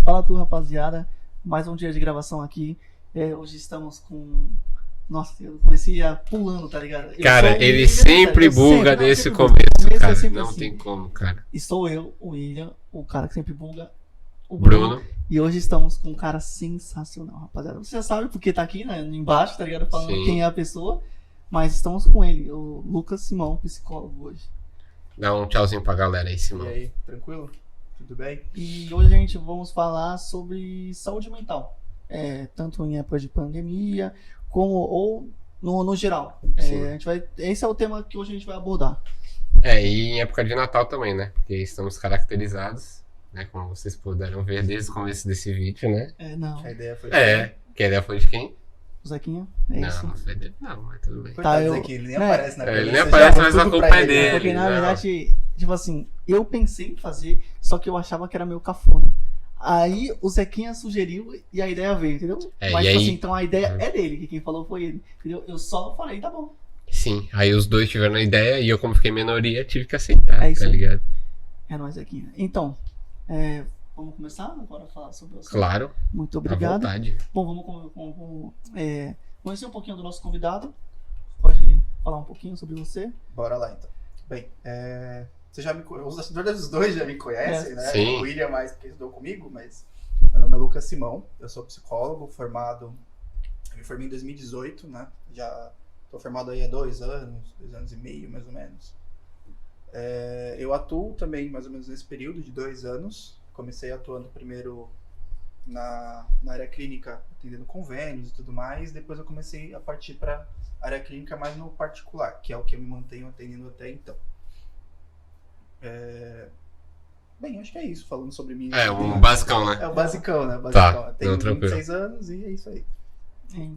Fala tu, rapaziada. Mais um dia de gravação aqui. Hoje estamos com... Nossa, eu comecei pulando, tá ligado? Cara, ele sempre buga nesse começo, cara. Não assim. tem como, cara. E sou eu, o William, o cara que sempre buga, o Bruno. E hoje estamos com um cara sensacional, rapaziada. Você já sabe porque tá aqui, né, embaixo, tá ligado? Falando Sim. quem é a pessoa. Mas estamos com ele, o Lucas Simão, psicólogo hoje. Dá um tchauzinho pra galera aí, Simão. E aí, tranquilo? Tudo bem? E hoje a gente vamos falar sobre saúde mental. Tanto em época de pandemia, como no geral. Esse é o tema que hoje a gente vai abordar. E em época de Natal também, né? Porque estamos caracterizados, né? Como vocês puderam ver desde o começo desse vídeo, né? A ideia foi... Que a ideia foi de quem? O Zequinha? Não, não foi dele. Não, mas tudo bem. Coitado do Zequinha, ele nem aparece na Ele nem aparece, mas a culpa é dele. Porque na verdade, tipo assim, eu pensei em fazer, só que eu achava que era meio cafona. Aí o Zequinha sugeriu e a ideia veio, entendeu? Mas tipo assim, então a ideia é dele, que quem falou foi ele, entendeu? Eu só falei, tá bom. Sim, aí os dois tiveram a ideia e eu, como fiquei minoria, tive que aceitar, isso tá ligado? É nóis, Zequinha. Então, vamos começar agora a falar sobre o assunto? Claro. Muito obrigado. À vontade. Bom, vamos conhecer um pouquinho do nosso convidado. Pode falar um pouquinho sobre você? Bora lá, então. Bem, você já me conhece, os dois já me conhecem, né? Sim. O William mais porque estudou comigo, mas meu nome é Lucas Simão, eu sou psicólogo, eu me formei em 2018, né? Já tô formado aí há 2 anos e meio, mais ou menos. Eu atuo também mais ou menos nesse período de 2 anos. Comecei atuando primeiro na área clínica, atendendo convênios e tudo mais. Depois eu comecei a partir para a área clínica mais no particular, que é o que eu me mantenho atendendo até então. Bem, acho que é isso, falando sobre mim. Um basicão, né? É o basicão, né? Tá, tenho tranquilo. 26 anos e é isso aí.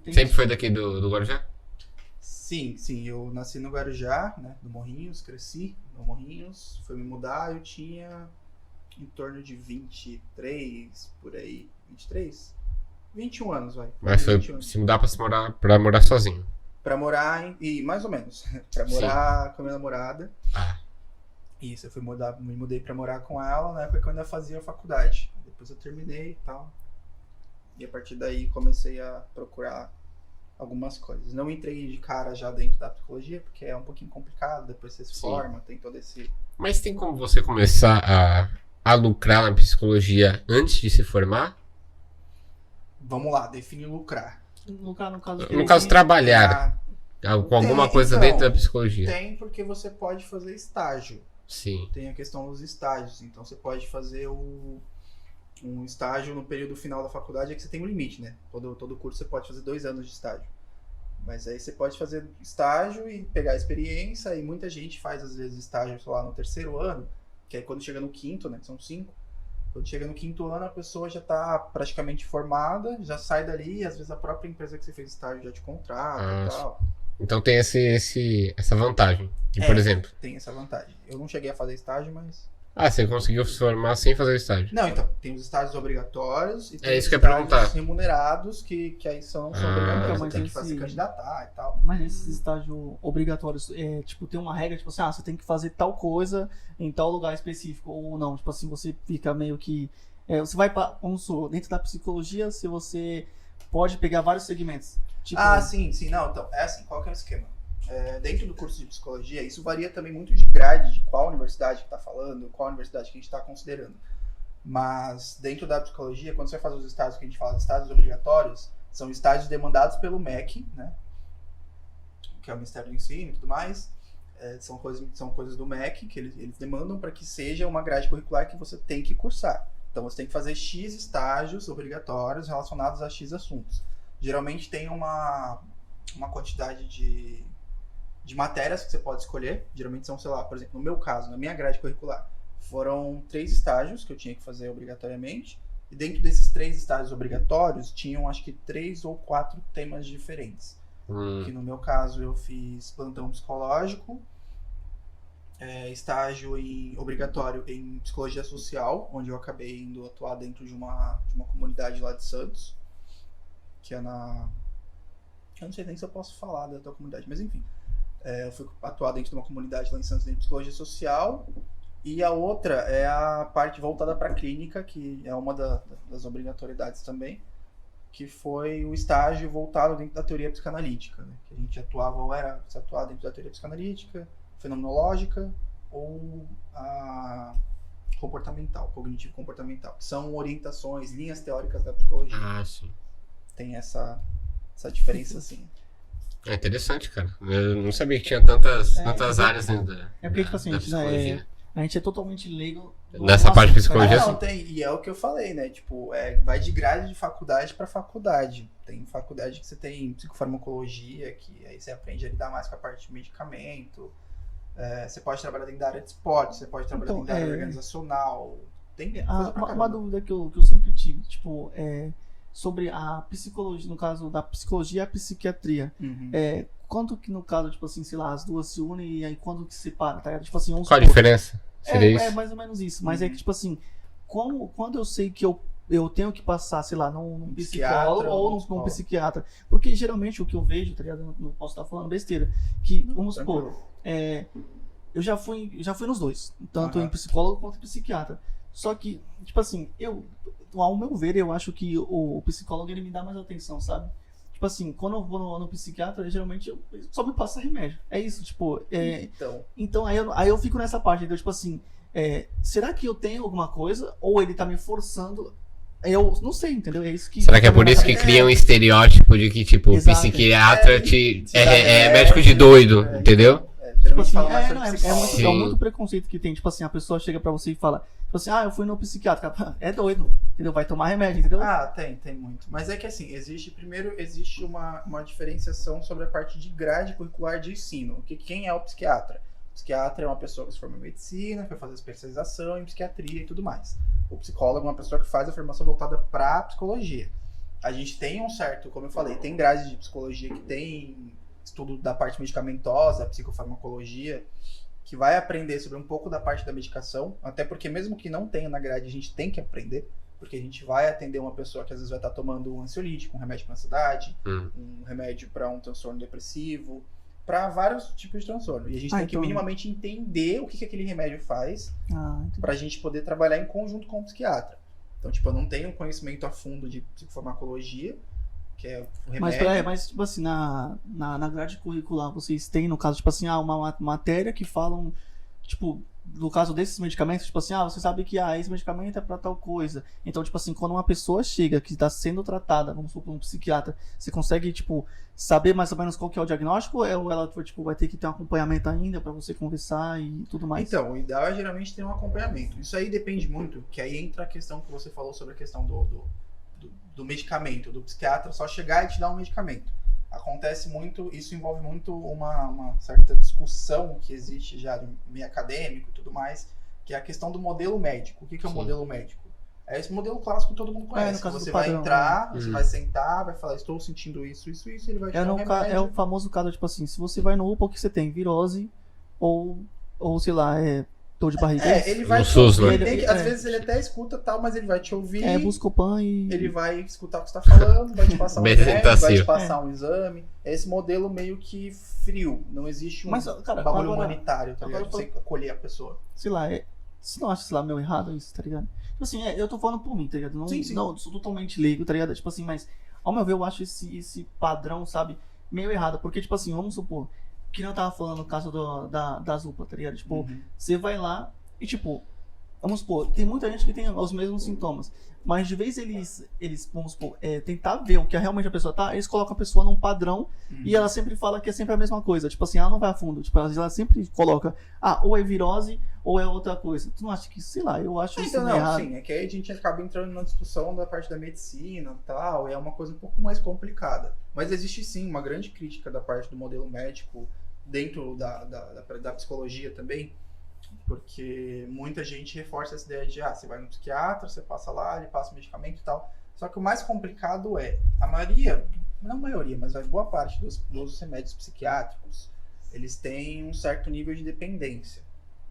Sempre foi daqui do Guarujá? Sim, eu nasci no Guarujá, né? No Morrinhos, cresci no Morrinhos. Fui me mudar, eu tinha em torno de 23, por aí. 23? 21 anos, vai. Mas foi se mudar pra morar sozinho? Pra morar, mais ou menos. Pra morar com a minha namorada. Isso, eu me mudei pra morar com ela na época que eu ainda fazia faculdade. Depois eu terminei e tal. E a partir daí comecei a procurar algumas coisas. Não entrei de cara já dentro da psicologia, porque é um pouquinho complicado. Depois você se forma, tem todo esse... Mas tem como você começar a lucrar na psicologia antes de se formar? Vamos lá, define lucrar. No caso, trabalhar com alguma coisa dentro da psicologia. Tem, porque você pode fazer estágio. Sim. Tem a questão dos estágios. Então você pode fazer um estágio no período final da faculdade, que você tem um limite, né? Todo curso você pode fazer 2 anos de estágio. Mas aí você pode fazer estágio e pegar a experiência, e muita gente faz às vezes estágio, sei lá, no 3º ano, que aí quando chega no 5º, né? Que são 5. Quando chega no 5º ano, a pessoa já está praticamente formada, já sai dali, e às vezes a própria empresa que você fez estágio já te contrata e tal. Então tem essa vantagem. Por exemplo. Tem essa vantagem. Eu não cheguei a fazer estágio, mas... Você conseguiu se formar sem fazer o estágio? Não, então, tem os estágios obrigatórios e tem isso os que eu ia perguntar. remunerados que aí são obrigatórios, você tem que se candidatar e tal. Mas esses estágios obrigatórios, tem uma regra, tipo assim, você tem que fazer tal coisa em tal lugar específico, ou não, tipo assim, você fica meio que... você vai para, vamos supor, dentro da psicologia, se você pode pegar vários segmentos. Tipo... sim, não, então, qual que é o esquema? Dentro do curso de psicologia, isso varia também muito de grade, de qual universidade que está falando, qual universidade que a gente está considerando. Mas dentro da psicologia, quando você faz os estágios que a gente fala, estágios obrigatórios, são estágios demandados pelo MEC, né? Que é o Ministério do Ensino e tudo mais. São coisas do MEC que eles demandam para que seja uma grade curricular que você tem que cursar. Então você tem que fazer X estágios obrigatórios relacionados a X assuntos. Geralmente tem uma quantidade de matérias que você pode escolher. Geralmente são, sei lá, por exemplo, no meu caso, na minha grade curricular, foram 3 estágios que eu tinha que fazer obrigatoriamente. E dentro desses 3 estágios obrigatórios, tinham acho que 3 ou 4 temas diferentes. Que no meu caso eu fiz plantão psicológico, estágio obrigatório em psicologia social, onde eu acabei indo atuar dentro de uma comunidade lá de Santos, que é na... Eu não sei nem se eu posso falar da tua comunidade, mas enfim. Eu fui atuar dentro de uma comunidade lá em Santos, dentro de psicologia social. E a outra é a parte voltada para a clínica, que é uma das obrigatoriedades também, que foi o estágio voltado dentro da teoria psicanalítica, né? Que a gente atuava, ou era se atuar dentro da teoria psicanalítica, fenomenológica, ou a comportamental, cognitivo-comportamental, que são orientações, linhas teóricas da psicologia. Ah, sim. Tem essa diferença, assim. É interessante, cara. Eu não sabia que tinha tantas áreas dentro da, É porque, tipo assim, da psicologia. a gente é totalmente leigo Nessa parte de psicologia, Não, tem, e é o que eu falei, né? Tipo, vai de grade de faculdade para faculdade. Tem faculdade que você tem psicofarmacologia, que aí você aprende a lidar mais com a parte de medicamento. Você pode trabalhar dentro da área de esporte, você pode trabalhar dentro da área organizacional. Tem coisa pra uma caramba. dúvida que eu sempre tive, tipo, sobre a psicologia, no caso da psicologia e a psiquiatria. Uhum. Quando que, no caso, tipo assim, sei lá, as duas se unem e aí quando que se separa, tá ligado? Tipo assim, Qual a diferença? Seria isso? É mais ou menos isso. Mas é que, tipo assim, quando eu sei que eu tenho que passar, sei lá, num psicólogo ou num psiquiatra. Porque geralmente o que eu vejo, tá ligado? Não posso estar falando besteira. Que, vamos supor, eu já fui nos dois. Tanto em psicólogo quanto em psiquiatra. Só que, tipo assim, ao meu ver, eu acho que o psicólogo ele me dá mais atenção, sabe? Tipo assim, quando eu vou no psiquiatra, geralmente eu só me passa remédio. É isso, tipo. Então aí eu fico nessa parte, então, tipo assim, será que eu tenho alguma coisa? Ou ele tá me forçando? Eu não sei, entendeu? É isso que. Será que é por isso que cria um estereótipo de que, tipo, o psiquiatra é médico de doido, entendeu? Tipo assim, é muito preconceito que tem. Tipo assim, a pessoa chega pra você e fala, tipo assim, eu fui no psiquiatra. É doido, entendeu? Vai tomar remédio, entendeu? Tem muito. Mas é que assim, existe uma diferenciação sobre a parte de grade curricular de ensino. Quem é o psiquiatra? O psiquiatra é uma pessoa que se forma em medicina, foi fazer especialização em psiquiatria e tudo mais. O psicólogo é uma pessoa que faz a formação voltada pra psicologia. A gente tem um certo, como eu falei, tem grades de psicologia que tem estudo da parte medicamentosa, a psicofarmacologia, que vai aprender sobre um pouco da parte da medicação, até porque mesmo que não tenha na grade, a gente tem que aprender, porque a gente vai atender uma pessoa que às vezes vai estar tomando um ansiolítico, um remédio para ansiedade, um remédio para um transtorno depressivo, para vários tipos de transtorno. E a gente tem que minimamente entender o que aquele remédio faz para a gente poder trabalhar em conjunto com o psiquiatra. Então, tipo, eu não tenho conhecimento a fundo de psicofarmacologia, que é o remédio. Mas tipo assim, na grade curricular, vocês têm, no caso, tipo assim, uma matéria que falam, tipo, no caso desses medicamentos, tipo assim, você sabe que esse medicamento é pra tal coisa. Então, tipo assim, quando uma pessoa chega que está sendo tratada, vamos supor, um psiquiatra, você consegue, tipo, saber mais ou menos qual que é o diagnóstico, ou ela, tipo, vai ter que ter um acompanhamento ainda pra você conversar e tudo mais? Então, o ideal é geralmente ter um acompanhamento. Isso aí depende muito, que aí entra a questão que você falou sobre a questão do medicamento, do psiquiatra só chegar e te dar um medicamento. Acontece muito, isso envolve muito uma certa discussão que existe já no meio acadêmico e tudo mais, que é a questão do modelo médico. O que é o modelo médico? É esse modelo clássico que todo mundo conhece. Você vai entrar, você vai sentar, vai falar, estou sentindo isso, ele vai te dar um remédio. É o famoso caso, tipo assim, se você vai no UPA, o que você tem? Virose ou sei lá, dor de barriga. Ele vai te ouvir. Às vezes ele até escuta tal, mas ele vai te ouvir. Buscopan e. Ele vai escutar o que você está falando, vai te passar um remédio, vai te passar um exame. É esse modelo meio que frio. Não existe um bagulho humanitário, tá ligado? Você acolher a pessoa. Sei lá, você não acha, sei lá, meio errado isso, tá ligado? Tipo assim, eu tô falando por mim, tá ligado? Não, sou totalmente leigo, tá ligado? Tipo assim, mas ao meu ver, eu acho esse padrão, sabe, meio errado. Porque, tipo assim, vamos supor. Que não tava falando no caso das UPA, tá ligado? Tipo, você vai lá e, tipo, vamos supor, tem muita gente que tem os mesmos sintomas, mas de vez eles vamos supor, tentar ver o que realmente a pessoa tá, eles colocam a pessoa num padrão e ela sempre fala que é sempre a mesma coisa. Tipo assim, ela não vai a fundo. Tipo, ela sempre coloca, ou é virose ou é outra coisa. Tu não acha que, sei lá, eu acho isso errado. Sim, é que aí a gente acaba entrando na discussão da parte da medicina e tal, é uma coisa um pouco mais complicada. Mas existe sim uma grande crítica da parte do modelo médico dentro da psicologia também, porque muita gente reforça essa ideia de você vai no psiquiatra, você passa lá, ele passa o medicamento e tal. Só que o mais complicado a maioria, não a maioria, mas a boa parte dos remédios psiquiátricos, eles têm um certo nível de dependência.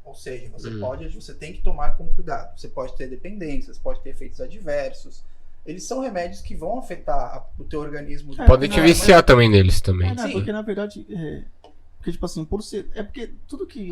Ou seja, você tem que tomar com cuidado. Você pode ter dependências, pode ter efeitos adversos. Eles são remédios que vão afetar o teu organismo. Pode te viciar também neles também. Porque na verdade, porque tipo assim, por ser... É porque tudo que...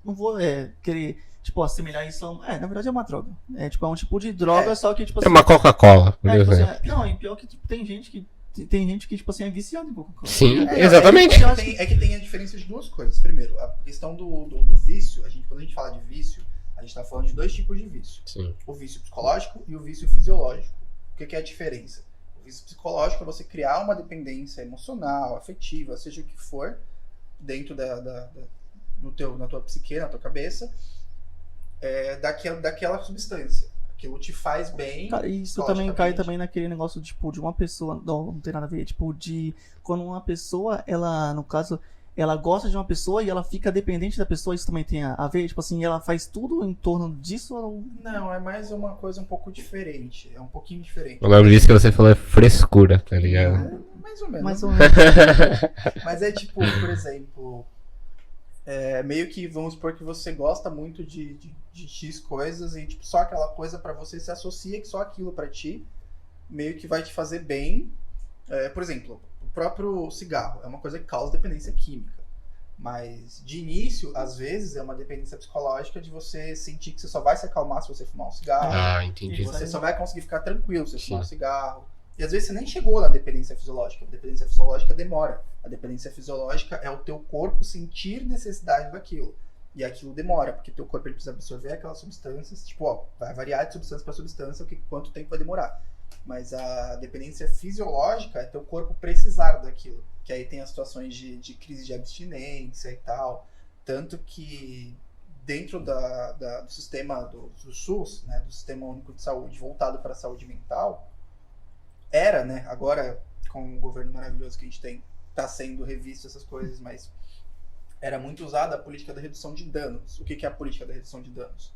não vou querer, tipo, assimilar isso na verdade é uma droga. Tipo, é um tipo de droga, só que, tipo É assim... uma Coca-Cola, por tipo exemplo. assim, não, e pior que tipo, tem gente que, tipo assim, é viciado em Coca-Cola. Sim, exatamente. É que tem a diferença de duas coisas. Primeiro, a questão do vício, quando a gente fala de vício, a gente tá falando de dois tipos de vício. Sim. O vício psicológico e o vício fisiológico. O que é a diferença? O vício psicológico é você criar uma dependência emocional, afetiva, seja o que for, dentro na tua psique, na tua cabeça, daquela substância. Aquilo te faz bem. Cara, isso também cai também naquele negócio, tipo, de uma pessoa, não tem nada a ver, tipo, de quando uma pessoa, ela, no caso, ela gosta de uma pessoa e ela fica dependente da pessoa, isso também tem a ver, tipo assim, ela faz tudo em torno disso ou... Não, é mais uma coisa um pouco diferente, é um pouquinho diferente. O nome disso que você falou é frescura, tá ligado? Mais ou menos. Mais ou menos. Mas é tipo, por exemplo, meio que vamos supor que você gosta muito de X coisas e tipo, só aquela coisa pra você se associa que só aquilo pra ti meio que vai te fazer bem. Por exemplo, o próprio cigarro é uma coisa que causa dependência química. Mas de início, às vezes, é uma dependência psicológica de você sentir que você só vai se acalmar se você fumar um cigarro. Ah, entendi. E você só vai conseguir ficar tranquilo se você fumar um cigarro. E às vezes você nem chegou na dependência fisiológica. A dependência fisiológica demora. A dependência fisiológica é o teu corpo sentir necessidade daquilo. E aquilo demora, porque teu corpo ele precisa absorver aquelas substâncias. Tipo, vai variar de substância para substância quanto tempo vai demorar. Mas a dependência fisiológica é teu corpo precisar daquilo. Que aí tem as situações de crise de abstinência e tal. Tanto que dentro do sistema do SUS, né, do Sistema Único de Saúde, voltado para a saúde mental, era, né, agora com o governo maravilhoso que a gente tem, está sendo revisto essas coisas, mas era muito usada a política da redução de danos. O que é a política da redução de danos?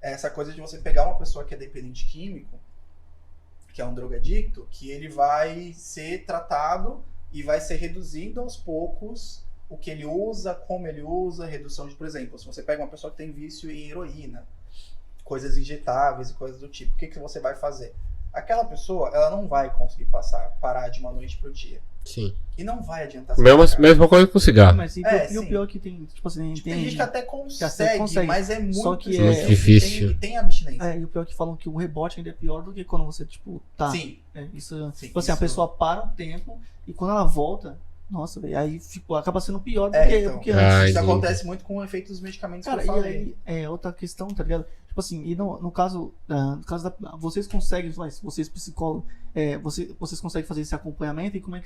É essa coisa de você pegar uma pessoa que é dependente químico, que é um drogadicto, que ele vai ser tratado e vai ser reduzindo aos poucos o que ele usa, como ele usa, redução de, por exemplo, se você pega uma pessoa que tem vício em heroína, coisas injetáveis e coisas do tipo, o que você vai fazer? Aquela pessoa, ela não vai conseguir parar de uma noite pro dia. Sim. E não vai adiantar. Mesma coisa com o cigarro. Mas e o pior que tem, tipo assim, tem gente que até consegue, mas é muito, só que muito difícil. Tem abstinência. E o pior que falam que o rebote ainda é pior do que quando você, tipo, tá. Sim. Isso, sim, tipo assim, isso. a pessoa para um tempo e quando ela volta, nossa, velho, aí acaba sendo pior do que antes. Isso acontece muito com o efeito dos medicamentos, cara, que eu falei. E aí, outra questão, tá ligado? Tipo assim, e no caso vocês conseguem, vocês psicólogos, vocês conseguem fazer esse acompanhamento e como é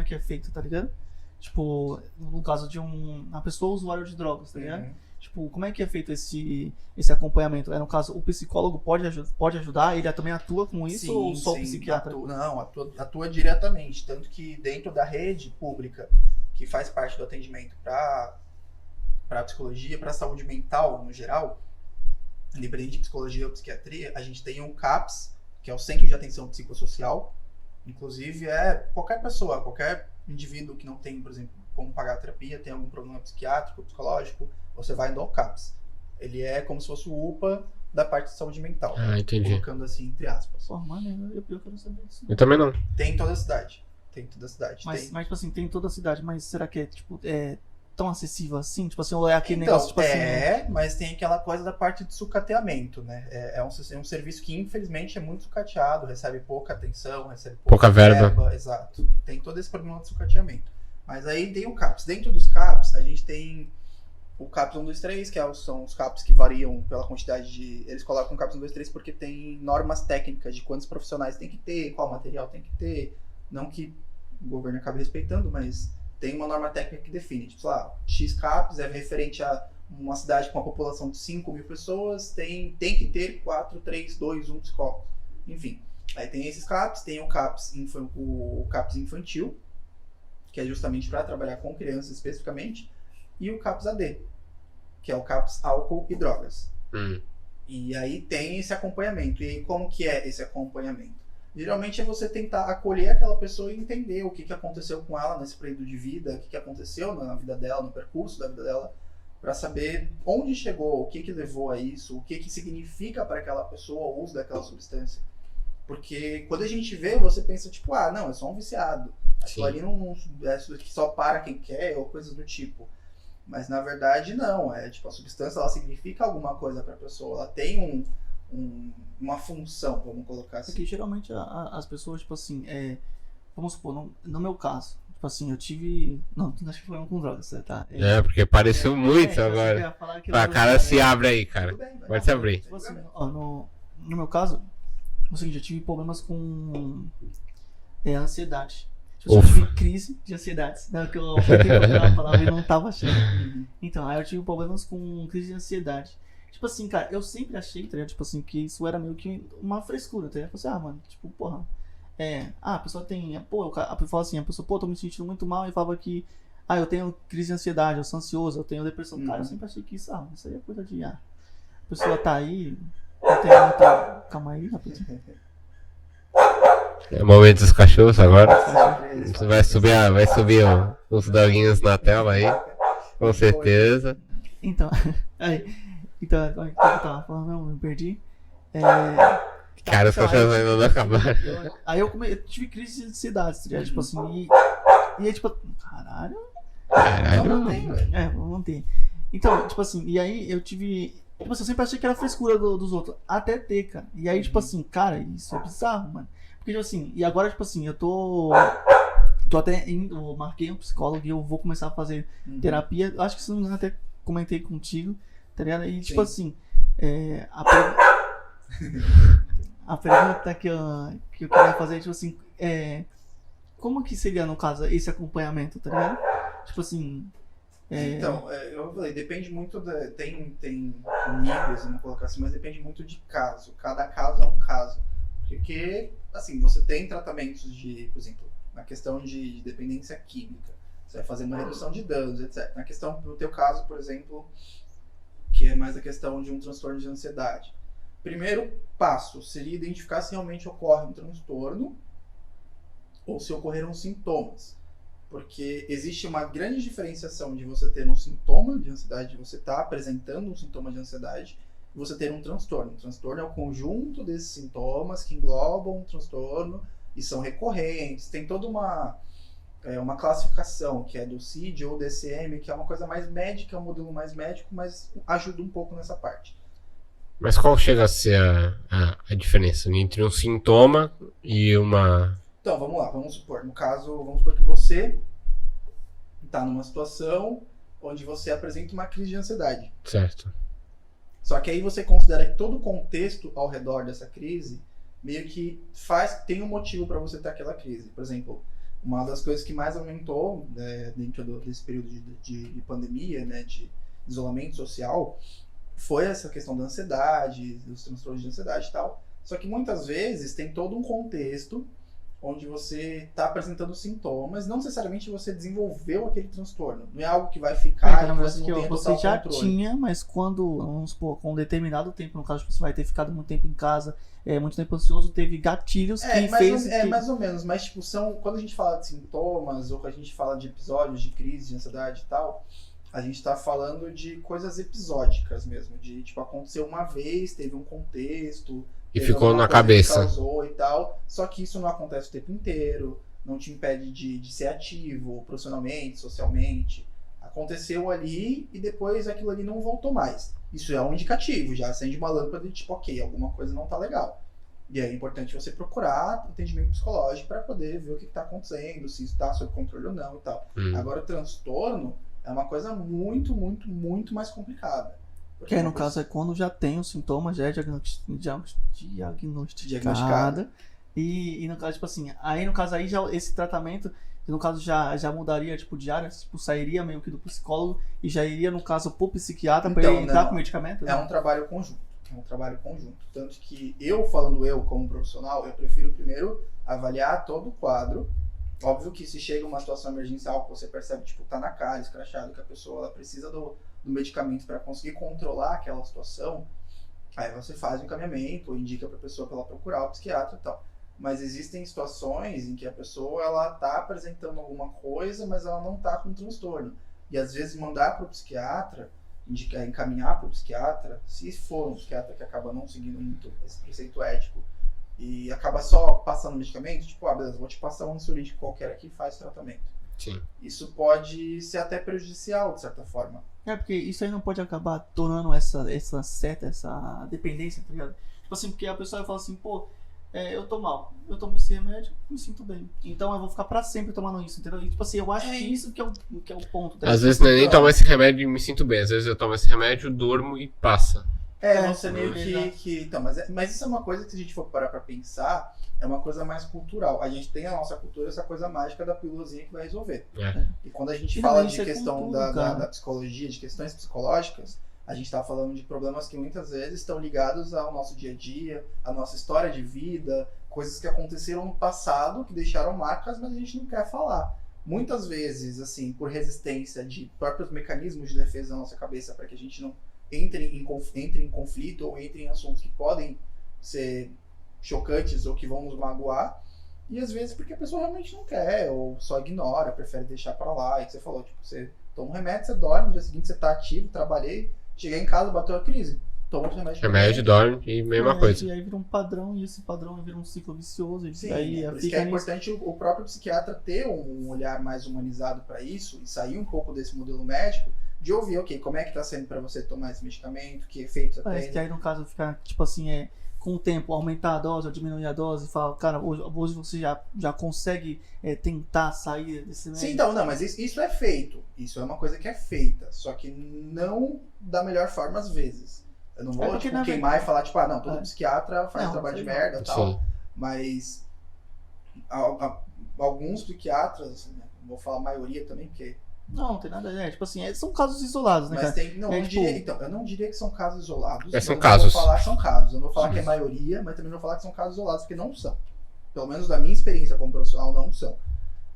que é feito, tá ligado? Tipo, no caso de uma pessoa usuária de drogas, tá ligado? Tipo, como é que é feito esse acompanhamento? No caso, o psicólogo pode ajudar? Ele também atua com isso, sim, ou só o psiquiatra? Atua diretamente. Tanto que dentro da rede pública, que faz parte do atendimento para psicologia, para saúde mental no geral, independente de psicologia ou psiquiatria, a gente tem o CAPS, que é o Centro de Atenção Psicossocial. Inclusive, qualquer pessoa, qualquer indivíduo que não tem, por exemplo, como pagar a terapia, tem algum problema psiquiátrico, psicológico, você vai no CAPS. Ele é como se fosse o UPA da parte de saúde mental. Ah, entendi. Colocando assim, entre aspas. Pô, mano, eu quero saber disso. Eu também não. Tem em toda a cidade. Mas, tipo assim, tem em toda a cidade, mas será que é tão acessível assim? Tipo assim, ou é aquele negócio, tipo assim... mas tem aquela coisa da parte de sucateamento, né? É um serviço que, infelizmente, é muito sucateado, recebe pouca atenção, recebe pouca verba. Exato. Tem todo esse problema de sucateamento. Mas aí tem o CAPS. Dentro dos CAPS, a gente tem o CAPS 1, 2, 3, que são os CAPS que variam pela quantidade de... Eles colocam o CAPS 1, 2, 3 porque tem normas técnicas de quantos profissionais tem que ter, qual material tem que ter. Não que o governo acabe respeitando, mas tem uma norma técnica que define. Tipo, X CAPS é referente a uma cidade com uma população de 5 mil pessoas, tem que ter 4, 3, 2, 1 psicólogos. Enfim, aí tem esses CAPS, tem o CAPS infantil, que é justamente para trabalhar com crianças especificamente, e o CAPS AD, que é o CAPS álcool e drogas. E aí tem esse acompanhamento. E aí como que é esse acompanhamento? Geralmente é você tentar acolher aquela pessoa e entender o que aconteceu com ela nesse período de vida, o que aconteceu na vida dela, no percurso da vida dela, para saber onde chegou, o que levou a isso, o que significa para aquela pessoa o uso daquela substância. Porque quando a gente vê, você pensa tipo, não, é só um viciado. Aquilo ali não é que só para quem quer ou coisas do tipo. Mas na verdade não, tipo, a substância ela significa alguma coisa para a pessoa, ela tem uma função, vamos colocar assim. Porque geralmente as pessoas, tipo assim, vamos supor, no meu caso, tipo assim, eu tive. Não acho que foi um com drogas, tá? Porque pareceu muito eu agora. ia falar que A eu- cara se abre aí, cara. Tudo bem, vai. Pode se abrir. Tipo assim, ó, no meu caso, é o seguinte, eu tive problemas com ansiedade. Tipo, eu tive crise de ansiedade. Não, que eu tentei procurar a palavra e não tava achando. Então, aí eu tive problemas com crise de ansiedade. Tipo assim, cara, eu sempre achei, tá ligado? Tipo assim, que isso era meio que uma frescura, tá ligado? Eu falei assim, mano, tipo, porra. A pessoa tem. Pô, a pessoa fala assim, a pessoa, pô, tô me sentindo muito mal e falava que. Eu tenho crise de ansiedade, eu sou ansioso, eu tenho depressão. Cara, eu sempre achei que isso aí é coisa de. A pessoa tá aí. Não tem muita. Calma aí, rapidinho. É o momento dos cachorros agora. Você vai subir os doguinhos na tela aí. Com certeza. Então, então, como é que eu tava falando mesmo? Me perdi. Cara, os cachorros ainda não acabaram. Aí eu tive crise de ansiedade, tá ligado? Tipo assim, e aí, tipo, caralho. Caralho. Vou manter. Então, tipo assim, e aí eu tive. Tipo assim, eu sempre achei que era frescura dos outros. Até ter, cara. E aí, tipo assim, cara, isso é bizarro, mano. Porque, tipo assim, e agora, tipo assim, eu tô até indo, eu marquei um psicólogo e eu vou começar a fazer terapia. Acho que se não me engano, até comentei contigo, tá ligado? E, tipo assim, a pergunta que eu queria fazer é, tipo assim, como que seria, no caso, esse acompanhamento, tá ligado? Tipo assim. Então, eu falei, depende muito tem níveis, vamos colocar assim, mas depende muito de caso. Cada caso é um caso. Porque, assim, você tem tratamentos de, por exemplo, na questão de dependência química, você vai fazer uma redução de danos, etc. Na questão do teu caso, por exemplo, que é mais a questão de um transtorno de ansiedade. Primeiro passo seria identificar se realmente ocorre um transtorno ou se ocorreram sintomas. Porque existe uma grande diferenciação de você ter um sintoma de ansiedade, de você estar apresentando um sintoma de ansiedade, e você ter um transtorno. Um transtorno é o conjunto desses sintomas que englobam um transtorno e são recorrentes. Tem toda uma classificação, que é do CID ou DSM, que é uma coisa mais médica, é um modelo mais médico, mas ajuda um pouco nessa parte. Mas qual chega a ser a diferença entre um sintoma e uma... Então, vamos lá, vamos supor que você está numa situação onde você apresenta uma crise de ansiedade. Certo. Só que aí você considera que todo o contexto ao redor dessa crise meio que tem um motivo para você ter aquela crise. Por exemplo, uma das coisas que mais aumentou dentro desse período de pandemia, né, de isolamento social, foi essa questão da ansiedade, dos transtornos de ansiedade e tal. Só que muitas vezes tem todo um contexto onde você está apresentando sintomas, não necessariamente você desenvolveu aquele transtorno. Não é algo que vai ficar e você não tem você já controle. tinha, mas quando, vamos supor, com um determinado tempo, no caso, você vai ter ficado muito tempo em casa, muito tempo ansioso, teve gatilhos que fez... mais ou menos, mas tipo, quando a gente fala de sintomas, ou quando a gente fala de episódios de crise, de ansiedade e tal, a gente está falando de coisas episódicas mesmo, de tipo, aconteceu uma vez, teve um contexto... E ficou na cabeça. Causou e tal, só que isso não acontece o tempo inteiro, não te impede de ser ativo profissionalmente, socialmente. Aconteceu ali e depois aquilo ali não voltou mais. Isso é um indicativo, já acende uma lâmpada de tipo, ok, alguma coisa não tá legal. E aí é importante você procurar atendimento psicológico para poder ver o que está acontecendo, se isso está sob controle ou não e tal. Agora o transtorno é uma coisa muito, muito, muito mais complicada. Que aí, no caso, é quando já tem os sintomas, já é diagnosticada. E no caso, tipo assim, aí no caso aí já esse tratamento, no caso já mudaria, tipo, de área, tipo, sairia meio que do psicólogo e já iria, no caso, pro psiquiatra para ele entrar com medicamento? É um trabalho conjunto. Tanto que falando como profissional, eu prefiro primeiro avaliar todo o quadro. Óbvio que se chega uma situação emergencial que você percebe, tipo, tá na cara, escrachado, que a pessoa ela precisa do medicamento para conseguir controlar aquela situação, aí você faz um encaminhamento ou indica para a pessoa para ela procurar o psiquiatra e tal. Mas existem situações em que a pessoa ela tá apresentando alguma coisa, mas ela não tá com transtorno. E às vezes mandar para o psiquiatra, encaminhar para o psiquiatra, se for um psiquiatra que acaba não seguindo muito esse preceito ético e acaba só passando medicamento, tipo, beleza, vou te passar um ansiolítico qualquer aqui e faz o tratamento. Sim. Isso pode ser até prejudicial, de certa forma. Porque isso aí não pode acabar tornando essa dependência, tá ligado? Tipo assim, porque a pessoa fala assim, pô, eu tô mal, eu tomo esse remédio, me sinto bem. Então eu vou ficar pra sempre tomando isso, entendeu? E, tipo assim, eu acho que isso que é o ponto. Às vezes não é nem tomar esse remédio e me sinto bem. Às vezes eu tomo esse remédio, durmo e passa. Você meio que então, mas isso é uma coisa que, se a gente for parar pra pensar, é uma coisa mais cultural. A gente tem a nossa cultura, essa coisa mágica da pílulazinha que vai resolver. E quando a gente fala de questão da psicologia, de questões psicológicas, a gente tá falando de problemas que muitas vezes estão ligados ao nosso dia a dia, à nossa história de vida, coisas que aconteceram no passado, que deixaram marcas, mas a gente não quer falar. Muitas vezes, assim, por resistência de próprios mecanismos de defesa da nossa cabeça, para que a gente não entre em conflito ou entre em assuntos que podem ser chocantes ou que vão nos magoar, e às vezes porque a pessoa realmente não quer, ou só ignora, prefere deixar pra lá. E que você falou, tipo, você toma um remédio, você dorme, no dia seguinte você tá ativo, trabalhei, cheguei em casa, bateu a crise, toma outro remédio. Remédio, dorme e mesma coisa. E aí vira um padrão, e esse padrão vira um ciclo vicioso. E Sim, aí por isso que é importante o próprio psiquiatra ter um olhar mais humanizado pra isso, e sair um pouco desse modelo médico, de ouvir, ok, como é que tá sendo pra você tomar esse medicamento, que efeitos você Parece tem. que aí no caso fica, tipo assim, com o tempo aumentar a dose ou diminuir a dose, e fala, cara, hoje você já consegue tentar sair desse remédio. Sim, então, não, mas isso é feito. Isso é uma coisa que é feita, só que não da melhor forma às vezes. Eu não vou queimar e falar, tipo, não, todo psiquiatra faz trabalho de merda e tal. Sim. Mas alguns psiquiatras, assim, né, não vou falar a maioria também, porque... Não tem nada a ver. Tipo assim, são casos isolados, né, mas cara? Eu não diria que são casos isolados. São casos. Eu vou falar que são casos. Eu não vou falar que é maioria, mas também não vou falar que são casos isolados, porque não são. Pelo menos da minha experiência como profissional, não são.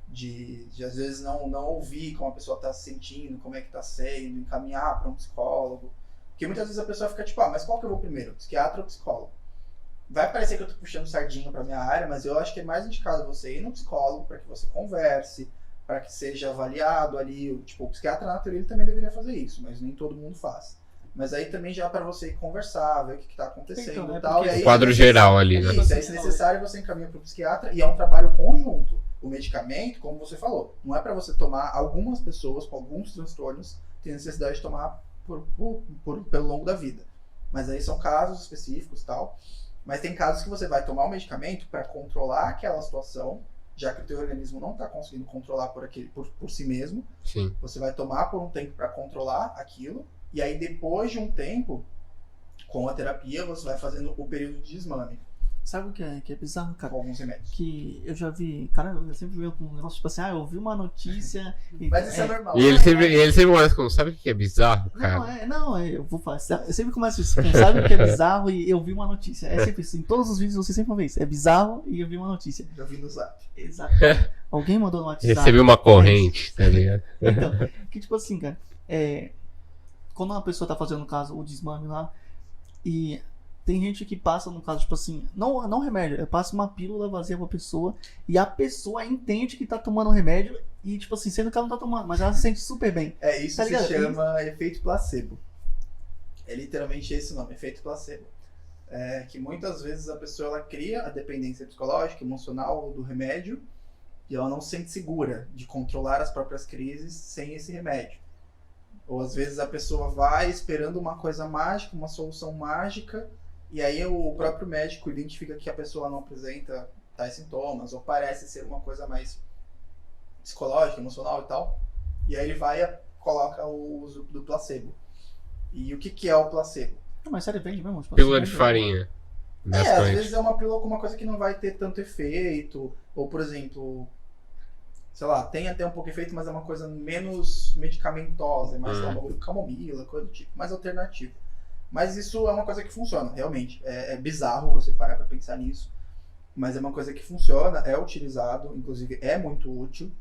De às vezes não ouvir como a pessoa tá se sentindo, como é que tá sendo, encaminhar para um psicólogo. Porque muitas vezes a pessoa fica tipo, mas qual que eu vou primeiro? Psiquiatra ou psicólogo? Vai parecer que eu tô puxando sardinha pra minha área, mas eu acho que é mais indicado você ir no psicólogo para que você converse, para que seja avaliado ali. Tipo, o psiquiatra na teoria ele também deveria fazer isso, mas nem todo mundo faz. Mas aí também já para você conversar, ver o que tá acontecendo então, e tal. E aí, o quadro geral ali, né? Isso, aí se necessário você encaminha pro psiquiatra, e é um trabalho conjunto. O medicamento, como você falou, não é para você tomar. Algumas pessoas com alguns transtornos têm necessidade de tomar pelo longo da vida. Mas aí são casos específicos e tal. Mas tem casos que você vai tomar o medicamento para controlar aquela situação, já que o teu organismo não está conseguindo controlar por si mesmo. Sim. Você vai tomar por um tempo para controlar aquilo, e aí depois de um tempo, com a terapia, você vai fazendo o período de desmame. Sabe o que é bizarro, cara? Com alguns remédios. Que eu já vi, cara, eu sempre vi um negócio tipo assim, eu ouvi uma notícia... Mas isso é normal. E ele sempre começa com, sabe o que é bizarro, cara? Eu vou falar, eu sempre começo isso, sabe o que é bizarro e eu vi uma notícia. É sempre isso, em todos os vídeos você sempre vê isso, é bizarro e eu vi uma notícia. Já vi no Zap. Exato. Alguém mandou no WhatsApp. Recebeu uma corrente, tá ligado? Então, que tipo assim, cara, quando uma pessoa tá fazendo, no caso, o desmame lá, e... Tem gente que passa, no caso, tipo assim, não remédio, passa uma pílula vazia pra pessoa e a pessoa entende que tá tomando remédio e, tipo assim, sendo que ela não tá tomando, mas ela se sente super bem. Isso tá se chama efeito placebo. É literalmente esse o nome, efeito placebo. Que muitas vezes a pessoa ela cria a dependência psicológica, emocional do remédio e ela não se sente segura de controlar as próprias crises sem esse remédio. Ou às vezes a pessoa vai esperando uma coisa mágica, uma solução mágica, e aí o próprio médico identifica que a pessoa não apresenta tais sintomas, ou parece ser uma coisa mais psicológica, emocional e tal. E aí ele vai e coloca o uso do placebo. E o que é o placebo? Mas sério, vende mesmo? Tipo, pílula de farinha. Às vezes é uma pílula com uma coisa que não vai ter tanto efeito. Ou, por exemplo, sei lá, tem até um pouco de efeito, mas é uma coisa menos medicamentosa. É mais um bagulho camomila, coisa do tipo, mais alternativo. Mas isso é uma coisa que funciona, realmente. É bizarro você parar pra pensar nisso. Mas é uma coisa que funciona, é utilizado, inclusive é muito útil.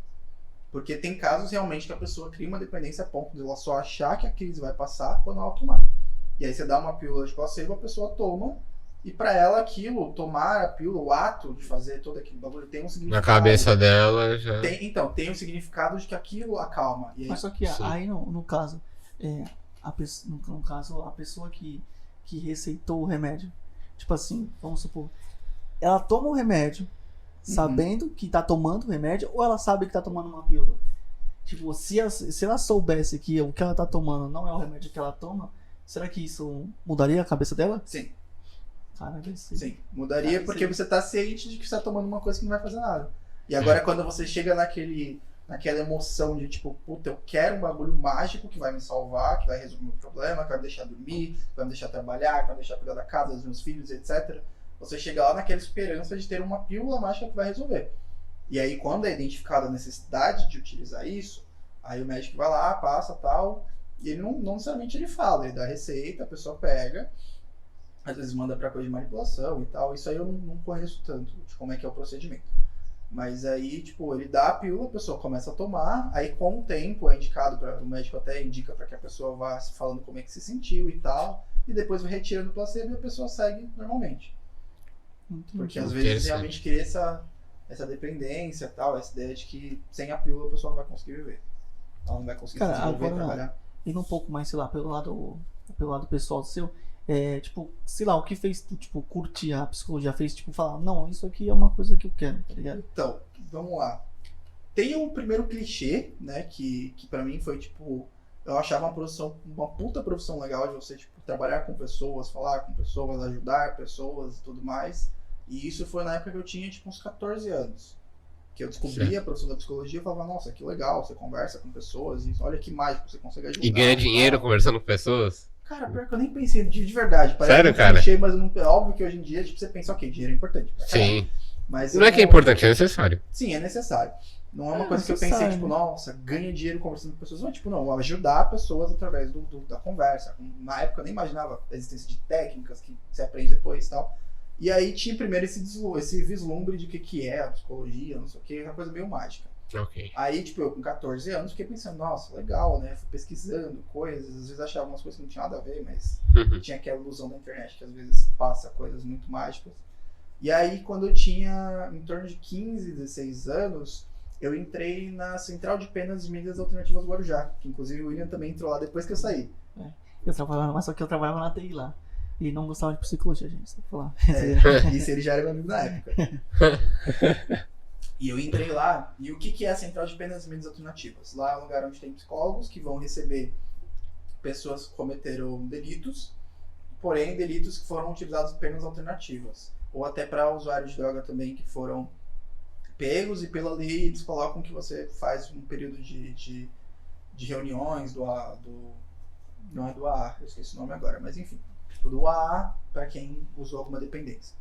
Porque tem casos realmente que a pessoa cria uma dependência a ponto de ela só achar que a crise vai passar quando ela tomar. E aí você dá uma pílula de placebo, a pessoa toma, e pra ela aquilo, tomar a pílula, o ato de fazer todo aquele bagulho, tem um significado. Na cabeça dela já... Tem um significado de que aquilo acalma. E aí, mas só que aí no caso, a pessoa que receitou o remédio, tipo assim, vamos supor, ela toma o remédio sabendo que tá tomando o remédio, ou ela sabe que tá tomando uma pílula? Tipo, se ela soubesse que o que ela tá tomando não é o remédio que ela toma, será que isso mudaria a cabeça dela? Sim, Cara, sim. Mudaria porque você tá ciente de que você tá tomando uma coisa que não vai fazer nada. E agora quando você chega naquela emoção de tipo, puta, eu quero um bagulho mágico que vai me salvar, que vai resolver o meu problema, que vai me deixar dormir, que vai me deixar trabalhar, que vai me deixar cuidar da casa, dos meus filhos, etc. Você chega lá naquela esperança de ter uma pílula mágica que vai resolver. E aí, quando é identificada a necessidade de utilizar isso, aí o médico vai lá, passa tal, e ele não necessariamente ele fala, ele dá a receita, a pessoa pega, às vezes manda pra coisa de manipulação e tal. Isso aí eu não conheço tanto de como é que é o procedimento. Mas aí, tipo, ele dá a pílula, a pessoa começa a tomar, aí com o tempo é indicado, o médico até indica para que a pessoa vá se falando como é que se sentiu e tal, e depois vai retirando o placebo e a pessoa segue normalmente. Porque às vezes realmente cria essa dependência e tal, essa ideia de que sem a pílula a pessoa não vai conseguir viver. Ela não vai conseguir se desenvolver, trabalhar. Indo um pouco mais, sei lá, pelo lado pessoal do seu, tipo, sei lá, o que fez tu, tipo, curtir a psicologia, fez, tipo, falar, não, isso aqui é uma coisa que eu quero, tá ligado? Então, vamos lá. Tem o primeiro clichê, né, que pra mim foi, tipo, eu achava uma puta profissão legal de você, tipo, trabalhar com pessoas, falar com pessoas, ajudar pessoas e tudo mais. E isso foi na época que eu tinha, tipo, uns 14 anos. Que eu descobri a profissão da psicologia e falava, nossa, que legal, você conversa com pessoas e olha que mágico, você consegue ajudar. E ganha dinheiro conversando com pessoas? Cara, pior que eu nem pensei de verdade. Parece Sério, um cara? clichê, mas não, é óbvio que hoje em dia, tipo, você pensa, ok, dinheiro é importante. Sim. Mas Não é que é importante, é necessário. Sim, é necessário. Não é uma coisa que eu necessário, pensei, tipo, né? nossa, ganha dinheiro conversando com pessoas. Não, tipo, não, ajudar pessoas através da conversa. Na época eu nem imaginava a existência de técnicas que você aprende depois e tal. E aí tinha primeiro esse vislumbre de o que é a psicologia, não sei o que, uma coisa meio mágica. Ok. Aí, tipo, eu com 14 anos fiquei pensando, nossa, legal, né? Fui pesquisando coisas, às vezes achava umas coisas que não tinha nada a ver, mas tinha aquela ilusão da internet que às vezes passa coisas muito mágicas. E aí, quando eu tinha em torno de 15, 16 anos, eu entrei na Central de Penas de Mídias Alternativas Guarujá, que inclusive o William também entrou lá depois que eu saí. Mas só que eu trabalhava na TI lá. E não gostava de psicologia, gente, tem que falar. Isso ele já era meu amigo na época. E eu entrei lá, e o que é a Central de Penas e Mídias Alternativas? Lá é um lugar onde tem psicólogos que vão receber pessoas que cometeram delitos, porém delitos que foram utilizados penas alternativas. Ou até para usuários de droga também que foram pegos, e pela lei eles colocam que você faz um período de reuniões não é do AA, eu esqueci o nome agora, mas enfim, do AA para quem usou alguma dependência.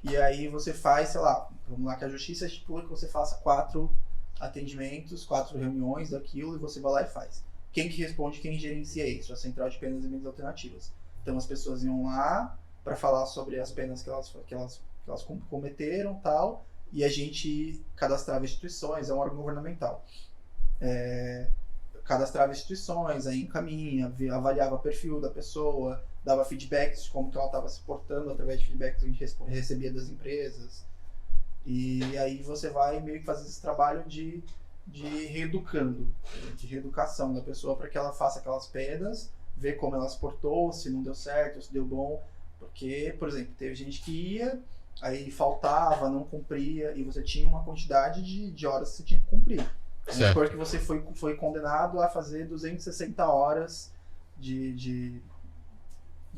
E aí você faz, sei lá, vamos lá que a justiça estipula que você faça 4 atendimentos, 4 reuniões daquilo, e você vai lá e faz. Quem que responde, quem gerencia isso? A Central de Penas e Mídias Alternativas. Então as pessoas iam lá para falar sobre as penas que elas cometeram e tal, e a gente cadastrava instituições, é um órgão governamental. Cadastrava instituições, aí encaminha, avaliava o perfil da pessoa, dava feedbacks de como que ela estava se portando através de feedbacks que a gente recebia das empresas. E aí você vai meio que fazer esse trabalho de reeducando, de reeducação da pessoa para que ela faça aquelas penas, ver como ela se portou, se não deu certo, se deu bom. Porque, por exemplo, teve gente que ia, aí faltava, não cumpria, e você tinha uma quantidade de horas que você tinha que cumprir. Vamos supor que você foi condenado a fazer 260 horas de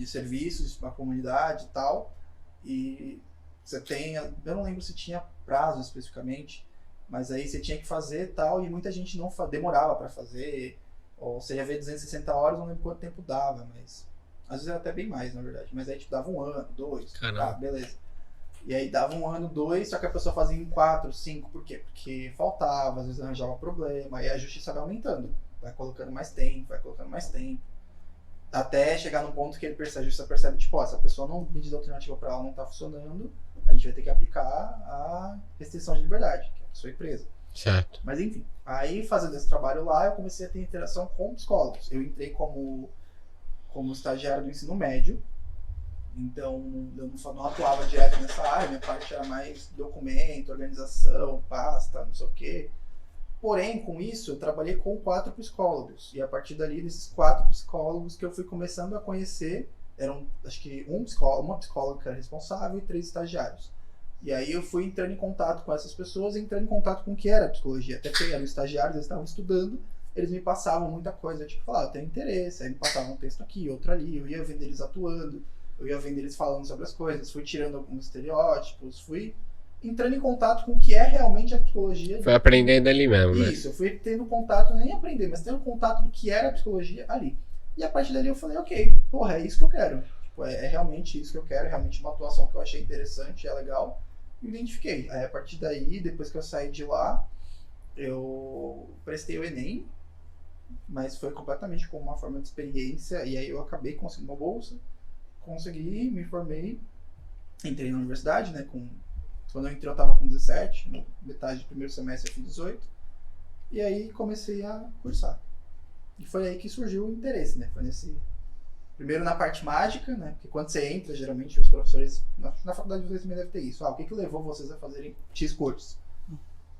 serviços para a comunidade e tal, e você tem, eu não lembro se tinha prazo especificamente, mas aí você tinha que fazer tal, e muita gente não demorava para fazer, ou você ia ver 260 horas, não lembro quanto tempo dava, mas às vezes era até bem mais, na verdade, mas aí tipo, dava 1 ano, 2, tá, beleza. E aí dava 1 ano, 2, só que a pessoa fazia em 4, 5, por quê? Porque faltava, às vezes arranjava problema, aí a justiça vai aumentando, vai colocando mais tempo, até chegar no ponto que a justiça percebe, tipo, essa pessoa não, medida alternativa para ela não tá funcionando, a gente vai ter que aplicar a restrição de liberdade, que é a pessoa ir presa. Certo. Mas enfim, aí fazendo esse trabalho lá, eu comecei a ter interação com psicólogos. Eu entrei como estagiário do ensino médio, então eu não atuava direto nessa área, minha parte era mais documento, organização, pasta, não sei o quê. Porém, com isso, eu trabalhei com 4 psicólogos. E a partir dali, desses 4 psicólogos que eu fui começando a conhecer, eram, acho que uma psicóloga que era responsável e 3 estagiários. E aí eu fui entrando em contato com essas pessoas, entrando em contato com o que era a psicologia. Até porque eram estagiários, eles estavam estudando, eles me passavam muita coisa, tipo, eu tenho interesse, aí me passavam um texto aqui, outro ali, eu ia vendo eles atuando, eu ia vendo eles falando sobre as coisas, fui tirando alguns estereótipos, fui entrando em contato com o que é realmente a psicologia. Foi aprendendo ali mesmo, né? Isso, eu fui tendo contato, nem aprender, mas tendo contato do que era a psicologia ali. E a partir dali eu falei, ok, porra, é isso que eu quero. Tipo, é realmente isso que eu quero, é realmente uma atuação que eu achei interessante, é legal. Me identifiquei. Aí a partir daí, depois que eu saí de lá, eu prestei o Enem, mas foi completamente como uma forma de experiência, e aí eu acabei conseguindo uma bolsa, consegui, me formei, entrei na universidade, né, quando eu entrei eu tava com 17, no metade do primeiro semestre eu fiz 18, e aí comecei a cursar. E foi aí que surgiu o interesse, né, foi primeiro na parte mágica, né, porque quando você entra, geralmente os professores, na faculdade vocês também devem ter isso, o que levou vocês a fazerem X cursos?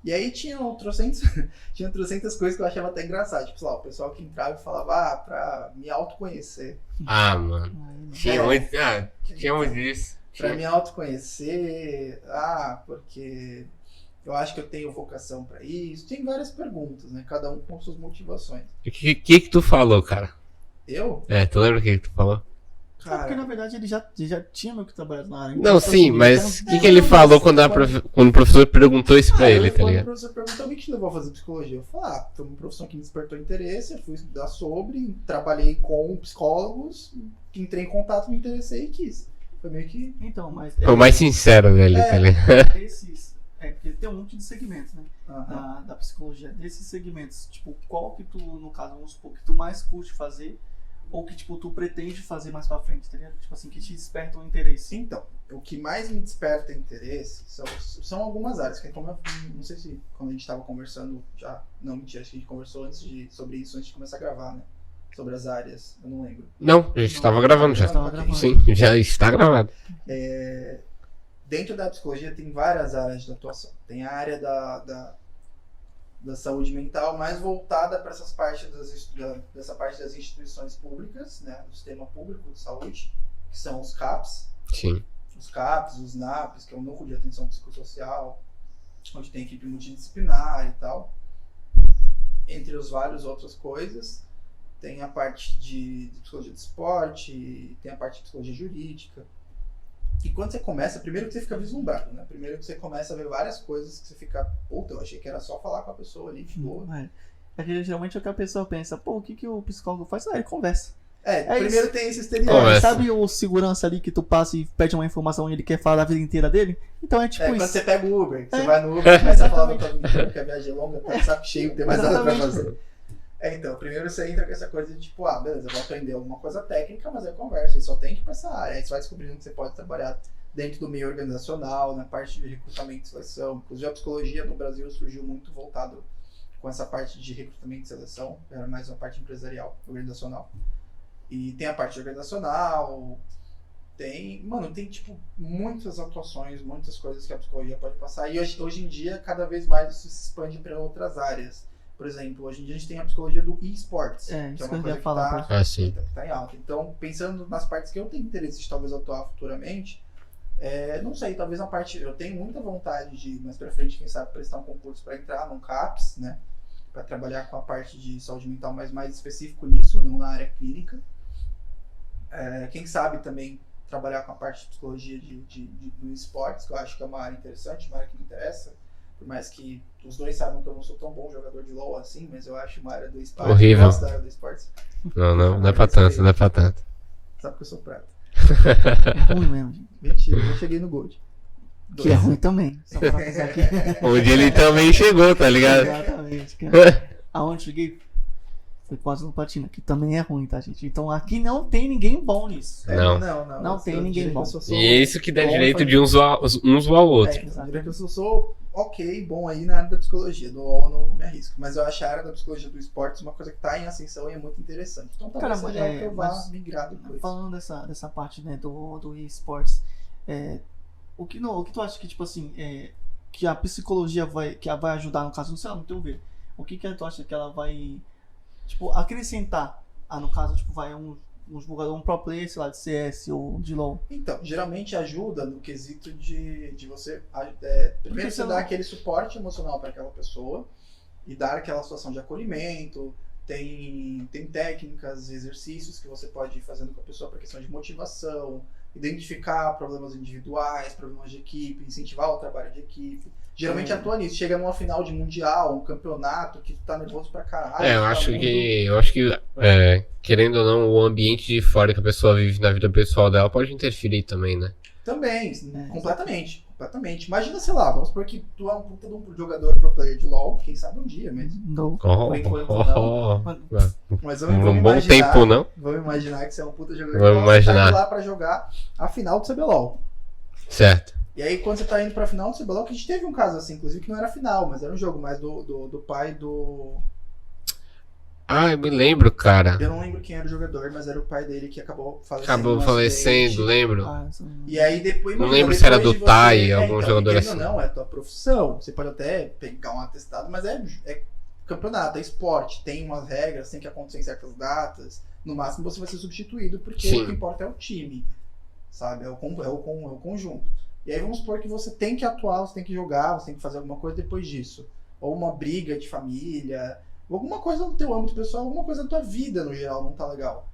E aí tinha trocentas coisas que eu achava até engraçado, tipo, sei lá, o pessoal que entrava e falava, pra me autoconhecer. Ah, mano. Tinha muito disso. Pra me autoconhecer, porque eu acho que eu tenho vocação pra isso. Tem várias perguntas, né? Cada um com suas motivações. O que tu falou, cara? Eu? Tu lembra o que tu falou? Cara, porque na verdade ele já tinha meio que trabalhado na área. Não, sim, mas o que ele falou quando o professor perguntou isso pra ele, tá Quando o ligado? professor perguntou o que te levou a fazer psicologia, eu falei, foi uma profissão que me despertou interesse, eu fui estudar sobre, trabalhei com psicólogos, entrei em contato, me interessei e quis. Foi meio que... Então, mas... Foi o mais sincero dele, tá ligado? Porque tem um monte de segmentos, né? Da psicologia. Desses segmentos, tipo, qual que tu, no caso, vamos supor, que tu mais curte fazer, ou que, tipo, tu pretende fazer mais pra frente, tá ligado? Tipo assim, que te desperta um interesse. Então, o que mais me desperta interesse são algumas áreas, que como eu não sei se quando a gente estava conversando já, não, mentira, acho que a gente conversou sobre isso antes de começar a gravar, né? Sobre as áreas, eu não lembro. Não, a gente tava gravando já. Tava gravando. Sim, já está gravado. Dentro da psicologia tem várias áreas de atuação. Tem a área da saúde mental mais voltada para essa parte das instituições públicas, né, do sistema público de saúde, que são os CAPs. Sim. Os CAPs, os NAPs, que é o Núcleo de Atenção Psicossocial, onde tem equipe multidisciplinar e tal. Entre os vários outras coisas, tem a parte de psicologia de esporte, tem a parte de psicologia jurídica. E quando você começa, primeiro que você fica vislumbrado, né? Primeiro que você começa a ver várias coisas que você fica, puta, eu achei que era só falar com a pessoa ali, de boa. É que geralmente é o que a pessoa pensa, o que o psicólogo faz? Ele conversa. Primeiro isso. tem esse estereótipo. Sabe o segurança ali que tu passa e pede uma informação e ele quer falar a vida inteira dele? Então é tipo isso. Quando você pega o Uber, você vai no Uber, começa a falar da tua vida, que a viagem é longa, tá de saco cheio, não tem mais nada pra fazer. Então, primeiro você entra com essa coisa de tipo, beleza, eu vou aprender alguma coisa técnica, mas é conversa, e só tem que ir pra essa área. Aí você vai descobrindo que você pode trabalhar dentro do meio organizacional, na parte de recrutamento e seleção. Inclusive a psicologia no Brasil surgiu muito voltado com essa parte de recrutamento e seleção, era mais uma parte empresarial, organizacional. E tem a parte organizacional, tem tipo muitas atuações, muitas coisas que a psicologia pode passar. E hoje em dia, cada vez mais isso se expande para outras áreas. Por exemplo, hoje em dia a gente tem a psicologia do e-sports, que é uma coisa que tá em alta. Então, pensando nas partes que eu tenho interesse de talvez atuar futuramente, não sei, talvez na parte... Eu tenho muita vontade de, mais pra frente, quem sabe, prestar um concurso para entrar num CAPS, né? Para trabalhar com a parte de saúde mental, mas mais específico nisso, não na área clínica. Quem sabe também trabalhar com a parte de psicologia do esportes, que eu acho que é uma área interessante, uma área que me interessa. Por mais que os dois saibam que eu não sou tão bom jogador de LoL assim, mas eu acho uma área do esporte. Horrível. Eu gosto da área do esportes. Não é pra tanto, não é pra tanto. Sabe que eu sou prata. É ruim mesmo, gente. Mentira, eu cheguei no Gold. Que é ruim também. Só pra avisar aqui. Onde ele também chegou, tá ligado? Exatamente, cara. Aonde cheguei? Foi quase no platina, que também é ruim, tá, gente? Então aqui não tem ninguém bom nisso. Não tem ninguém bom. E é isso que dá direito de uns zoar o outro. Eu diria que eu sou bom aí na área da psicologia. Do LoL eu não me arrisco. Mas eu acho a área da psicologia do esportes uma coisa que tá em ascensão e é muito interessante. Então talvez seja algo que eu vá migrar depois. Falando dessa parte, né, do esportes, o que tu acha que, tipo assim, que a psicologia vai ajudar, no caso, não sei lá, no teu ver, o que tu acha que ela vai, tipo, acrescentar, no caso, tipo, um jogador, um pro player, sei lá, de CS ou de LoL? Então, geralmente ajuda no quesito de você primeiro você você não- dar aquele suporte emocional para aquela pessoa e dar aquela situação de acolhimento. Tem técnicas, exercícios que você pode ir fazendo com a pessoa para questão de motivação, identificar problemas individuais, problemas de equipe, incentivar o trabalho de equipe. Geralmente atua nisso. Chega numa final de mundial, um campeonato que tu tá nervoso pra caralho. Eu tá acho muito- que, querendo ou não, o ambiente de fora que a pessoa vive na vida pessoal dela pode interferir também, né? Também, completamente. Imagina, sei lá, vamos supor que tu é um puta de um jogador pro player de LoL, quem sabe um dia mesmo. Não. Por enquanto, não. Mas vamos Um bom imaginar, tempo, não? Vamos imaginar que você é um puta jogador Vamos de LoL, você tá imaginar. indo lá pra jogar a final do CBLOL. Certo. E aí, quando você tá indo pra final do CBLOL, que a gente teve um caso assim, inclusive, que não era final, mas era um jogo mais do pai do... Ah, eu me lembro, cara. Eu não lembro quem era o jogador, mas era o pai dele que acabou falecendo. Acabou num falecendo, acidente. lembro. Ah, isso não- E aí depois... Não imagina, lembro se era depois do de Tai, você- algum jogador querendo assim. ou não, é tua profissão. Você pode até pegar um atestado, mas é campeonato, é esporte. Tem umas regras, tem que acontecer em certas datas. No máximo você vai ser substituído, porque Sim. o que importa é o time. Sabe? É o conjunto. E aí vamos supor que você tem que atuar, você tem que jogar, você tem que fazer alguma coisa depois disso. Ou uma briga de família, alguma coisa no teu âmbito pessoal, alguma coisa na tua vida no geral não tá legal.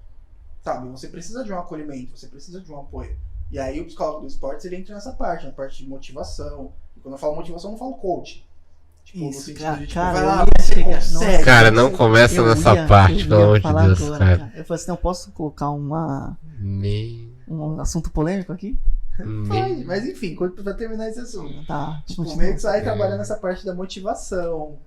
Sabe? Você precisa de um acolhimento, você precisa de um apoio. E aí o psicólogo do esporte ele entra nessa parte, na parte de motivação. E quando eu falo motivação, eu não falo coach. Tipo, no Isso, sentido cara, de, tipo, cara, vai eu lá, ia você chegar- consegue. Cara, não você- começa Eu nessa ia- parte, eu pelo ia amor de falar Deus, agora, cara. Eu falei assim, eu posso colocar Me... um assunto polêmico aqui? Pode, mas enfim, pra terminar esse assunto. Tá, Tipo, continua. meio que você vai trabalhando nessa parte da motivação,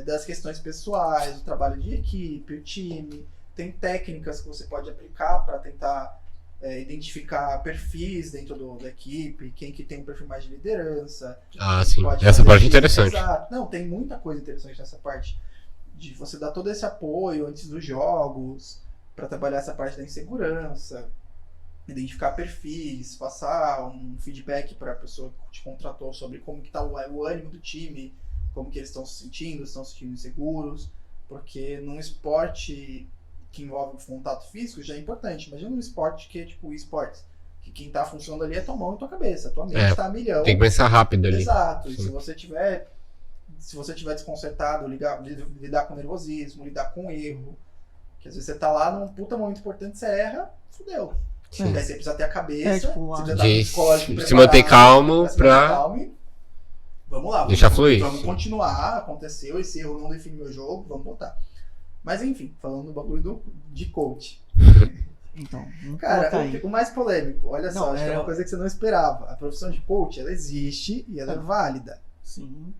das questões pessoais, o trabalho de equipe, o time. Tem técnicas que você pode aplicar para tentar identificar perfis dentro da equipe, quem que tem um perfil mais de liderança. Ah, quem sim. pode Essa fazer parte é isso. interessante. Exato. Não, tem muita coisa interessante nessa parte. De você dar todo esse apoio antes dos jogos, para trabalhar essa parte da insegurança, identificar perfis, passar um feedback para a pessoa que te contratou sobre como que tá o ânimo do time, como que eles estão se sentindo inseguros, porque num esporte que envolve contato físico já é importante. Imagina um esporte que é tipo esportes, que quem tá funcionando ali é tua mão e tua cabeça, tua mente tá a milhão. Tem que pensar rápido ali. Exato. E Sim. se você tiver desconcertado, lidar com nervosismo, lidar com erro, que às vezes você tá lá num puta momento importante, você erra, fudeu. Sim. Daí você precisa ter a cabeça, tipo, você precisa a- estar com o De psicológico se manter preparado calmo se manter pra... calmo e vamos lá. Deixar fluir. Vamos continuar, aconteceu, esse erro não define meu jogo, vamos botar. Mas enfim, falando do bagulho de coach. Então, vamos Cara, colocar aí. o mais polêmico, olha só, Não, acho que é uma coisa que você não esperava. A profissão de coach, ela existe e ela é válida. Sim.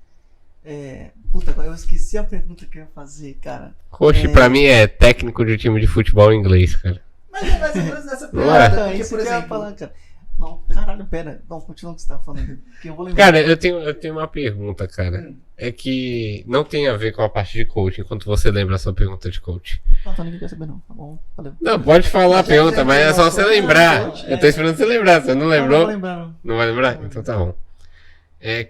Puta, agora eu esqueci a pergunta que eu ia fazer, cara. Coach, pra mim, é técnico de time de futebol inglês, cara. Mas é mais ou menos nessa Não é? pegada, Então, porque, isso por que eu ia exemplo, falar, cara. Não, caralho, pera. Não, continua o que você tá falando. Que eu vou lembrar. Cara, eu tenho uma pergunta, cara. Hum. É que não tem a ver com a parte de coach, enquanto você lembra a sua pergunta de coach. Não, ninguém quer saber, não. Tá bom, valeu. Não, pode falar a Já pergunta, tem mas é só você informação, lembrar. não, Eu tô esperando você lembrar, você não Não lembrou? vou lembrar, não. Não vai lembrar? Então tá bom.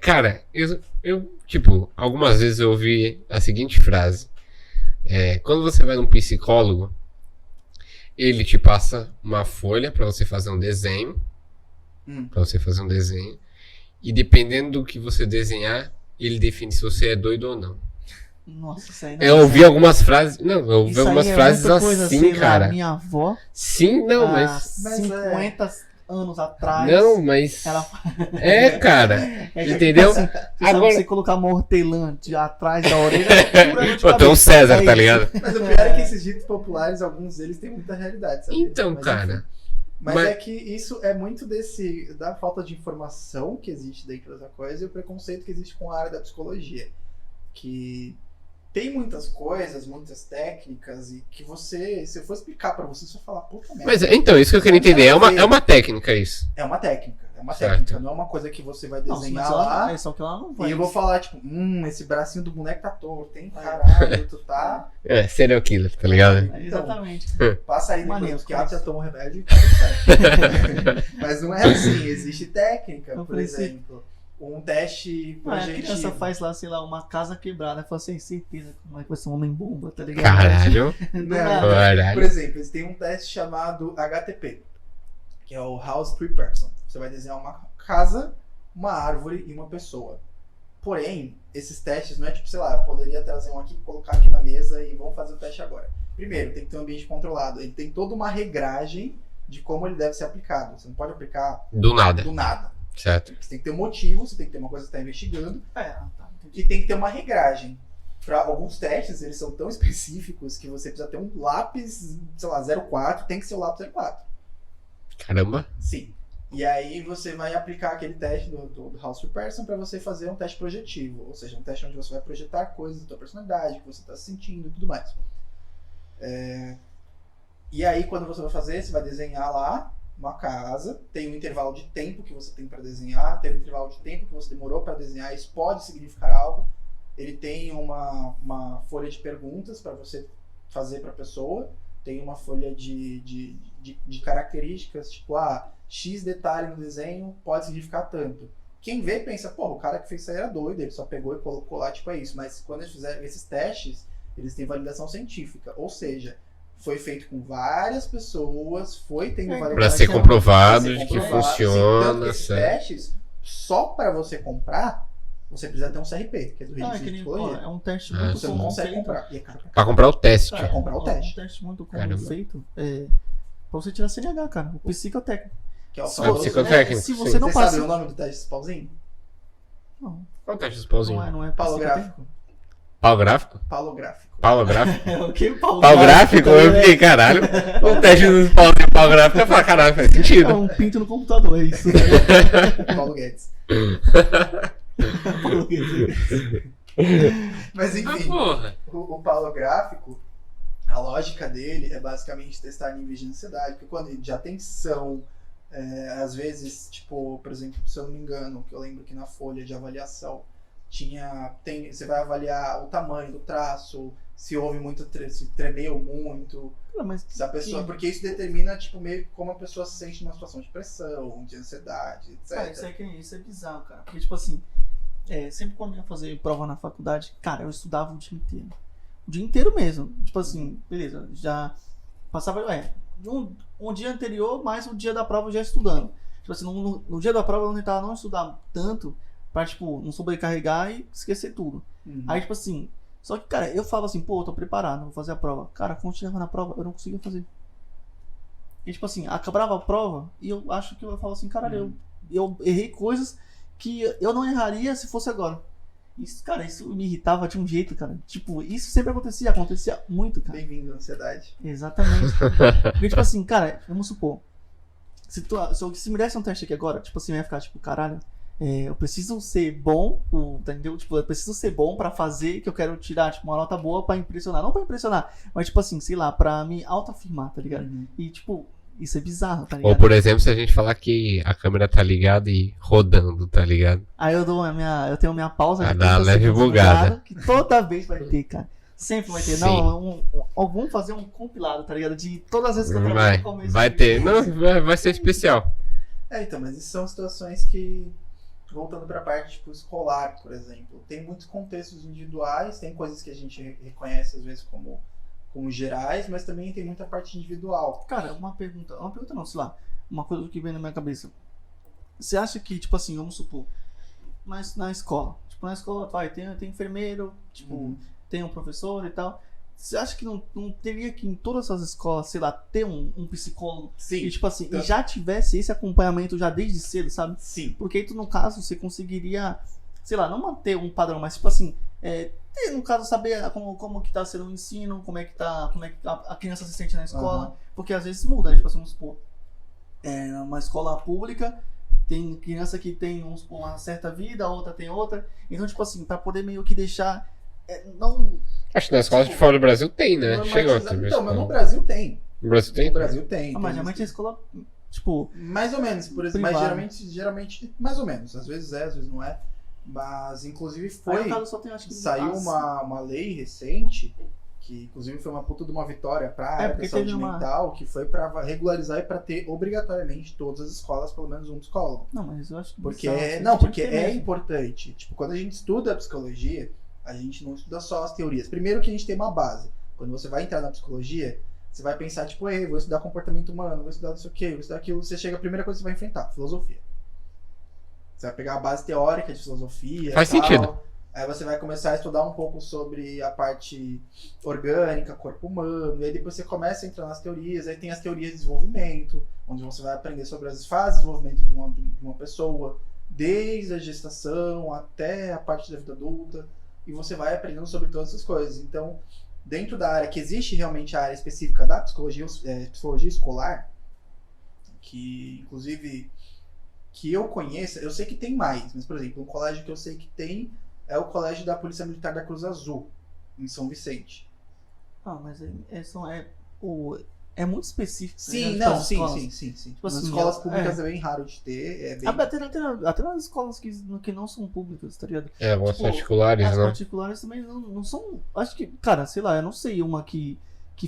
Cara, eu, tipo, algumas vezes eu ouvi a seguinte frase. Quando você vai num psicólogo, ele te passa uma folha pra você fazer um desenho. Pra você fazer um desenho. E dependendo do que você desenhar, ele define se você é doido ou não. Nossa, isso aí não. Eu ouvi algumas frases. Não, eu ouvi Isso aí algumas é frases muita coisa, assim, sei lá, cara. minha avó, Sim, não, há mas. 50 anos atrás. Não, mas. Ela cara. tipo Entendeu? assim, você Agora- sabe você colocar uma hortelã atrás da orelha, fura de Pô, tem um cabeça. César, É tá isso. ligado? Mas o pior é que esses ditos populares, alguns deles têm muita realidade, sabe? Então, Mas, cara. enfim. Mas Mas- é que isso é muito da falta de informação que existe dentro dessa coisa e o preconceito que existe com a área da psicologia. Que tem muitas coisas, muitas técnicas e que se eu for explicar pra você, você vai falar, puta merda. Mas então, isso que eu queria entender. É uma técnica isso. É uma técnica, Certo. técnica, não é uma coisa que você vai Não, desenhar mas ela, lá é só que ela não vai. e eu vou falar, tipo, esse bracinho do boneco tá torto, hein? Caralho, tu tá. Serial killer, tá ligado? É, exatamente. Passa aí depois Maneiro, do que faz. já toma o remédio e tá tudo certo. Mas não é assim, existe técnica, Eu por falei assim, exemplo. um teste A projetivo. criança faz lá, sei lá, uma casa quebrada. Fala assim, certeza como é que vai ser um homem-bomba, tá ligado? Caralho. Do Não, nada. Por Caralho. exemplo, eles têm um teste chamado HTP, que é o House Tree Person. Você vai desenhar uma casa, uma árvore e uma pessoa. Porém, esses testes não é tipo, sei lá, eu poderia trazer um aqui, colocar aqui na mesa e vamos fazer o teste agora. Primeiro, tem que ter um ambiente controlado. Ele tem toda uma regragem de como ele deve ser aplicado. Você não pode aplicar Do nada. do nada. Certo. Você tem que ter um motivo, você tem que ter uma coisa que você está investigando Tá, entendi. e tem que ter uma regragem. Para alguns testes, eles são tão específicos que você precisa ter um lápis, sei lá, 04, tem que ser o lápis 04. Caramba. Sim. E aí você vai aplicar aquele teste do House Tree Person para você fazer um teste projetivo, ou seja, um teste onde você vai projetar coisas da tua personalidade, que você está sentindo e tudo mais. E aí quando você vai fazer, você vai desenhar lá uma casa, tem um intervalo de tempo que você tem para desenhar, tem um intervalo de tempo que você demorou para desenhar, isso pode significar algo. Ele tem uma folha de perguntas para você fazer para a pessoa, tem uma folha de características, tipo, X detalhe no desenho pode significar tanto. Quem vê pensa, pô, o cara que fez isso aí era doido, ele só pegou e colocou lá, tipo, é isso. Mas quando eles fizeram esses testes, eles têm validação científica, ou seja, foi feito com várias pessoas, foi tendo validação Pra ser comprovado pra ser de que comprovado. funciona. Tanto que esses certo. testes, só para você comprar, você precisa ter um CRP, que é do Ah, registro de psicologia. é um teste Ah, muito Você não comum consegue feito. comprar. E é caro pra Pra comprar o teste. Pra comprar o teste. Um teste muito comum Caramba. feito pra você tirar CNH, cara. O psicotécnico. que é o Se famoso- você- psicotécnico, se sim. você não Você passa... sabe o nome do teste desse pauzinho? Não, Qual o teste dos pauzinhos? não é Pau psicotécnico. Pau gráfico? Palográfico. Pau gráfico? É o que? Pau Pau gráfico? Eu fiquei, caralho. O teste dos pauzinhos pau gráfico. Eu falei, caralho, faz É sentido. um pinto no computador, é isso. Paulo Guedes. Paulo Guedes. Mas Ah, enfim, porra. o palográfico, a lógica dele é basicamente testar níveis de ansiedade, porque quando ele já tem tensão, às vezes, tipo, por exemplo, se eu não me engano, que eu lembro que na folha de avaliação você vai avaliar o tamanho do traço, se houve muito, se tremeu muito, Não, mas se a pessoa, que- porque isso determina, tipo, meio que como a pessoa se sente numa situação de pressão, de ansiedade, etc. Cara, isso é bizarro, cara. Porque, tipo assim, sempre quando eu ia fazer prova na faculdade, cara, eu estudava o dia inteiro. O dia inteiro mesmo. Tipo assim, beleza, já passava, um dia anterior, mais o dia da prova já estudando. Tipo assim, no dia da prova eu tentava não estudar tanto pra, tipo, não sobrecarregar e esquecer tudo. Uhum. Aí, tipo assim, só que, cara, eu falava assim, pô, eu tô preparado, vou fazer a prova. Cara, quando chegava na prova, eu não conseguia fazer. E, tipo assim, acabava a prova e eu acho que eu falava assim, caralho, eu errei coisas que eu não erraria se fosse agora. Isso, cara, isso me irritava de um jeito, cara. Tipo, isso sempre acontecia muito, cara. Bem-vindo à ansiedade. Exatamente. Porque, tipo assim, cara, vamos supor, se me desse um teste aqui agora, tipo assim, eu ia ficar tipo, caralho, eu preciso ser bom, entendeu? Tipo, eu preciso ser bom pra fazer que eu quero tirar, tipo, uma nota boa pra impressionar. Não pra impressionar, mas, tipo assim, sei lá, pra me autoafirmar, tá ligado? Uhum. E, tipo, isso é bizarro, tá ligado? Ou, por exemplo, se a gente falar que a câmera tá ligada e rodando, tá ligado? Aí eu tenho minha pausa Ah, de dá 30 leve segundos bugada. ligado, que toda vez vai ter, cara. Sempre vai ter. Sim. Não, vamos fazer um compilado, tá ligado? De todas as vezes que eu trabalhei no começo. Vai ter. Não, vai ser especial. Então, mas isso são situações que, voltando pra parte tipo, escolar, por exemplo, tem muitos contextos individuais, tem coisas que a gente reconhece às vezes como gerais, mas também tem muita parte individual. Cara, uma pergunta não, sei lá, uma coisa que vem na minha cabeça. Você acha que, tipo assim, vamos supor, na escola, tipo, tem enfermeiro, tipo, tem um professor e tal. Você acha que não teria que em todas as escolas, sei lá, ter um psicólogo Sim, e, tipo assim, Então- e já tivesse esse acompanhamento já desde cedo, sabe? sim. Porque aí tu, no caso, você conseguiria, sei lá, não manter um padrão, mas tipo assim, ter, no caso, saber como que tá sendo o ensino, como é que a criança se sente na escola, Aham. porque às vezes muda, né? Tipo assim, vamos supor, numa escola pública, tem criança que tem, vamos supor, uma certa vida, a outra tem outra, então, tipo assim, pra poder meio que deixar, não... Acho que na escola de fora do Brasil tem, né? Normatizado. Chegou a Então, ter mas no escola. Brasil tem. No Brasil tem? No Brasil tem. mas tem geralmente a escola, tipo... mais ou menos, por exemplo, mas Privado. geralmente mais ou menos. Às vezes às vezes não é. Mas inclusive Aí, no foi caso, só tem, acho que... saiu uma lei recente que inclusive foi uma puta de uma vitória para a área da porque saúde teve uma- mental, que foi para regularizar e para ter obrigatoriamente todas as escolas pelo menos um psicólogo. Não, mas eu acho que Porque, bizarro, assim, não, tinha porque que ter é mesmo. importante. Tipo, quando a gente estuda a psicologia, a gente não estuda só as teorias. Primeiro que a gente tem uma base. Quando você vai entrar na psicologia, você vai pensar, tipo, ei, vou estudar comportamento humano, vou estudar não sei o quê, vou estudar aquilo. Você chega, a primeira coisa que você vai enfrentar, filosofia. Você vai pegar a base teórica de filosofia. Faz e tal. sentido. Aí você vai começar a estudar um pouco sobre a parte orgânica, corpo humano, e aí depois você começa a entrar nas teorias, aí tem as teorias de desenvolvimento, onde você vai aprender sobre as fases de desenvolvimento de uma pessoa, desde a gestação até a parte da vida adulta, e você vai aprendendo sobre todas essas coisas. Então, dentro da área que existe realmente a área específica da psicologia, psicologia escolar, que inclusive que eu conheça, eu sei que tem mais, mas por exemplo, um colégio que eu sei que tem é o Colégio da Polícia Militar da Cruz Azul, em São Vicente. Ah, mas é muito específico. tá Sim, ligado? não, As sim, escolas. sim, sim, sim. Tipo Nas assim, escolas é- públicas é bem raro de ter, é bem... Até nas escolas que não são públicas, tá ligado? É, algumas Tipo, particulares, As né? particulares também não são. Acho que, cara, sei lá, eu não sei uma que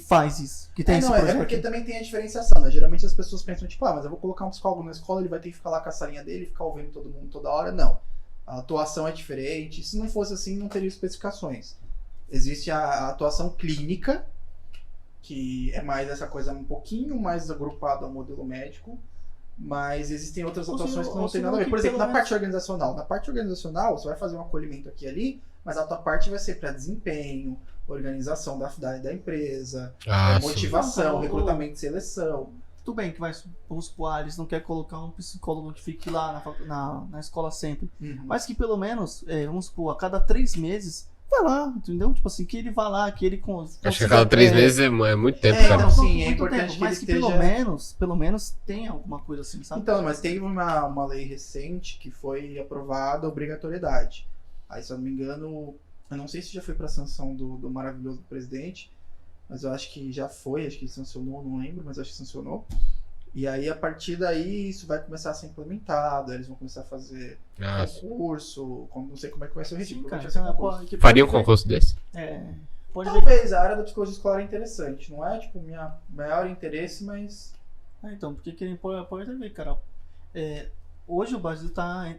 faz isso, que tem esse não, é projeto. porque também tem a diferenciação, né? Geralmente as pessoas pensam, tipo, mas eu vou colocar um psicólogo na escola, ele vai ter que ficar lá com a salinha dele, ficar ouvindo todo mundo toda hora. Não. A atuação é diferente. Se não fosse assim, não teria especificações. Existe a atuação clínica, que é mais essa coisa um pouquinho mais agrupada ao modelo médico, mas existem outras Ou atuações seja, que não ou tem seja, nada a ver. que Por exemplo, pelo na menos- parte organizacional. Na parte organizacional, você vai fazer um acolhimento aqui e ali, mas a tua parte vai ser para desempenho, organização da empresa, Ah, sim. motivação, Não, recrutamento e seleção. Tudo bem que vamos supor, eles não querem colocar um psicólogo que fique lá na escola sempre. Mas que pelo menos, vamos supor, a cada 3 meses, vai lá, entendeu? Tipo assim, que ele vá lá, que ele Acho que a cada 3 meses é muito tempo, É, cara. não, sim, é muito importante tempo, que mas ele que pelo menos tenha alguma coisa assim, sabe? Então, mas teve uma lei recente que foi aprovada a obrigatoriedade. Aí, se eu não me engano, eu não sei se já foi para sanção do maravilhoso presidente, mas eu acho que já foi, acho que ele sancionou, não lembro, mas acho que sancionou. E aí, a partir daí, isso vai começar a ser implementado, aí eles vão começar a fazer Ah, sim. concurso, não sei como é que vai ser o regime, Sim, cara, provavelmente vai ser concurso. pode- que Faria um pode ver- concurso desse? Pode ver. Talvez, a área da psicologia escolar é interessante, não é, tipo, minha maior interesse, mas... Então, porque quem pode ver, cara. Hoje o Brasil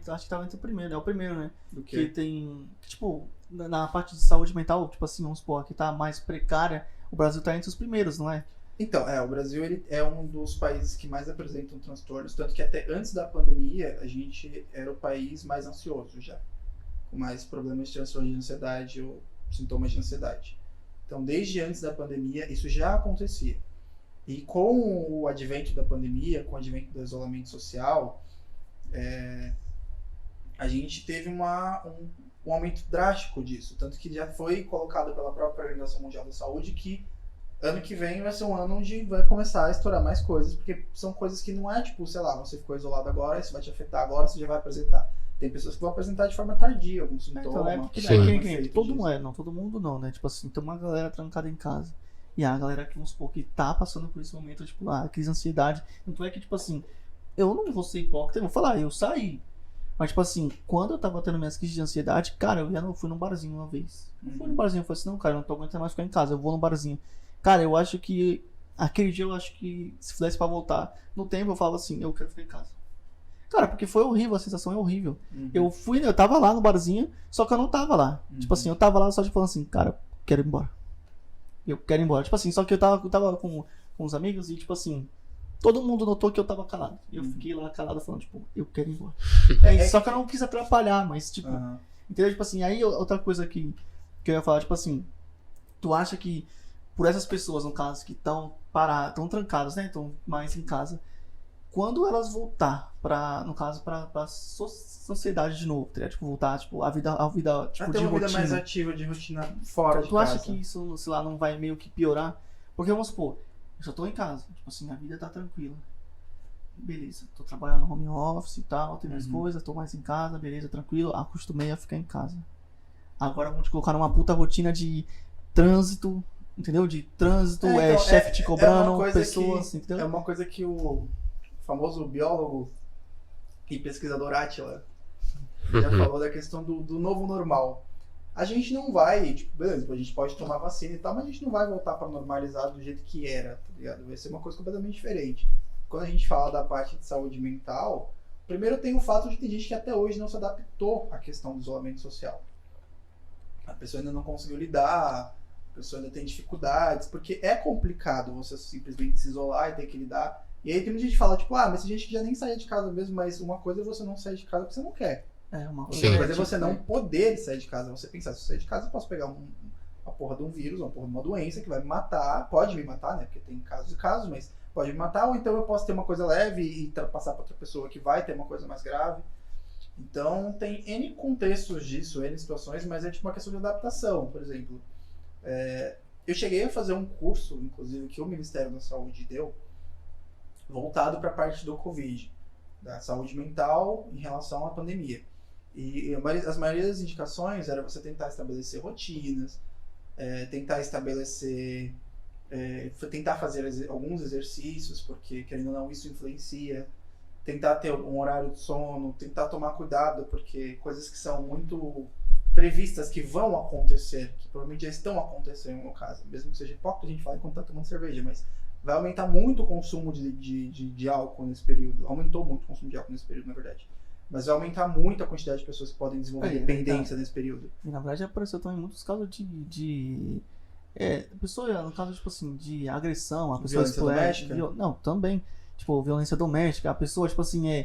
acho que tá entre o primeiro, é o primeiro, né? Do Que tem, tipo, na parte de saúde mental, tipo assim, vamos supor, que tá mais precária, o Brasil tá entre os primeiros, não é? Então, o Brasil ele é um dos países que mais apresentam transtornos, tanto que até antes da pandemia a gente era o país mais ansioso já, com mais problemas de transtorno de ansiedade ou sintomas de ansiedade. Então, desde antes da pandemia, isso já acontecia. E com o advento da pandemia, com o advento do isolamento social, a gente teve um aumento drástico disso, tanto que já foi colocado pela própria Organização Mundial da Saúde que ano que vem vai ser um ano onde vai começar a estourar mais coisas, porque são coisas que não é tipo, sei lá, você ficou isolado agora, isso vai te afetar agora, você já vai apresentar. Tem pessoas que vão apresentar de forma tardia algum sintoma. Então, porque Sim. todo mundo não, né? Tipo assim, tem uma galera trancada em casa. E a galera que, vamos supor, que tá passando por esse momento, tipo, a crise de ansiedade. Tanto é que, tipo assim, eu não vou ser hipócrita, eu vou falar, eu saí. Mas, tipo assim, quando eu tava tendo minhas crises de ansiedade, cara, eu fui num barzinho uma vez. Eu fui num barzinho, eu falei assim, não, cara, eu não tô aguentando mais ficar em casa, eu vou num barzinho. Cara, eu acho que, aquele dia eu acho que, se fizesse pra voltar no tempo, eu falava assim, eu quero ficar em casa. Cara, porque foi horrível, a sensação é horrível. Eu tava lá no barzinho, só que eu não tava lá. Tipo assim, eu tava lá só tipo falando assim, cara, quero ir embora. Eu quero ir embora. Tipo assim, só que eu tava com os amigos e tipo assim, todo mundo notou que eu tava calado. E eu fiquei lá calado falando, tipo, eu quero ir embora. Só que eu não quis atrapalhar, mas tipo, entendeu? Tipo assim, aí outra coisa que eu ia falar, tipo assim, tu acha que por essas pessoas, no caso, que estão trancadas, né? Estão mais em casa, quando elas voltar no caso, pra sociedade de novo, tá? Tipo, voltar, tipo, a vida tipo, Até de uma vida rotina. mais ativa, de rotina fora de Tu acha casa. que isso, sei lá, não vai meio que piorar? Porque, vamos supor, eu já tô em casa, tipo assim, a vida tá tranquila. Beleza, tô trabalhando no home office e tal, tem minhas coisas, tô mais em casa, beleza, tranquilo, acostumei a ficar em casa. Agora vamos te colocar numa puta rotina de trânsito, entendeu? De trânsito, Então, chefe te cobrando, uma coisa pessoas, entendeu? É uma coisa que o famoso biólogo e pesquisador Átila já falou da questão do novo normal. a gente não vai, tipo, beleza, a gente pode tomar vacina e tal, mas a gente não vai voltar para normalizar do jeito que era, tá ligado? Vai ser uma coisa completamente diferente. Quando a gente fala da parte de saúde mental, primeiro tem o fato de que tem gente que até hoje não se adaptou à questão do isolamento social. A pessoa ainda não conseguiu lidar, a pessoa ainda tem dificuldades, porque é complicado você simplesmente se isolar e ter que lidar. E aí tem muita gente que fala, tipo, mas tem gente que já nem saía de casa mesmo, mas uma coisa é você não sair de casa porque você não quer. Uma Sim. Outra coisa é você não poder sair de casa. Você pensar, se eu sair de casa eu posso pegar uma porra de um vírus, uma porra de uma doença que vai me matar, pode me matar, né, porque tem casos e casos, mas pode me matar, ou então eu posso ter uma coisa leve e passar para outra pessoa que vai ter uma coisa mais grave. Então tem N contextos disso, N situações, mas é tipo uma questão de adaptação. Por exemplo, eu cheguei a fazer um curso, inclusive, que o Ministério da Saúde deu, voltado para a parte do Covid, da saúde mental em relação à pandemia. E as maioria das indicações era você tentar estabelecer rotinas, tentar estabelecer, tentar fazer alguns exercícios, porque, querendo ou não, isso influencia, tentar ter um horário de sono, tentar tomar cuidado, porque coisas que são muito previstas, que vão acontecer, que provavelmente já estão acontecendo no caso, mesmo que seja hipócrita a gente falar enquanto tá tomando cerveja, mas vai aumentar muito o consumo de álcool nesse período, aumentou muito o consumo de álcool nesse período, na verdade. Mas vai aumentar muito a quantidade de pessoas que podem desenvolver dependência nesse período. E na verdade apareceu também muitos casos de pessoa, no caso, tipo assim, de agressão, a pessoa Violência doméstica? Não, também. Tipo, violência doméstica, a pessoa, tipo assim,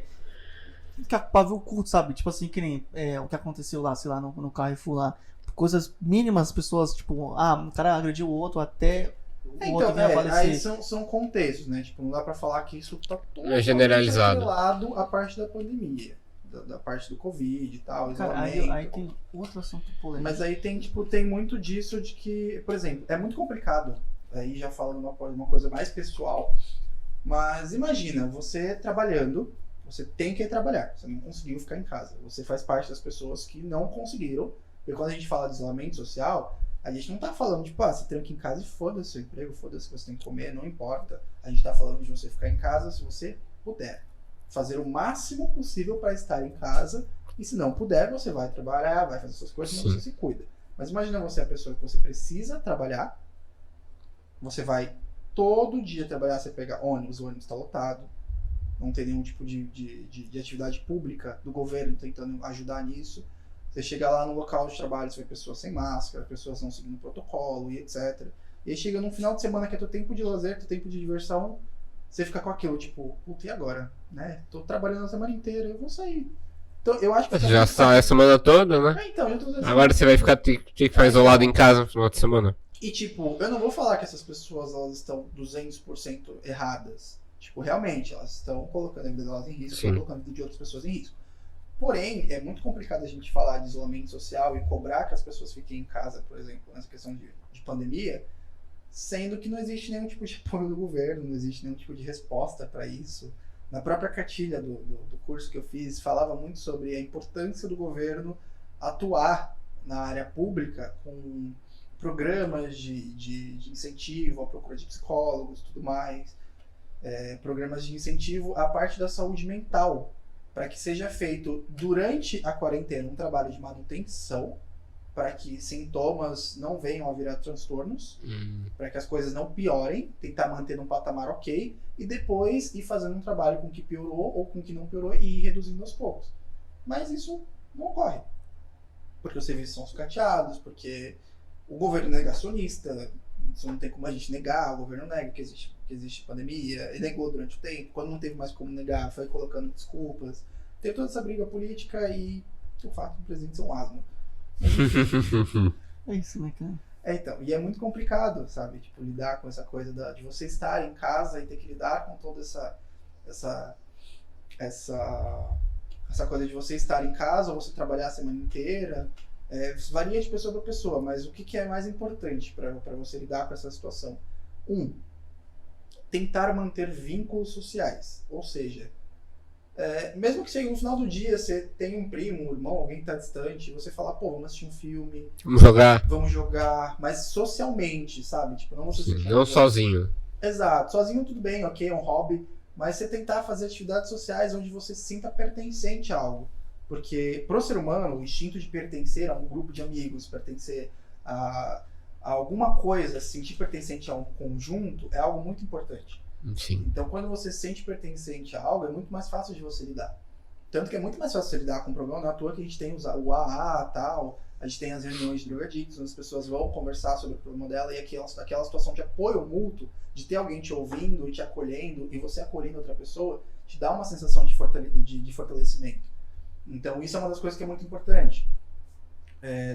fica pavio curto, sabe? Tipo assim, que nem o que aconteceu lá, sei lá, no Carrefour lá. Coisas mínimas, as pessoas, tipo, o cara agrediu o outro até o outro vir a falecer. Aí são contextos, né? Tipo, não dá pra falar que isso tá todo generalizado. atrelado à parte da pandemia. Da parte do Covid e tal, cara, isolamento. aí tem outro assunto polêmico. Mas aí tem muito disso de que, por exemplo, é muito complicado, aí já falando uma coisa mais pessoal, mas imagina, você trabalhando, você tem que ir trabalhar, você não conseguiu ficar em casa, você faz parte das pessoas que não conseguiram, porque quando a gente fala de isolamento social, a gente não tá falando de, você tranca em casa e foda-se seu emprego, foda-se que você tem que comer, não importa. A gente tá falando de você ficar em casa se você puder. Fazer o máximo possível para estar em casa, e se não puder, você vai trabalhar, vai fazer suas coisas, mas você se cuida. Mas imagina você a pessoa que você precisa trabalhar, você vai todo dia trabalhar, você pega ônibus, o ônibus está lotado, não tem nenhum tipo de atividade pública do governo tentando ajudar nisso. Você chega lá no local de trabalho, você vê pessoas sem máscara, pessoas não seguindo o protocolo e etc. E aí chega no final de semana que é teu tempo de lazer, teu tempo de diversão, você fica com aquilo, tipo, puta, e agora? Né? Tô trabalhando a semana inteira, eu vou sair. Então, eu acho que... Você já sai a semana toda, né? Então, eu tô dizendo Agora você vai ter que ficar isolado em casa no final de semana. E, tipo, eu não vou falar que essas pessoas, elas estão 200% erradas. Tipo, realmente, elas estão colocando a vida delas em risco, estão colocando a vida de outras pessoas em risco. Porém, é muito complicado a gente falar de isolamento social e cobrar que as pessoas fiquem em casa, por exemplo, nessa questão de pandemia, sendo que não existe nenhum tipo de apoio do governo, não existe nenhum tipo de resposta para isso. Na própria cartilha do curso que eu fiz, falava muito sobre a importância do governo atuar na área pública com programas de incentivo à procura de psicólogos e tudo mais, programas de incentivo à parte da saúde mental, para que seja feito durante a quarentena um trabalho de manutenção, para que sintomas não venham a virar transtornos, para que as coisas não piorem, tentar manter num patamar ok, e depois ir fazendo um trabalho com o que piorou ou com o que não piorou e ir reduzindo aos poucos. Mas isso não ocorre, porque os serviços são sucateados, porque o governo é negacionista, isso não tem como a gente negar, o governo nega que existe pandemia, ele negou durante o tempo, quando não teve mais como negar, foi colocando desculpas. Tem toda essa briga política e o fato do presidente ser um asno. É isso, né, cara? Então, e é muito complicado, sabe, tipo, lidar com essa coisa de você estar em casa e ter que lidar com toda essa coisa de você estar em casa ou você trabalhar a semana inteira. Varia de pessoa para pessoa, mas o que é mais importante para você lidar com essa situação? Tentar manter vínculos sociais, ou seja, mesmo que chegue no final do dia, você tem um primo, um irmão, alguém que está distante, você fala, pô, vamos assistir um filme, vamos jogar, mas socialmente, sabe? Tipo, não você não sozinho. Exato, sozinho tudo bem, ok, é um hobby, mas você tentar fazer atividades sociais onde você se sinta pertencente a algo. Porque pro ser humano, o instinto de pertencer a um grupo de amigos, pertencer a alguma coisa, se sentir pertencente a um conjunto, é algo muito importante. Sim. Então, quando você se sente pertencente a algo, é muito mais fácil de você lidar. Tanto que é muito mais fácil você lidar com um problema, não é à toa que a gente tem o AA e tal, a gente tem as reuniões de drogadictos, onde as pessoas vão conversar sobre o problema dela, e aquela situação de apoio mútuo, de ter alguém te ouvindo e te acolhendo, e você acolhendo outra pessoa, te dá uma sensação de fortalecimento. Então, isso é uma das coisas que é muito importante.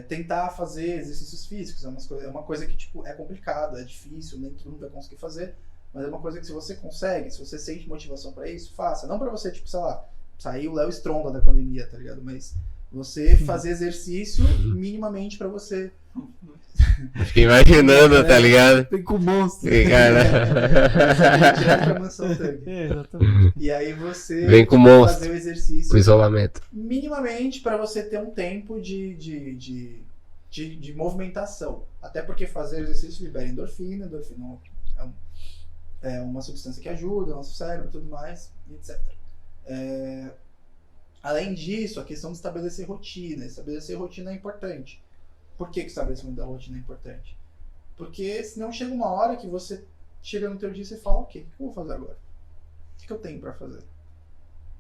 Tentar fazer exercícios físicos é uma coisa que tipo, é complicado, é difícil, nem todo mundo vai conseguir fazer, mas é uma coisa que se você consegue, se você sente motivação pra isso, faça. Não pra você, tipo, sei lá, sair o Léo Stronda da pandemia, tá ligado? Mas você fazer exercício minimamente pra você. Fiquei imaginando, tá ligado? Tem com o monstro. Cara. Direto pra mansão Thug. Exatamente. E aí você Vem com o fazer monstro, o exercício o isolamento. minimamente para você ter um tempo de movimentação. Até porque fazer exercício libera endorfina é uma substância que ajuda o nosso cérebro e tudo mais, etc. Além disso, a questão de estabelecer rotina. Estabelecer rotina é importante. Por que o estabelecimento da rotina é importante? Porque senão chega uma hora que você chega no teu dia e você fala, ok, o que eu vou fazer agora? O que eu tenho para fazer?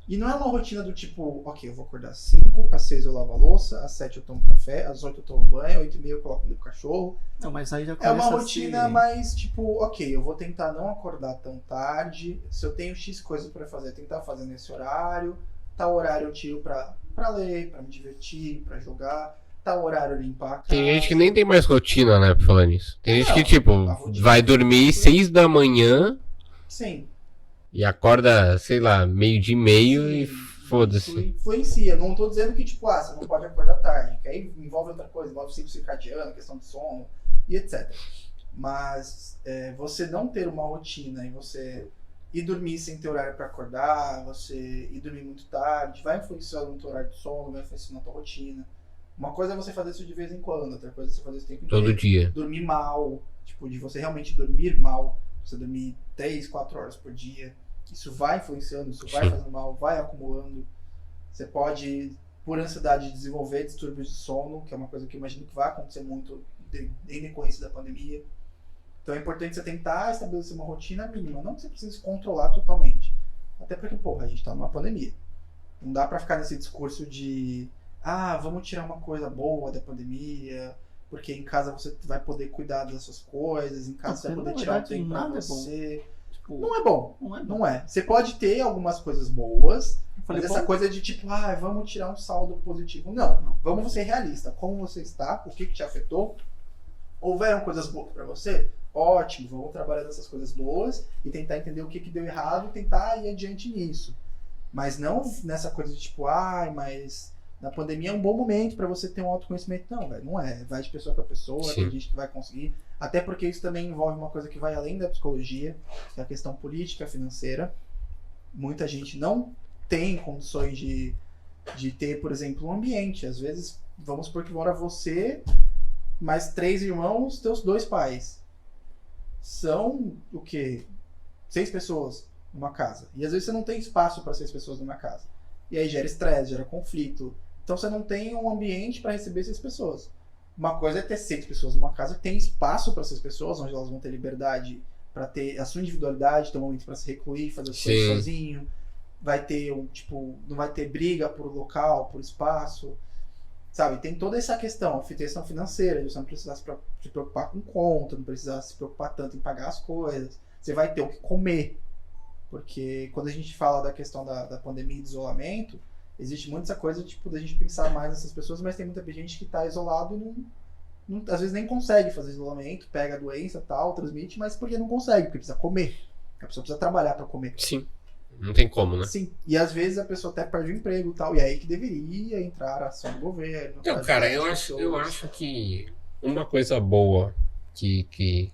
E não é uma rotina do tipo, ok, eu vou acordar às 5, às 6 eu lavo a louça, às 7 eu tomo café, às 8 eu tomo banho, às 8h30 eu coloco comida pro cachorro. Não, mas aí já É começa uma a rotina se... mais tipo, ok, eu vou tentar não acordar tão tarde, se eu tenho X coisas pra fazer, tentar fazer nesse horário, tal horário eu tiro pra ler, pra me divertir, pra jogar, tal horário eu limpar a casa. Tem gente que nem tem mais rotina, né, pra falar nisso. Tem gente Não, que, tipo, a rotina vai é dormir super- 6 da manhã Sim. e acorda, sei lá, meio-dia e meio e Sim, isso foda-se. influencia. Não tô dizendo que, tipo, você não pode acordar tarde, que aí envolve outra coisa, envolve ciclo circadiano, questão de sono e etc. Mas você não ter uma rotina e você ir dormir sem ter horário para acordar, você ir dormir muito tarde, vai influenciar no teu horário de sono, vai influenciar na tua rotina. Uma coisa é você fazer isso de vez em quando, outra coisa é você fazer isso o tempo Todo inteiro. dia. Dormir mal, tipo, de você realmente dormir mal, você dormir 3, 4 horas por dia, isso vai influenciando, isso vai Sim. fazendo mal, vai acumulando. Você pode, por ansiedade, desenvolver distúrbios de sono, que é uma coisa que eu imagino que vai acontecer muito em decorrência da pandemia. Então é importante você tentar estabelecer uma rotina mínima, não que você precise controlar totalmente. Até porque, porra, a gente tá numa pandemia. Não dá pra ficar nesse discurso de vamos tirar uma coisa boa da pandemia, porque em casa você vai poder cuidar das suas coisas, em casa você vai Não, poder na tirar um verdade, tempo pra nada é bom. você. Tipo, Não é bom. não é bom. Não é. Você pode ter algumas coisas boas, Eu falei, mas essa bom, coisa de tipo, vamos tirar um saldo positivo. Não. Vamos ser realista. Como você está, o que te afetou. Houveram coisas boas pra você? Ótimo, vamos trabalhar nessas coisas boas e tentar entender o que deu errado e tentar ir adiante nisso. Mas não nessa coisa de tipo, mas na pandemia é um bom momento pra você ter um autoconhecimento. Não, velho, não é. Vai de pessoa pra pessoa, Sim. tem gente que vai conseguir. Até porque isso também envolve uma coisa que vai além da psicologia, que é a questão política, financeira. Muita gente não tem condições de ter, por exemplo, um ambiente. Às vezes, vamos supor que mora você, mais 3 irmãos, teus 2 pais. São, o quê? 6 pessoas numa casa. E às vezes você não tem espaço para 6 pessoas numa casa. E aí gera estresse, gera conflito. Então você não tem um ambiente para receber 6 pessoas. Uma coisa é ter 6 pessoas numa casa que tem espaço para 6 pessoas, onde elas vão ter liberdade para ter a sua individualidade, ter um momento para se recluir, fazer as coisas Sim. sozinho. Vai ter não vai ter briga por local, por espaço. Sabe, tem toda essa questão financeira, de você não precisar se preocupar com conta, não precisar se preocupar tanto em pagar as coisas. Você vai ter o que comer. Porque quando a gente fala da questão da pandemia e do isolamento, existe muito essa coisa tipo, da gente pensar mais nessas pessoas, mas tem muita gente que está isolado e às vezes nem consegue fazer isolamento, pega a doença tal, transmite, mas porque não consegue, porque precisa comer. A pessoa precisa trabalhar para comer. Sim. Não tem como, né? Sim, e às vezes a pessoa até perde o emprego e tal, e é aí que deveria entrar a ação do governo. Então, atrás cara, dessas eu pessoas. acho que uma coisa boa que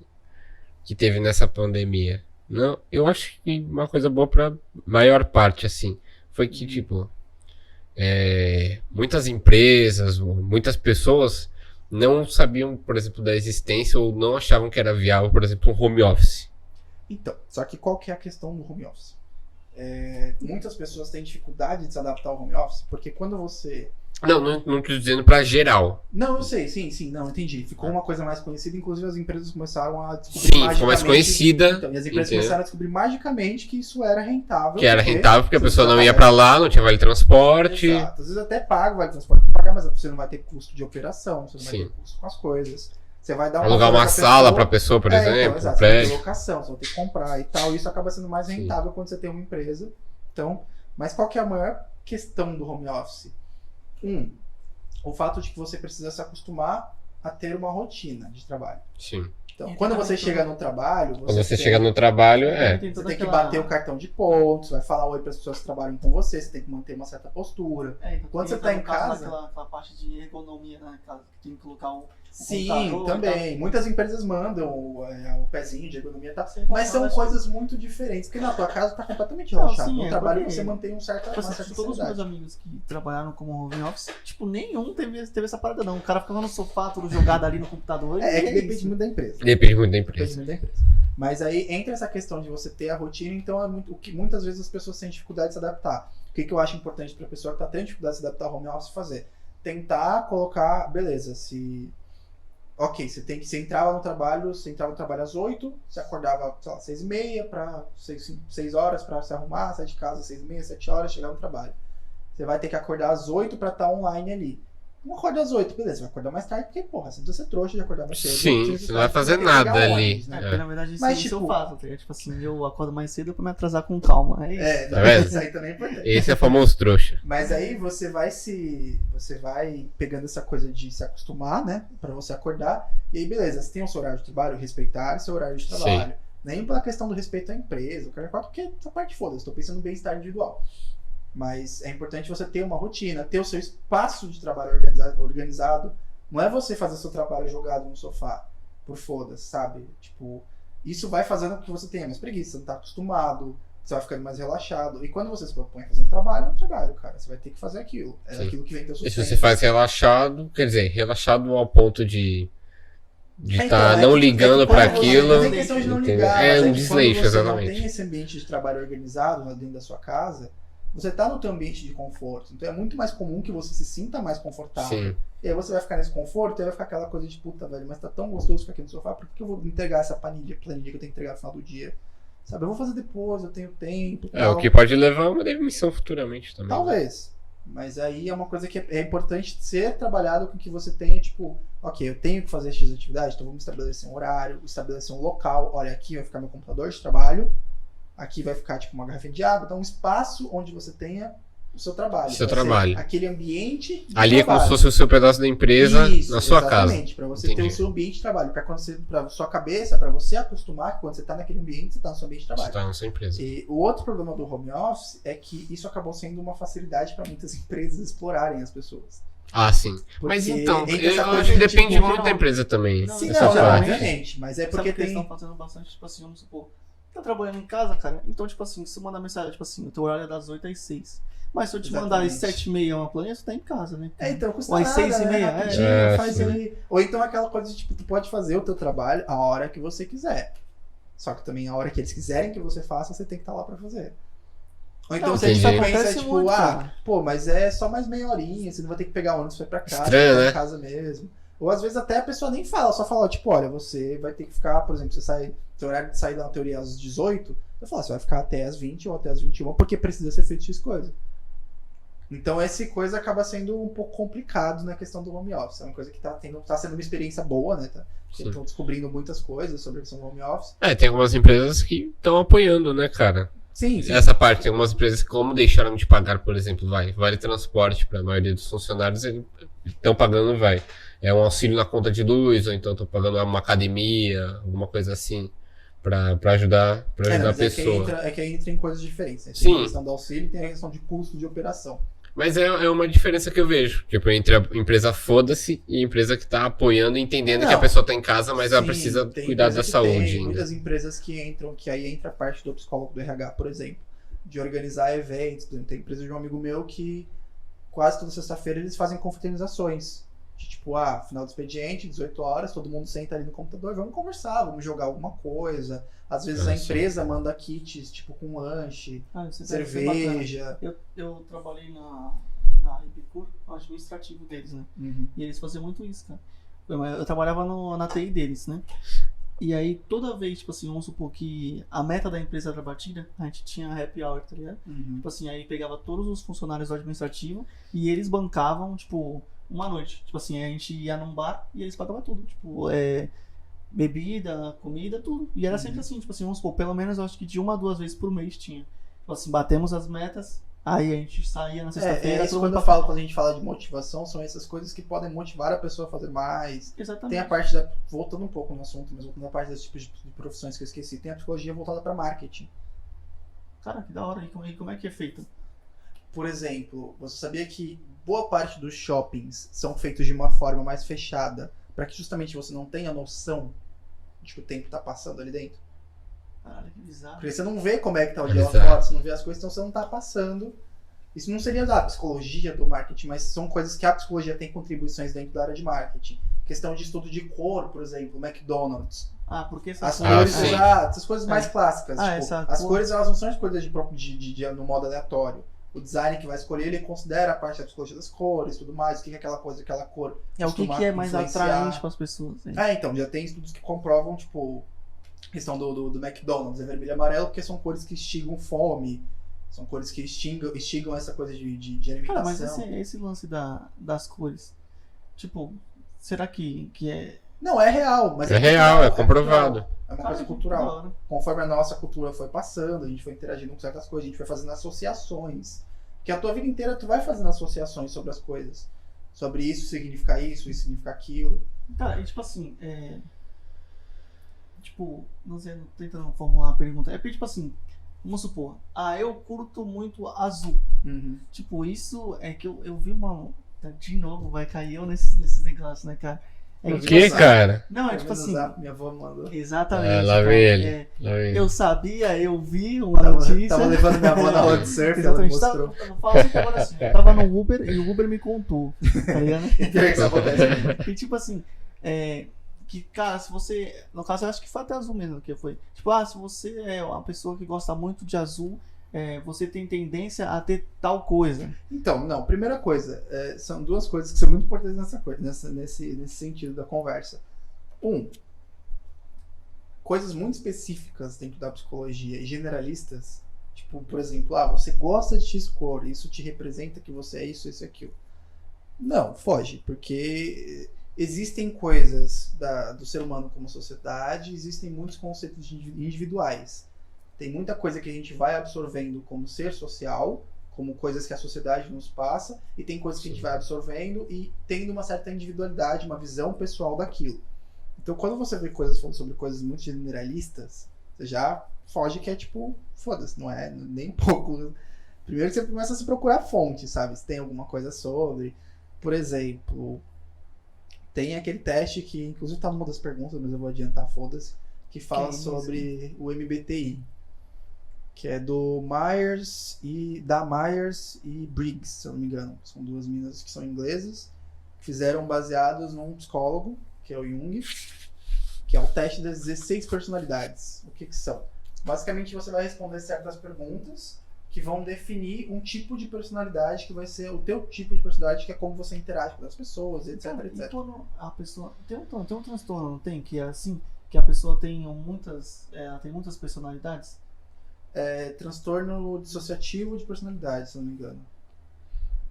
teve nessa pandemia, não, eu acho que uma coisa boa pra maior parte, assim, foi que, tipo, muitas empresas, muitas pessoas não sabiam, por exemplo, da existência ou não achavam que era viável, por exemplo, um home office. Então, só que qual que é a questão do home office? muitas pessoas têm dificuldade de se adaptar ao home office, porque quando você... Não tô dizendo pra geral. Não, eu sei, sim, não, entendi. Ficou uma coisa mais conhecida, inclusive as empresas começaram a descobrir Sim, ficou mais conhecida. Então, e as empresas entendeu? começaram a descobrir magicamente que isso era rentável. Que era rentável porque a você pessoa não ia trabalha. pra lá, não tinha vale transporte. Exato. Às vezes até paga, vale transporte pra pagar, mas você não vai ter custo de operação, você não vai Sim. ter custo com as coisas. Você vai dar Alugar coisa uma pra sala pra pessoa, por exemplo, então, um exato, você vai ter prédio. locação, você vai ter que comprar e tal. Isso acaba sendo mais Sim. rentável quando você tem uma empresa. Então, mas qual que é a maior questão do home office? O fato de que você precisa se acostumar a ter uma rotina de trabalho. Sim. Então, E quando também você tudo. chega no trabalho, Quando você chega no trabalho, Tem você toda tem que aquela- bater o cartão de pontos, vai falar oi para as pessoas que trabalham com você, você tem que manter uma certa postura. Então, Quando tem você tá em no caso casa- daquela parte de ergonomia, né? Que tem que colocar o Sim, computador, também. tá? Muitas empresas mandam o pezinho de ergonomia e tal. Você Mas são concorda, coisas muito diferentes, porque na tua casa tá completamente Não, relaxado. sim, No é trabalho porque- você mantém uma certa Tipo assim, todos os meus seriedade. amigos que trabalharam como home office, tipo, nenhum teve essa parada não. O cara ficava no sofá, tudo jogado ali no computador. É que e depende isso. muito da empresa. depende muito da Depende empresa. muito da empresa. Mas aí entra essa questão de você ter a rotina, então é muito, o que muitas vezes as pessoas têm dificuldade de se adaptar. O que eu acho importante para a pessoa que está tendo dificuldade de se adaptar ao home office fazer? Tentar colocar, beleza, Ok, você entrava no trabalho, às 8, você acordava, sei lá, 6h30 para 6 horas para se arrumar, sair de casa às 6h30, 7 horas, chegar no trabalho. Você vai ter que acordar às 8 para estar online ali. Não acorda às 8, beleza, vai acordar mais tarde, porque, porra, você precisa ser trouxa de acordar mais cedo. Sim, você não vai fazer ter que pegar nada ali. ônibus, né? Porque, na verdade, isso, Mas, isso tipo- eu faço, tá ligado? Tipo assim, eu acordo mais cedo pra me atrasar com calma. É isso. Tá vendo? Isso aí também é importante. Esse é o famoso trouxa. Mas aí você vai pegando essa coisa de se acostumar, né? Pra você acordar. E aí, beleza, você tem o seu horário de trabalho, respeitar seu horário de trabalho. Nem pela questão do respeito à empresa, o cara porque essa parte foda-se, tô pensando no bem-estar individual. Mas é importante você ter uma rotina, ter o seu espaço de trabalho organizado. Não é você fazer seu trabalho jogado no sofá, por foda-se, sabe? Tipo, isso vai fazendo com que você tenha mais preguiça, você não tá acostumado, você vai ficando mais relaxado. E quando você se propõe a fazer um trabalho, é um trabalho, cara. Você vai ter que fazer aquilo. É Sim. aquilo que vem teu E sustento. se você faz relaxado, quer dizer, relaxado ao ponto de Então, estar é não que- ligando é que pra quando você- aquilo. Não tem questão de não entendeu? ligar, É mas um que desleixo, quando você não exatamente. tem esse ambiente de trabalho organizado lá dentro da sua casa, você tá no teu ambiente de conforto. Então é muito mais comum que você se sinta mais confortável. Sim, E aí você vai ficar nesse conforto e aí vai ficar aquela coisa de puta, velho, mas tá tão gostoso ficar aqui no sofá, por que eu vou entregar essa planilha que eu tenho que entregar no final do dia? Sabe, eu vou fazer depois, eu tenho tempo. é o que pode levar a uma demissão futuramente também. Talvez. Mas aí é uma coisa que é importante ser trabalhado com que você tenha, tipo, ok, eu tenho que fazer X atividade, então vamos estabelecer um horário, estabelecer um local. Olha, aqui vai ficar meu computador de trabalho, aqui vai ficar, tipo, uma garrafinha de água, então um espaço onde você tenha o seu trabalho. Seu Vai ser trabalho. aquele ambiente de Ali é como trabalho. se fosse o seu pedaço da empresa Isso, na sua casa. exatamente, para você ter Entendi. o seu ambiente de trabalho, para sua cabeça, para você acostumar que quando você tá naquele ambiente, você tá no seu ambiente de Você trabalho. tá na sua empresa. E o outro problema do home office é que isso acabou sendo uma facilidade para muitas empresas explorarem as pessoas. Ah, sim. Mas Porque então, entra eu essa coisa acho que de, depende tipo, muito da empresa também. Não, Sim, essa não, parte. obviamente, mas é Sabe porque que eles tem... estão fazendo bastante, tipo assim, vamos supor, tá trabalhando em casa, cara, então, tipo assim, se você mandar mensagem, tipo assim, o teu horário é das 8 às 6. Mas se eu te mandar às Exatamente. 7h30 uma planilha, você tá em casa, né? Então custa Ou às nada, 6h30, né? é. Rapidinho, É, faz sim. ali. Ou então aquela coisa de, tipo, tu pode fazer o teu trabalho a hora que você quiser. Só que também a hora que eles quiserem que você faça, você tem que estar lá pra fazer. Ou então Não, você entendi. pensa, acontece tipo, muito, cara. pô, mas é só mais meia horinha, você não vai ter que pegar ônibus pra ir pra casa, Estranho, ficar né? em casa mesmo. Ou às vezes até a pessoa nem fala, só fala, tipo, olha, você vai ter que ficar, por exemplo, seu horário de saída na teoria às 18, eu falo, você vai ficar até às 20 ou até às 21, porque precisa ser feito X coisa. Então essa coisa acaba sendo um pouco complicado na questão do home office. É uma coisa que tá sendo uma experiência boa, né? Sim. Estão descobrindo muitas coisas sobre a questão do home office. É, tem algumas empresas que estão apoiando, né, cara? Sim, sim. Essa parte, tem algumas empresas que, como deixaram de pagar, por exemplo, vale transporte para a maioria dos funcionários, eles estão pagando, é um auxílio na conta de luz, ou então estão pagando uma academia, alguma coisa assim, para ajudar a Mas pessoa. É que aí entra em coisas diferentes. Né? Tem Sim. a questão do auxílio e tem a questão de custo de operação. Mas é uma diferença que eu vejo, tipo, entre a empresa foda-se e a empresa que tá apoiando e entendendo que a Não. pessoa tá em casa, mas ela Sim, precisa tem cuidar empresa da que saúde tem ainda. muitas empresas que aí entra a parte do psicólogo do RH, por exemplo, de organizar eventos. Tem empresa de um amigo meu que quase toda sexta-feira eles fazem confraternizações. De tipo, final do expediente, 18 horas, todo mundo senta ali no computador, vamos conversar, vamos jogar alguma coisa. Às vezes a empresa manda kits, tipo, com lanche, cerveja. Eu trabalhei na Epicur, no administrativo deles, né? E eles faziam muito isso, cara. Eu trabalhava na TI deles, né? E aí, toda vez, tipo assim, vamos supor que a meta da empresa era batida, a gente tinha happy hour, tá ligado? Tipo assim, aí pegava todos os funcionários do administrativo e eles bancavam, tipo, uma noite. Tipo assim, a gente ia num bar e eles pagavam tudo. Tipo, bebida, comida, tudo. E era sempre assim, tipo assim, vamos supor, pelo menos eu acho que de 1 a 2 vezes por mês tinha. Tipo assim, batemos as metas, aí a gente saía na sexta-feira. Isso quando a gente fala de motivação, são essas coisas que podem motivar a pessoa a fazer mais. Exatamente. Tem a parte voltando um pouco no assunto, mas voltando a parte desse tipo de profissões que eu esqueci, tem a psicologia voltada para marketing. Cara, que da hora. E como é que é feito? Por exemplo, você sabia que boa parte dos shoppings são feitos de uma forma mais fechada, para que justamente você não tenha noção de que o tempo tá passando ali dentro? Caralho, que bizarro. Porque você não vê como é que tá o dia lá fora, você não vê as coisas, então você não tá passando. Isso não seria da psicologia do marketing, mas são coisas que a psicologia tem contribuições dentro da área de marketing. Questão de estudo de cor, por exemplo, McDonald's. Porque as cores, essas coisas mais clássicas. As cores, elas não são escolhidas no modo aleatório. O design que vai escolher, ele considera a parte da psicologia das cores, tudo mais, o que é aquela coisa, aquela cor. O que é mais atraente para as pessoas. Então, já tem estudos que comprovam, tipo, a questão do McDonald's, é vermelho e amarelo, porque são cores que instigam fome, são cores que instigam essa coisa de alimentação. Cara, mas esse lance das cores, tipo, será que é... Não, é real, mas é real, é comprovado. É uma coisa cultural. Conforme a nossa cultura foi passando, a gente foi interagindo com certas coisas, a gente foi fazendo associações. Que a tua vida inteira tu vai fazendo associações sobre as coisas. Sobre isso significa isso significa aquilo. Cara, e tipo assim, tipo, não sei, tentando formular uma pergunta. É porque, tipo assim, vamos supor, eu curto muito azul. Tipo, isso é que eu vi uma... De novo, vai cair eu nesses negócios, né, cara? O que, cara? Não, é tipo assim. Minha avó mandou. Exatamente. Lá vem ele. Eu sabia, eu vi uma notícia. Tava levando minha avó na roda de surf, ela mostrou. Eu tava no Uber e o Uber me contou. Tá ligado? Isso acontece. E tipo assim, que, cara, se você. No caso, eu acho que foi até azul mesmo que foi. Tipo, se você é uma pessoa que gosta muito de azul. Você tem tendência a ter tal coisa. Então, não, primeira coisa, são duas coisas que são muito importantes nesse sentido da conversa. Coisas muito específicas dentro da psicologia e generalistas, tipo, por exemplo, você gosta de X cor, isso te representa que você é isso e aquilo. Não, foge, porque existem coisas do ser humano como sociedade, existem muitos conceitos individuais. Tem muita coisa que a gente vai absorvendo como ser social, como coisas que a sociedade nos passa, e tem coisas que a gente vai absorvendo e tendo uma certa individualidade, uma visão pessoal daquilo. Então, quando você vê coisas falando sobre coisas muito generalistas, você já foge que é tipo, foda-se, não é nem um pouco. Primeiro que você começa a se procurar fonte, sabe? Se tem alguma coisa sobre. Por exemplo, tem aquele teste que, inclusive, tá numa das perguntas, mas eu vou adiantar, foda-se, que fala sobre o MBTI. Que é da Myers e Briggs, se eu não me engano. São duas meninas que são inglesas, fizeram baseados num psicólogo, que é o Jung, que é o teste das 16 personalidades. O que são? Basicamente, você vai responder certas perguntas que vão definir um tipo de personalidade que vai ser o teu tipo de personalidade, que é como você interage com as pessoas, etc, etc. Então, a pessoa tem um transtorno, não tem? Que é assim, que a pessoa tem muitas personalidades? Transtorno dissociativo de personalidade, se não me engano.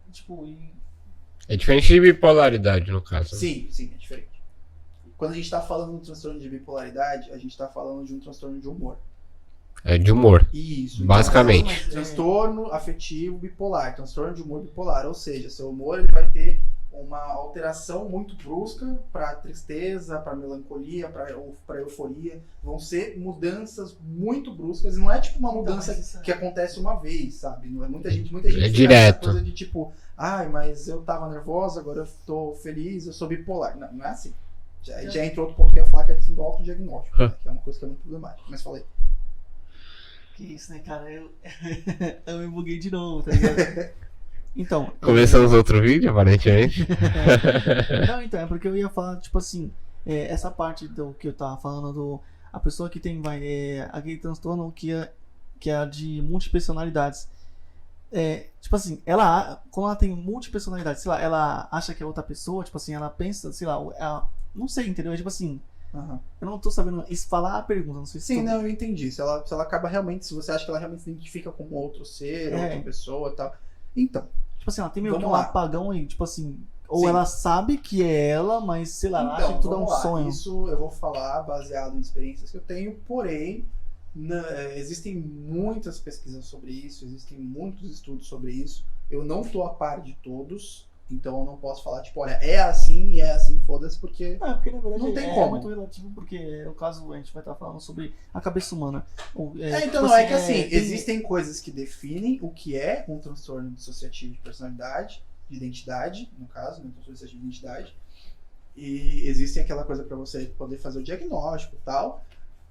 Tipo, É diferente de bipolaridade, no caso. Sim, é diferente. Quando a gente está falando de transtorno de bipolaridade, a gente está falando de um transtorno de humor. É de humor. Isso. Basicamente. Então, transtorno afetivo bipolar, transtorno de humor bipolar. Ou seja, seu humor ele vai ter uma alteração muito brusca para tristeza, para melancolia, para euforia. Vão ser mudanças muito bruscas. E não é tipo uma mudança que acontece uma vez, sabe? Não é muita gente é direto. Essa coisa de tipo, mas eu tava nervosa, agora eu tô feliz, eu sou bipolar. Não é assim. Já entrou outro ponto que eu ia falar, que é a questão do autodiagnóstico, né? Que é uma coisa que é muito problemática. Mas falei. Que isso, né, cara? Eu me buguei de novo, tá ligado? Então. Começamos outro vídeo, aparentemente. Não, então, é porque eu ia falar, tipo assim, essa parte do que eu tava falando a pessoa que tem, aquele transtorno que é a de multipersonalidades. Tipo assim, quando ela tem multipersonalidades, sei lá, ela acha que é outra pessoa, tipo assim, ela pensa, sei lá, não sei, entendeu? É tipo assim, eu não tô sabendo falar a pergunta, não sei se Sim, não, eu entendi. Se ela acaba realmente, se você acha que ela realmente se identifica como outro ser, outra pessoa e tal. Então. Tipo assim, ela tem meio que Vamos um lá. apagão aí, tipo assim, ou Sim. ela sabe que é ela, mas sei lá, ela acha que tudo é um vamos lá. sonho. Isso eu vou falar baseado em experiências que eu tenho, porém, existem muitas pesquisas sobre isso, existem muitos estudos sobre isso. Eu não tô a par de todos, então eu não posso falar, tipo, olha, é assim e é assim, foda-se, porque... Porque na verdade não tem é como. muito relativo, porque no caso a gente vai estar falando sobre a cabeça humana. Então não, é que assim, existem coisas que definem o que é um transtorno dissociativo de personalidade, de identidade, no caso, né, transtorno dissociativo de identidade, e existe aquela coisa para você poder fazer o diagnóstico e tal,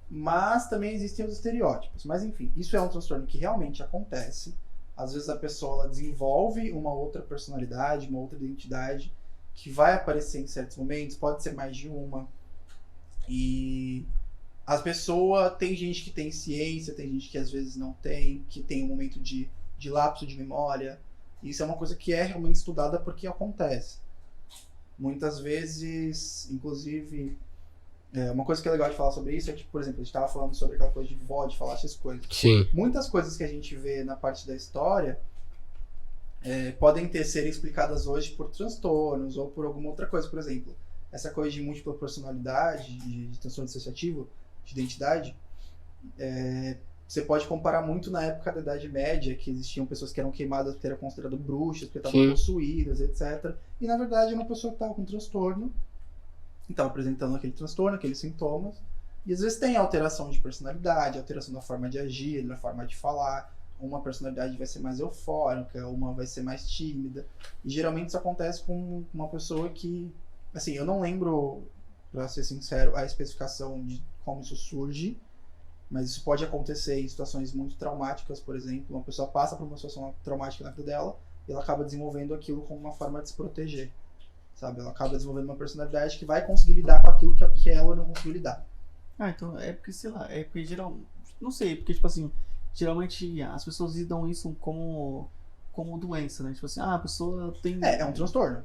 mas também existem os estereótipos. Mas enfim, isso é um transtorno que realmente acontece. Às vezes a pessoa ela desenvolve uma outra personalidade, uma outra identidade, que vai aparecer em certos momentos, pode ser mais de uma. E as pessoas, tem gente que tem ciência, tem gente que às vezes não tem, que tem um momento de lapso de memória. Isso é uma coisa que é realmente estudada porque acontece. Muitas vezes, inclusive, uma coisa que é legal de falar sobre isso é que, por exemplo, a gente estava falando sobre aquela coisa de vó, de falar essas coisas. Sim. Muitas coisas que a gente vê na parte da história podem ser explicadas hoje por transtornos ou por alguma outra coisa. Por exemplo, essa coisa de múltipla personalidade, de transtorno dissociativo, de identidade, você pode comparar muito na época da Idade Média, que existiam pessoas que eram queimadas porque eram consideradas bruxas, porque estavam possuídas, etc. E, na verdade, uma pessoa que estava com transtorno, estava apresentando aquele transtorno, aqueles sintomas, e às vezes tem alteração de personalidade, alteração da forma de agir, da forma de falar. Uma personalidade vai ser mais eufórica, uma vai ser mais tímida. E geralmente isso acontece com uma pessoa que... Assim, eu não lembro, pra ser sincero, a especificação de como isso surge, mas isso pode acontecer em situações muito traumáticas, por exemplo. Uma pessoa passa por uma situação traumática na vida dela e ela acaba desenvolvendo aquilo como uma forma de se proteger, sabe? Ela acaba desenvolvendo uma personalidade que vai conseguir lidar com aquilo que ela não conseguiu lidar. Então é porque, sei lá, não sei, porque tipo assim, geralmente as pessoas lidam isso como doença, né? Tipo assim, a pessoa tem... É um transtorno.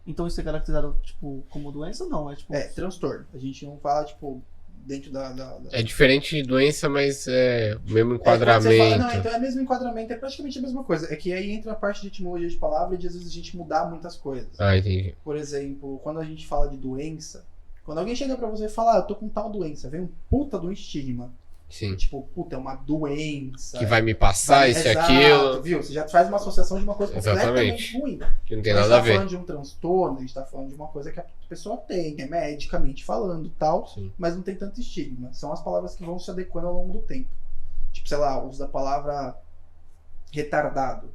Então isso é caracterizado, tipo, como doença? Não, é tipo... transtorno. A gente não fala, tipo, dentro da... É diferente de doença, mas é o mesmo enquadramento. Não, então é o mesmo enquadramento, é praticamente a mesma coisa. É que aí entra a parte de etimologia de palavra e de às vezes a gente mudar muitas coisas. Entendi. Por exemplo, quando a gente fala de doença, quando alguém chega pra você e fala, eu tô com tal doença, vem um puta do estigma. Sim. Tipo, puta, é uma doença. Que vai me passar isso e aquilo. Viu? Você já faz uma associação de uma coisa completamente ruim. Que não tem nada a ver. A gente tá falando de um transtorno, a gente tá falando de uma coisa que a pessoa tem, medicamente falando tal, mas não tem tanto estigma. São as palavras que vão se adequando ao longo do tempo. Tipo, sei lá, o uso da palavra retardado.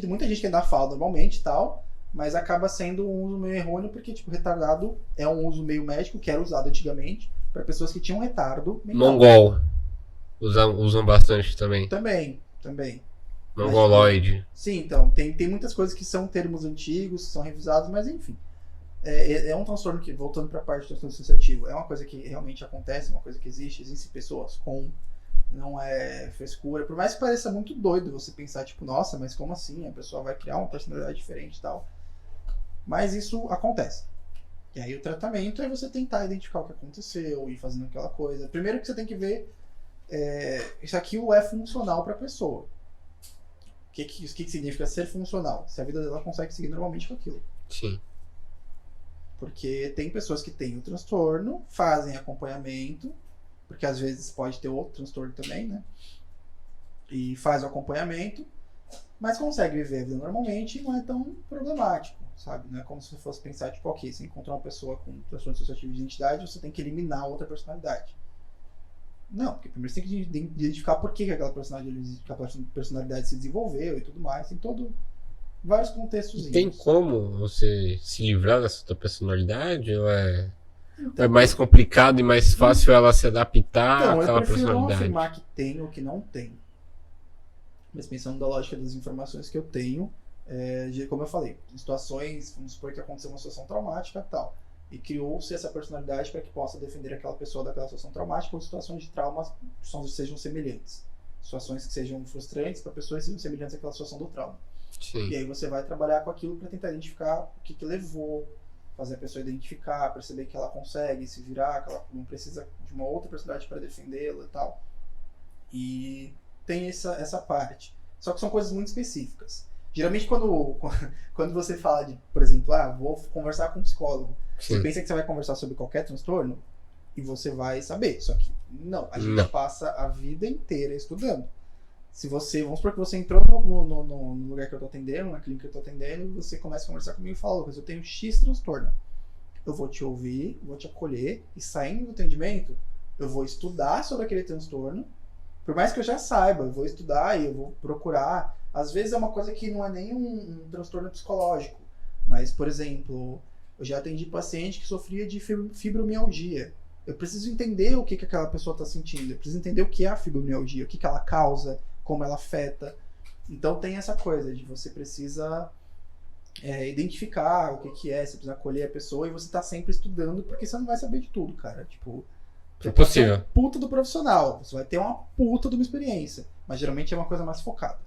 Muita gente que ainda fala normalmente tal, mas acaba sendo um uso meio errôneo, porque, tipo, retardado é um uso meio médico que era usado antigamente para pessoas que tinham retardo mental. Mongol. Usam bastante também. Também. Mongoloide. Sim, então, tem muitas coisas que são termos antigos, que são revisados, mas enfim. É um transtorno que, voltando para a parte do transtorno dissociativo, é uma coisa que realmente acontece, uma coisa que existe. Existem pessoas com, não é frescura. Por mais que pareça muito doido você pensar, tipo, nossa, mas como assim? A pessoa vai criar uma personalidade diferente e tal. Mas isso acontece. E aí o tratamento é você tentar identificar o que aconteceu e fazendo aquela coisa. Primeiro que você tem que ver se aquilo é funcional para a pessoa. O que significa ser funcional? Se a vida dela consegue seguir normalmente com aquilo. Sim. Porque tem pessoas que têm o transtorno, fazem acompanhamento, porque às vezes pode ter outro transtorno também, né? E faz o acompanhamento, mas consegue viver a vida normalmente e não é tão problemático, sabe? Não é como se você fosse pensar, tipo, ok, você encontrou uma pessoa com transtorno dissociativo de identidade, você tem que eliminar outra personalidade. Não, porque primeiro você tem que identificar por que aquela personalidade se desenvolveu e tudo mais. Tem vários contextos. E tem como você se livrar dessa tua personalidade? Ou é mais complicado e mais fácil ela se adaptar àquela personalidade? Eu prefiro não afirmar que tem ou que não tem. Mas pensando da lógica das informações que eu tenho, como eu falei, em situações, vamos supor que aconteceu uma situação traumática e tal, e criou-se essa personalidade para que possa defender aquela pessoa daquela situação traumática ou situações de traumas que sejam semelhantes. Situações que sejam frustrantes para pessoas que sejam semelhantes àquela situação do trauma. Sim. E aí você vai trabalhar com aquilo para tentar identificar o que levou, fazer a pessoa identificar, perceber que ela consegue se virar, que ela não precisa de uma outra personalidade para defendê-la e tal. E tem essa parte. Só que são coisas muito específicas. Geralmente quando você fala de, por exemplo, vou conversar com um psicólogo, Sim. você pensa que você vai conversar sobre qualquer transtorno e você vai saber. Só que não, a gente passa a vida inteira estudando. Vamos supor que você entrou no lugar que eu tô atendendo, na clínica que eu tô atendendo, e você começa a conversar comigo e fala, Lucas, eu tenho X transtorno. Eu vou te ouvir, vou te acolher, e saindo do atendimento, eu vou estudar sobre aquele transtorno. Por mais que eu já saiba, eu vou estudar e eu vou procurar. Às vezes é uma coisa que não é nem um transtorno psicológico. Mas, por exemplo, eu já atendi paciente que sofria de fibromialgia. Eu preciso entender o que aquela pessoa está sentindo. Eu preciso entender o que é a fibromialgia, o que ela causa, como ela afeta. Então tem essa coisa de você precisa identificar o que é, você precisa acolher a pessoa e você está sempre estudando, porque você não vai saber de tudo, cara. Tipo, você pode ser uma puta do profissional, você vai ter uma puta de uma experiência, mas geralmente é uma coisa mais focada.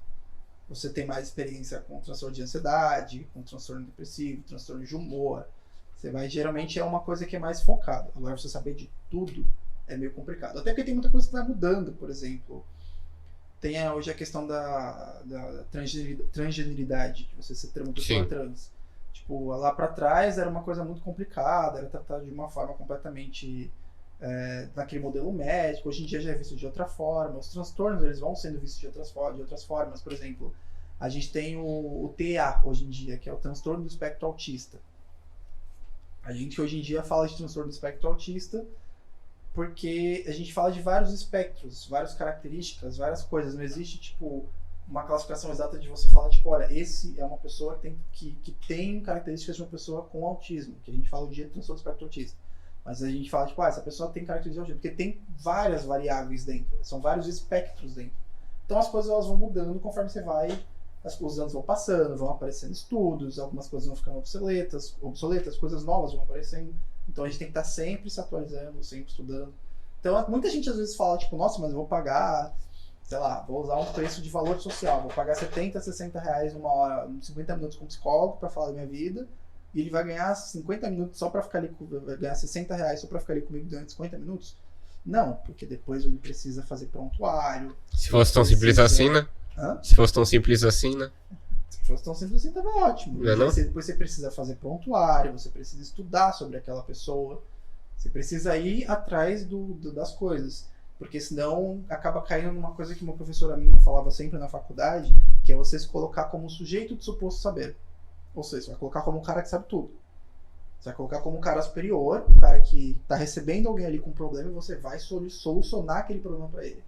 Você tem mais experiência com transtorno de ansiedade, com transtorno depressivo, transtorno de humor. Geralmente é uma coisa que é mais focada. Agora, você saber de tudo é meio complicado. Até porque tem muita coisa que vai mudando, por exemplo. Tem hoje a questão da transgeneridade, que você se ter uma pessoa trans. Tipo, lá pra trás era uma coisa muito complicada, era tratado de uma forma completamente naquele modelo médico. Hoje em dia já é visto de outra forma. Os transtornos, eles vão sendo vistos de outras formas. Por exemplo, a gente tem o TEA hoje em dia, que é o transtorno do espectro autista. A gente hoje em dia fala de transtorno do espectro autista porque a gente fala de vários espectros, várias características, várias coisas. Não existe, tipo, uma classificação exata de você falar, tipo, olha, esse é uma pessoa que tem características de uma pessoa com autismo, que a gente fala de transtorno do espectro autista. Mas a gente fala, tipo, essa pessoa tem características de autismo, porque tem várias variáveis dentro, são vários espectros dentro. Então as coisas elas vão mudando conforme você vai, os anos vão passando, vão aparecendo estudos, algumas coisas vão ficando obsoletas, coisas novas vão aparecendo. Então a gente tem que estar sempre se atualizando, sempre estudando. Então muita gente às vezes fala, tipo, nossa, mas eu vou pagar, sei lá, vou usar um preço de valor social, vou pagar 70, 60 reais uma hora, 50 minutos com um psicólogo para falar da minha vida, e ele vai ganhar 50 minutos só para ficar ali, vai ganhar 60 reais só para ficar ali comigo durante 50 minutos? Não, porque depois ele precisa fazer prontuário. Se fosse tão simples assim, né? Se fosse tão simples assim, né? Se fosse tão simples assim, tava ótimo. Não? Depois você precisa fazer prontuário, você precisa estudar sobre aquela pessoa, você precisa ir atrás das coisas. Porque senão acaba caindo numa coisa que uma professora minha falava sempre na faculdade, que é você se colocar como um sujeito de suposto saber. Ou seja, você vai colocar como um cara que sabe tudo. Você vai colocar como um cara superior, um cara que está recebendo alguém ali com um problema e você vai solucionar aquele problema para ele.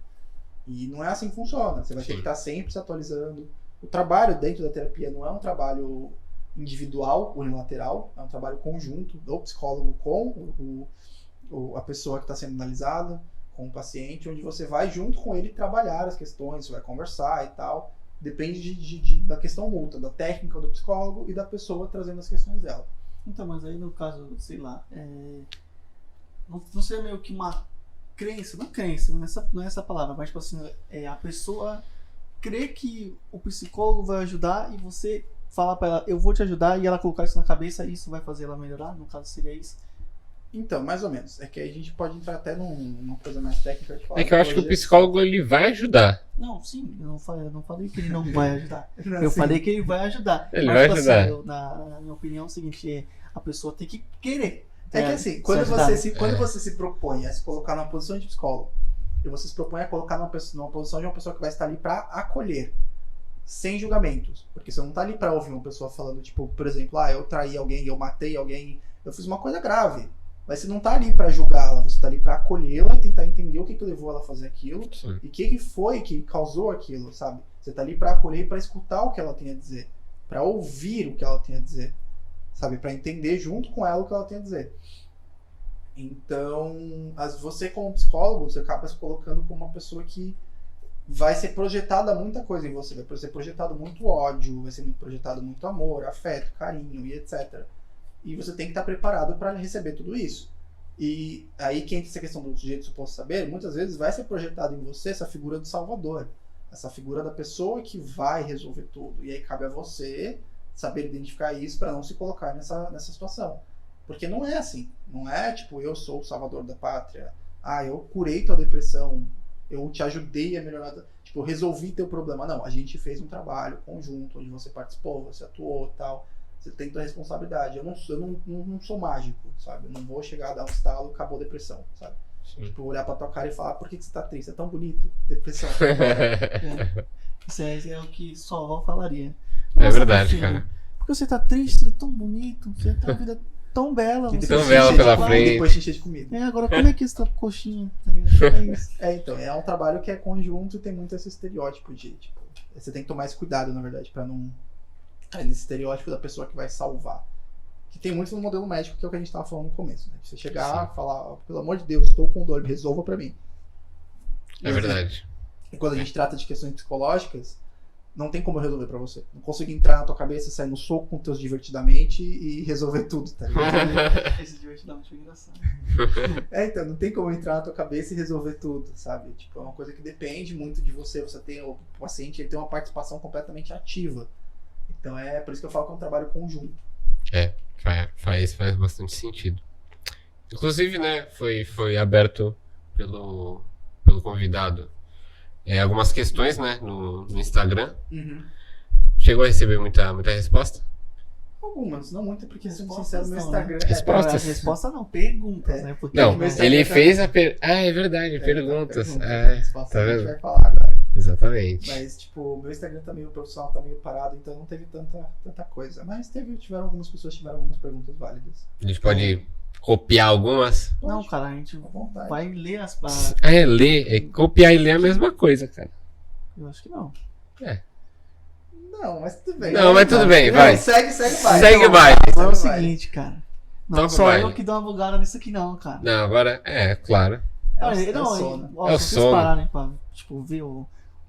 E não é assim que funciona. Você vai ter que estar sempre se atualizando. O trabalho dentro da terapia não é um trabalho individual, unilateral, é um trabalho conjunto do psicólogo com a pessoa que está sendo analisada, com o paciente, onde você vai junto com ele trabalhar as questões, você vai conversar e tal. Depende da questão mútua, da técnica do psicólogo e da pessoa trazendo as questões dela. Então, mas aí no caso, sei lá, não seria meio que uma crença, não é essa palavra, mas tipo assim, a pessoa crê que o psicólogo vai ajudar e você fala pra ela, eu vou te ajudar, e ela colocar isso na cabeça e isso vai fazer ela melhorar? No caso seria isso? Então, mais ou menos. É que aí a gente pode entrar até numa coisa mais técnica de falar. É que eu acho que o psicólogo ele vai ajudar. Não, sim, eu não falei que ele não vai ajudar. Eu Sim. falei que ele vai ajudar. Ele mas, vai tipo ajudar. assim, na minha opinião é o seguinte, a pessoa tem que querer. É que assim, quando você se propõe a se colocar numa posição de psicólogo, e você se propõe a colocar numa posição de uma pessoa que vai estar ali para acolher, sem julgamentos. Porque você não tá ali para ouvir uma pessoa falando, tipo, por exemplo, eu traí alguém, eu matei alguém, eu fiz uma coisa grave. Mas você não tá ali para julgá-la, você tá ali para acolhê-la e tentar entender o que levou ela a fazer aquilo. Sim. E o que foi que causou aquilo, sabe? Você tá ali para acolher e para escutar o que ela tem a dizer, para ouvir o que ela tem a dizer, sabe? Para entender junto com ela o que ela tem a dizer. Então, você como psicólogo, você acaba se colocando como uma pessoa que vai ser projetada muita coisa em você. Vai ser projetado muito ódio, vai ser projetado muito amor, afeto, carinho e etc. E você tem que estar preparado para receber tudo isso. E aí que entra essa questão do sujeito suposto saber, muitas vezes vai ser projetado em você essa figura do salvador. Essa figura da pessoa que vai resolver tudo. E aí cabe a você saber identificar isso para não se colocar nessa situação. Porque não é assim. Não é tipo, eu sou o salvador da pátria. Eu curei tua depressão. Eu te ajudei a melhorar. Tipo, eu resolvi teu problema. Não, a gente fez um trabalho conjunto, onde você participou, você atuou e tal. Você tem tua responsabilidade. Eu não sou mágico, sabe? Eu não vou chegar a dar um estalo e acabou a depressão, sabe? Sim. Tipo, olhar pra tua cara e falar, por que você tá triste? É tão bonito. Depressão. Isso é o que sua avó falaria. É Nossa, verdade, meu filho, cara. porque você tá triste, você é tão bonito, você tem uma vida tão bela. Que você tão depois bela te encher pela de frente. Depois te encher de comida. Agora como é que essa coxinha, tá ligado? É isso. Então, é um trabalho que é conjunto e tem muito esse estereótipo de, tipo, você tem que tomar esse cuidado, na verdade, pra não cair nesse estereótipo da pessoa que vai salvar. Que tem muito no modelo médico, que é o que a gente tava falando no começo, né? Você chegar e falar, pelo amor de Deus, estou com dor, resolva pra mim. É verdade. E quando a gente trata de questões psicológicas, não tem como eu resolver pra você. Não consigo entrar na tua cabeça, sair no soco com teus divertidamente e resolver tudo, tá ligado? Esse divertidamente foi engraçado. Então, não tem como entrar na tua cabeça e resolver tudo, sabe? Tipo, é uma coisa que depende muito de você. Você tem, o paciente ele tem uma participação completamente ativa. Então é por isso que eu falo que é um trabalho conjunto. Faz bastante sentido. Inclusive, né, foi aberto pelo convidado algumas questões, né, no Instagram. Chegou a receber muita resposta? Algumas, não muita, porque sendo Respostas sincero, meu não, Instagram Respostas. Resposta não, perguntas, né? Porque Não, meu Instagram ele tá- fez é verdade, perguntas. Respostas tá a gente vendo? vai falar agora. Exatamente. Mas, tipo, o meu Instagram tá meio profissional, tá meio parado, então não teve tanta coisa. Mas tiveram algumas pessoas que tiveram algumas perguntas válidas. A gente pode copiar algumas. Não, cara, a gente À vontade. vai ler as Ler, copiar e ler é a mesma coisa, cara. Eu acho que não. Não, mas tudo bem. Não, mas tudo bem, Não, vai. Segue, vai. Segue, vai. É Segue, o vai. seguinte, cara. Não Toca o só baile. eu que dou uma bugada nisso aqui, não, cara. Não, agora, claro. Olha, É o sono. ó, É o se vocês sono. pararem pra, tipo, ver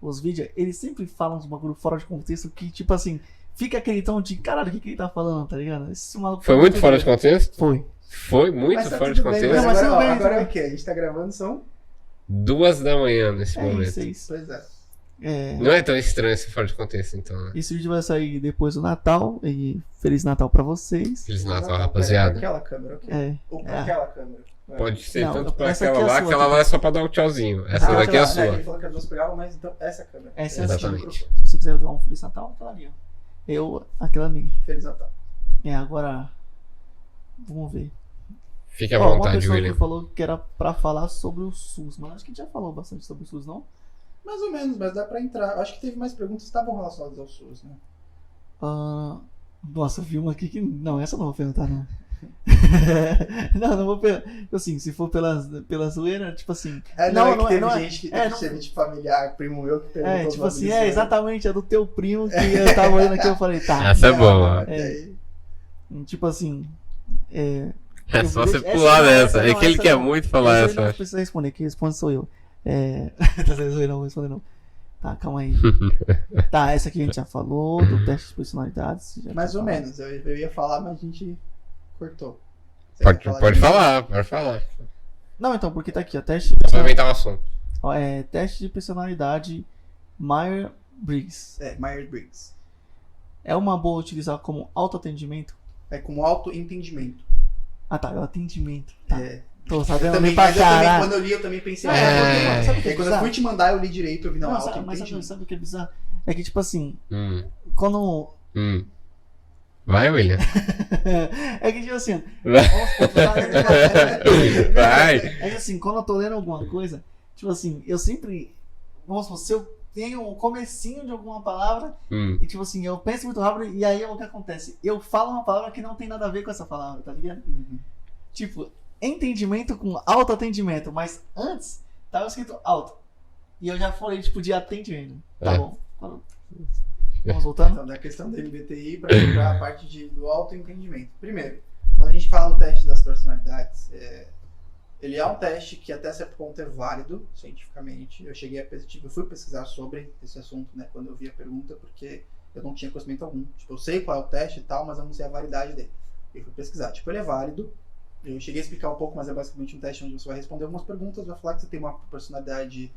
os vídeos, eles sempre falam uns bagulho fora de contexto que, tipo assim, fica aquele tom de caralho, o que ele tá falando, tá ligado? Esse maluco Foi muito fora de contexto? Foi. Foi muito Mas tá fora de tudo bem, contexto. Não, mas agora, tudo bem, agora tudo é bem. o quê? A gente tá gravando, são... 2 da manhã nesse É momento. isso, é isso. Pois é. Não é tão estranho esse fora de contexto, então, né? Esse vídeo vai sair depois do Natal. E Feliz Natal pra vocês. Feliz Natal, Pra rapaziada. aquela câmera, ok? É. Ou pra aquela câmera. Pode ser Não, tanto pra essa aquela aqui é a lá, sua, aquela tá? lá é só pra dar um tchauzinho. Essa daqui é a sua. Ele falou que as duas pegavam, mas então essa câmera. Essa é a Exatamente. sua. Se você quiser dar um Feliz Natal, aquela ali, ó. Eu, aquela ali. Feliz Natal. Agora. Vamos ver. Fique à Ó, uma vontade, pessoa William. que falou que era pra falar sobre o SUS, mas acho que a gente já falou bastante sobre o SUS, não? Mais ou menos, mas dá pra entrar. Acho que teve mais perguntas que estavam relacionadas ao SUS, né? Nossa, vi uma aqui que. Não, essa eu não vou perguntar, não. Não vou perguntar. Assim, se for pela zoeira, tipo assim. Não, não é que não teve é. gente que não- teve de familiar, primo meu, que perguntou. tipo o assim, nome disso, exatamente, é do teu primo que eu tava olhando aqui, eu falei, tá. Essa é Não, boa. até aí. Tipo assim. É eu só vou você deixar- pular não, nessa. essa É não, que ele essa quer não. muito falar Essa aí não essa. precisa responder, quem responde sou eu. Tá certo, eu não vou responder não. Tá, calma aí. Tá, essa aqui a gente já falou, do teste de personalidades. já Mais tinha ou falado. menos. Eu ia falar, mas a gente cortou. Você quer Pode de novo? falar, pode falar. Não, então, porque tá aqui, ó, teste de Só personalidade. inventar o assunto. Teste de personalidade Myers-Briggs. Myers-Briggs. É uma boa utilizar como autoatendimento? É como autoentendimento. Ah, tá, é o atendimento. Tá. É. Tô Eu sabendo também, pra mas eu também, caralho. quando eu li, eu também pensei. Não, É. sabe o que Porque é quando eu bizarro? fui te mandar, eu li direito, eu vi, não, Não, autoentendimento. mas sabe o que é bizarro? É que, tipo assim, Hum. quando... Vai, William. É que, tipo assim... Vai. vamos supor, Vai. É que assim, quando eu tô lendo alguma coisa, tipo assim, eu sempre... Vamos supor, se eu tenho o comecinho de alguma palavra e, tipo assim, eu penso muito rápido e aí o que acontece? Eu falo uma palavra que não tem nada a ver com essa palavra, tá ligado? Uhum. Tipo, entendimento com autoatendimento, mas antes tava escrito auto. E eu já falei, tipo, de atendimento. Tá É. bom. Vamos voltando? Então, da questão do MBTI para lembrar a parte do autoentendimento. Primeiro, quando a gente fala do teste das personalidades, Ele é um teste que até certo ponto é válido, cientificamente. Eu fui pesquisar sobre esse assunto, né, quando eu vi a pergunta, porque eu não tinha conhecimento algum. Tipo, eu sei qual é o teste e tal, mas eu não sei a validade dele. Eu fui pesquisar. Tipo, ele é válido. Eu cheguei a explicar um pouco, mas é basicamente um teste onde você vai responder algumas perguntas, vai falar que você tem uma personalidade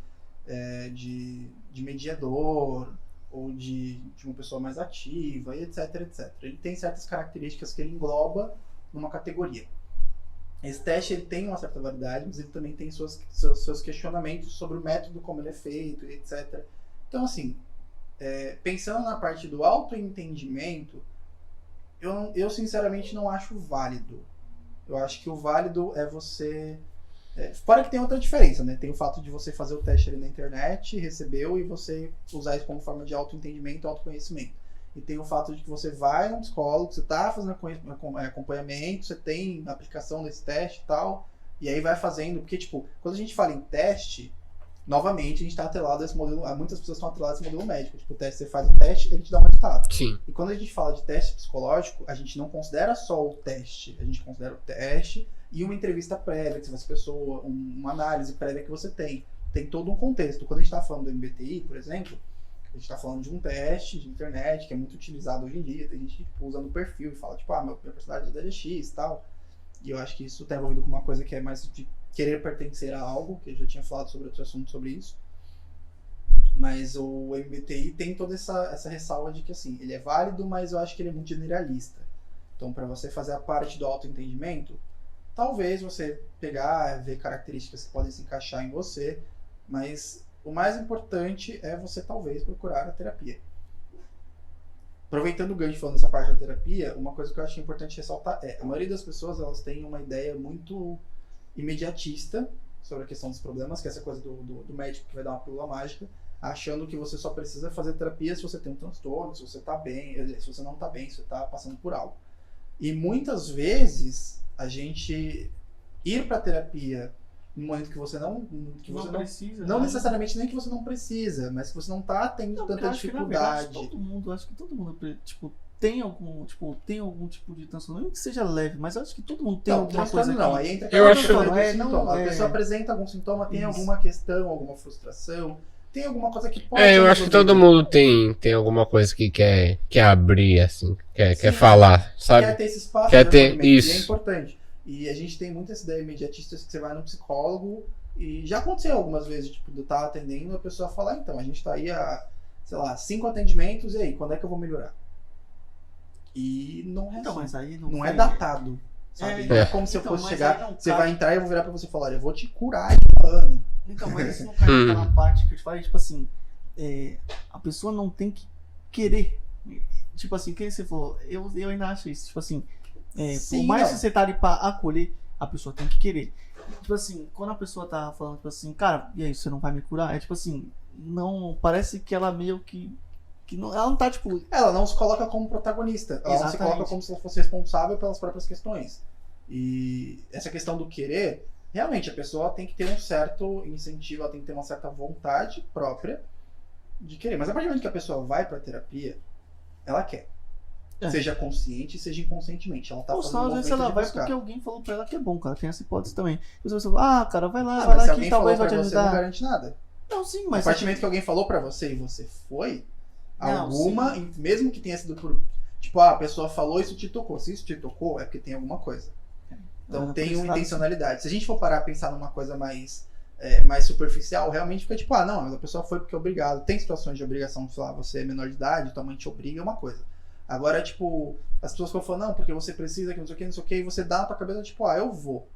de mediador, ou de uma pessoa mais ativa, e etc, etc. Ele tem certas características que ele engloba numa categoria. Esse teste ele tem uma certa validade, mas ele também tem seus questionamentos sobre o método, como ele é feito, etc. Então, assim, pensando na parte do autoentendimento, eu sinceramente não acho válido. Eu acho que o válido é você... fora que tem outra diferença, né? Tem o fato de você fazer o teste ali na internet, recebeu, e você usar isso como forma de autoentendimento, autoconhecimento. E tem o fato de que você vai num psicólogo, você está fazendo acompanhamento, você tem aplicação desse teste e tal, e aí vai fazendo, porque, tipo, quando a gente fala em teste, novamente, a gente está atrelado a esse modelo, muitas pessoas estão atreladas a esse modelo médico. Tipo, o teste, você faz o teste, ele te dá um resultado. Sim. E quando a gente fala de teste psicológico, a gente não considera só o teste, a gente considera o teste e uma entrevista prévia que você faz com a pessoa, uma análise prévia que você tem. Tem todo um contexto. Quando a gente está falando do MBTI, por exemplo, a gente está falando de um teste de internet que é muito utilizado hoje em dia. Tem gente que usa no perfil e fala, tipo, minha personalidade é X e tal. E eu acho que isso está envolvido com uma coisa que é mais de querer pertencer a algo, que eu já tinha falado sobre outro assunto sobre isso. Mas o MBTI tem toda essa ressalva de que, assim, ele é válido, mas eu acho que ele é muito generalista. Então, para você fazer a parte do autoentendimento, talvez você pegar, ver características que podem se encaixar em você, mas o mais importante é você talvez procurar a terapia. Aproveitando o gancho falando dessa parte da terapia, uma coisa que eu acho importante ressaltar a maioria das pessoas elas têm uma ideia muito imediatista sobre a questão dos problemas, que é essa coisa do médico que vai dar uma pílula mágica, achando que você só precisa fazer terapia se você tem um transtorno, se você tá bem, se você não tá bem, se você tá passando por algo. E muitas vezes a gente ir para terapia no momento que você não precisa, não né? necessariamente nem que você não precisa, mas que você não tá tendo tanta dificuldade. Acho que todo mundo, tipo, tem algum tipo de transtorno, nem que seja leve, mas eu acho que todo mundo tem alguma coisa não, que... aí entra Eu acho- sintoma. A pessoa apresenta algum sintoma, tem alguma questão, alguma frustração, tem alguma coisa que pode eu ser acho que resolvida. todo mundo tem alguma coisa que quer abrir, assim, quer Sim. falar, sabe? Quer ter esse espaço Quer de ter acolhimento, e isso. é importante. E a gente tem muita essa ideia imediatista que você vai no psicólogo e já aconteceu algumas vezes, tipo, de eu estar atendendo a pessoa falar, então, a gente tá aí há, sei lá, 5 atendimentos, e aí, quando é que eu vou melhorar? E não é Então, assim. mas aí Não é tem- datado, sabe? Não é como se eu Então, fosse mas aí chegar, não você cabe. vai entrar e eu vou virar pra você e falar, olha, eu vou te curar ano. Então, mas isso não cai naquela parte que eu te falei, tipo assim, a pessoa não tem que querer. Tipo assim, que você falou, eu ainda acho isso, tipo assim, Sim, por mais não. que você tá ali pra acolher, a pessoa tem que querer. Tipo assim, quando a pessoa tá falando, tipo assim, cara, e aí, você não vai me curar? É tipo assim, não, parece que ela meio que não, ela não tá, tipo, Ela não se coloca como protagonista. Ela não se Exatamente. coloca como se ela fosse responsável pelas próprias questões. E essa questão do querer, realmente a pessoa tem que ter um certo incentivo, ela tem que ter uma certa vontade própria de querer. Mas a partir do momento que a pessoa vai pra terapia, ela quer. Seja consciente, seja inconscientemente. Ela tá ou fazendo só um às vezes movimento ela de vai buscar. porque alguém falou pra ela que é bom, cara, tem essa hipótese também. Depois você fala, cara, vai lá Mas se que alguém falou talvez pra vai te você, não ajudar. garante nada. Não, sim, A mas... partir do momento que alguém falou pra você e você foi, Não, alguma, mesmo que tenha sido por... Tipo, a pessoa falou, isso te tocou. Se isso te tocou, é porque tem alguma coisa. Então Não, tem por uma esse lado, intencionalidade. Se a gente for parar a pensar numa coisa mais superficial, realmente fica tipo, não, mas a pessoa foi porque é obrigado. Tem situações de obrigação, sei lá, você é menor de idade, tua mãe te obriga, é uma coisa. Agora, tipo, as pessoas que falam, não, porque você precisa, que não sei o que, não sei o que, e você dá na tua cabeça, tipo, eu vou.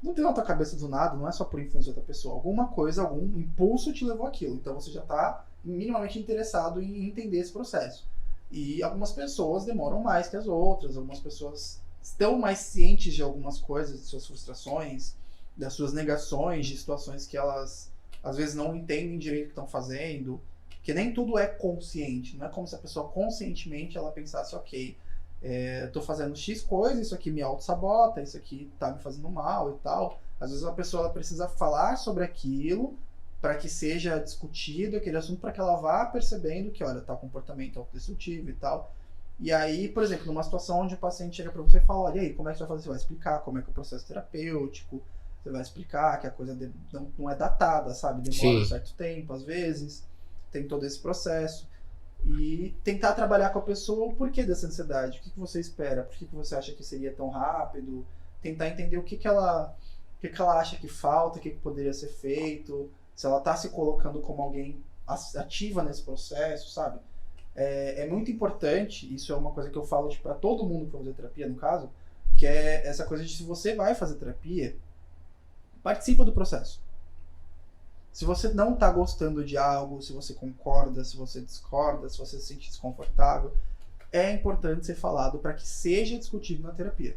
Não deu na tua cabeça do nada, não é só por influência de outra pessoa. Alguma coisa, algum impulso te levou àquilo. Então você já tá minimamente interessado em entender esse processo. E algumas pessoas demoram mais que as outras, algumas pessoas estão mais cientes de algumas coisas, de suas frustrações, das suas negações, de situações que elas às vezes não entendem direito o que estão fazendo, porque nem tudo é consciente, não é como se a pessoa conscientemente ela pensasse, ok, eu tô fazendo X coisa, isso aqui me auto-sabota, isso aqui tá me fazendo mal e tal. Às vezes a pessoa ela precisa falar sobre aquilo para que seja discutido aquele assunto, para que ela vá percebendo que, olha, tá comportamento autodestrutivo e tal. E aí, por exemplo, numa situação onde o paciente chega para você e fala, olha, e aí, como é que você vai fazer? Você vai explicar como é que é o processo terapêutico, Você vai explicar que a coisa não é datada, sabe? Demora Sim. um certo tempo, às vezes. Tem todo esse processo. E tentar trabalhar com a pessoa o porquê dessa ansiedade. O que você espera? Por que você acha que seria tão rápido? Tentar entender o que ela acha que falta, o que poderia ser feito. Se ela está se colocando como alguém ativa nesse processo, sabe? É muito importante, isso é uma coisa que eu falo para todo mundo para fazer terapia, no caso, que é essa coisa de se você vai fazer terapia, participa do processo. Se você não está gostando de algo, se você concorda, se você discorda, se você se sente desconfortável, é importante ser falado para que seja discutido na terapia.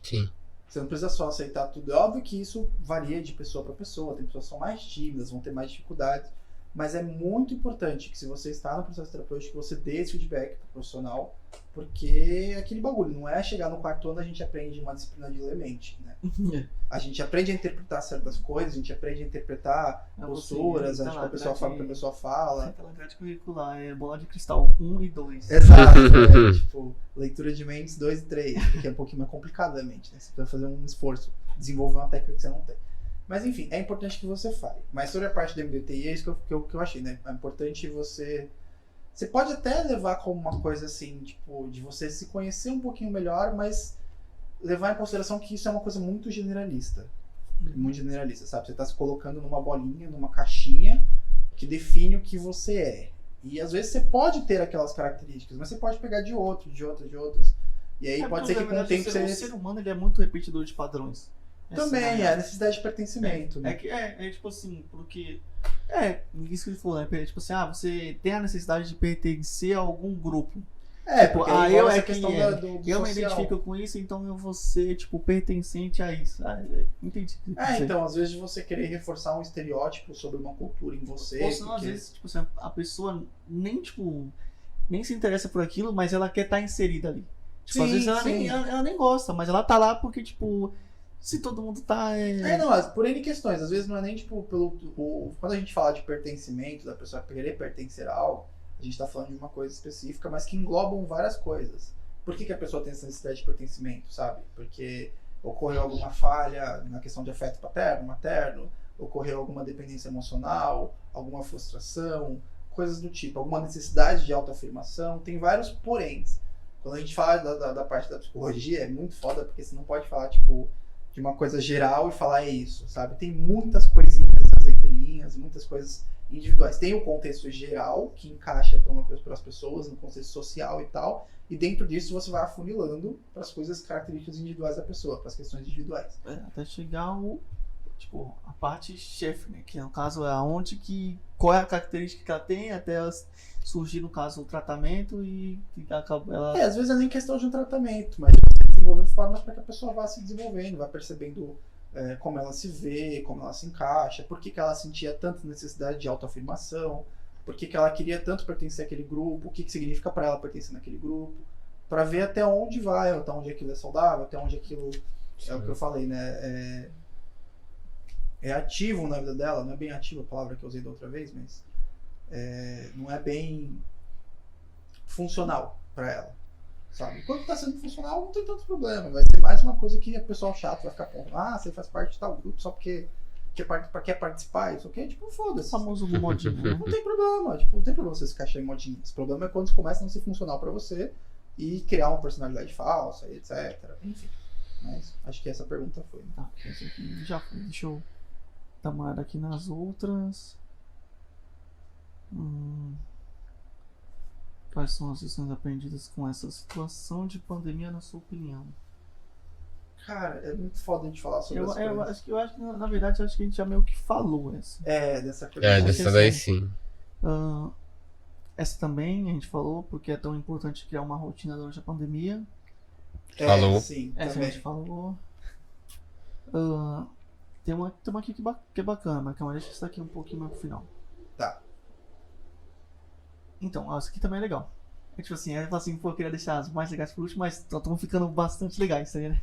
Sim. Você não precisa só aceitar tudo. É óbvio que isso varia de pessoa para pessoa. Tem pessoas que são mais tímidas, vão ter mais dificuldades. Mas é muito importante que se você está no processo terapêutico, você dê esse feedback pro profissional, porque é aquele bagulho, não é chegar no quarto ano a gente aprende uma disciplina de ler-mente, né? A gente aprende a interpretar certas coisas, a gente aprende a interpretar posturas, a pessoa fala o que a pessoa fala. Aquela grade curricular, é bola de cristal 1 e 2. Exato, tipo, leitura de mentes 2 e 3, que é um pouquinho mais complicado a mente, né? Você precisa fazer um esforço, desenvolver uma técnica que você não tem. Mas enfim, é importante que você fale. Mas sobre a parte do MBTI, é isso que eu achei, né? É importante você... Você pode até levar como uma coisa assim, tipo, de você se conhecer um pouquinho melhor, mas levar em consideração que isso é uma coisa muito generalista. Muito generalista, sabe? Você está se colocando numa bolinha, numa caixinha que define o que você é. E às vezes você pode ter aquelas características, mas você pode pegar de outros. E aí pode ser que com o tempo você... O ser humano ele é muito repetidor de padrões. Também, é a necessidade de pertencimento, né? É tipo assim, porque... isso que ele falou, né? Tipo assim, você tem a necessidade de pertencer a algum grupo. Porque eu essa questão do eu social. me identifico com isso, então eu vou ser, tipo, pertencente a isso. Entendi. Então, às vezes você querer reforçar um estereótipo sobre uma cultura em você. Ou senão, às vezes, tipo assim, a pessoa nem se interessa por aquilo, mas ela quer estar inserida ali. Tipo, às vezes ela nem gosta, mas ela tá lá porque, tipo... Se todo mundo tá... Não, por N questões. Às vezes não é nem, tipo, quando a gente fala de pertencimento, da pessoa querer pertencer a algo, a gente tá falando de uma coisa específica, mas que englobam várias coisas. Por que a pessoa tem essa necessidade de pertencimento, sabe? Porque ocorreu alguma falha na questão de afeto paterno, materno, ocorreu alguma dependência emocional, alguma frustração, coisas do tipo, alguma necessidade de autoafirmação, tem vários poréns. Quando a gente fala da parte da psicologia, é muito foda, porque você não pode falar, tipo... de uma coisa geral e falar isso, sabe? Tem muitas coisinhas nas entrelinhas, muitas coisas individuais. Tem o contexto geral, que encaixa para as pessoas, no contexto social e tal, e dentro disso você vai afunilando para as coisas características individuais da pessoa, para as questões individuais. Até chegar a parte chefe, né? Que no caso é qual é a característica que ela tem, até surgir, no caso, o tratamento e acaba ela... Às vezes é nem questão de um tratamento, mas desenvolver formas para que a pessoa vá se desenvolvendo, vá percebendo como ela se vê, como ela se encaixa, por que ela sentia tanta necessidade de autoafirmação, por que ela queria tanto pertencer àquele grupo, o que significa para ela pertencer naquele grupo, para ver até onde vai, até onde aquilo é saudável, até onde aquilo é o que eu falei, né? É ativo na vida dela, não é bem ativo a palavra que eu usei da outra vez, mas não é bem funcional para ela. Sabe? Quando tá sendo funcional, não tem tanto problema. Vai ser mais uma coisa que o pessoal chato vai ficar pondo. Você faz parte de tal grupo só porque quer participar, isso aqui, tipo, foda-se. O famoso modinho. Não tem problema, tipo, não tem problema você se encaixar em modinho. O problema é quando começa a não ser funcional pra você e criar uma personalidade falsa, etc. Enfim. Mas acho que essa pergunta foi. Né? Tá, essa aqui já foi. Deixa eu dar uma olhada aqui nas outras. Quais são as lições aprendidas com essa situação de pandemia, na sua opinião? Cara, é muito foda a gente falar sobre isso. Eu acho que, na verdade, acho que a gente já meio que falou essa. Dessa pergunta. Dessa daí sim. Essa também a gente falou, porque é tão importante criar uma rotina durante a pandemia. Falou. Sim, essa também. a gente falou. Tem uma aqui que é bacana, mas calma, deixa isso aqui um pouquinho mais pro final. Tá. Então, essa aqui também é legal. Tipo assim, eu falo assim, eu queria deixar as mais legais por último, mas estão ficando bastante legais, tá ligado?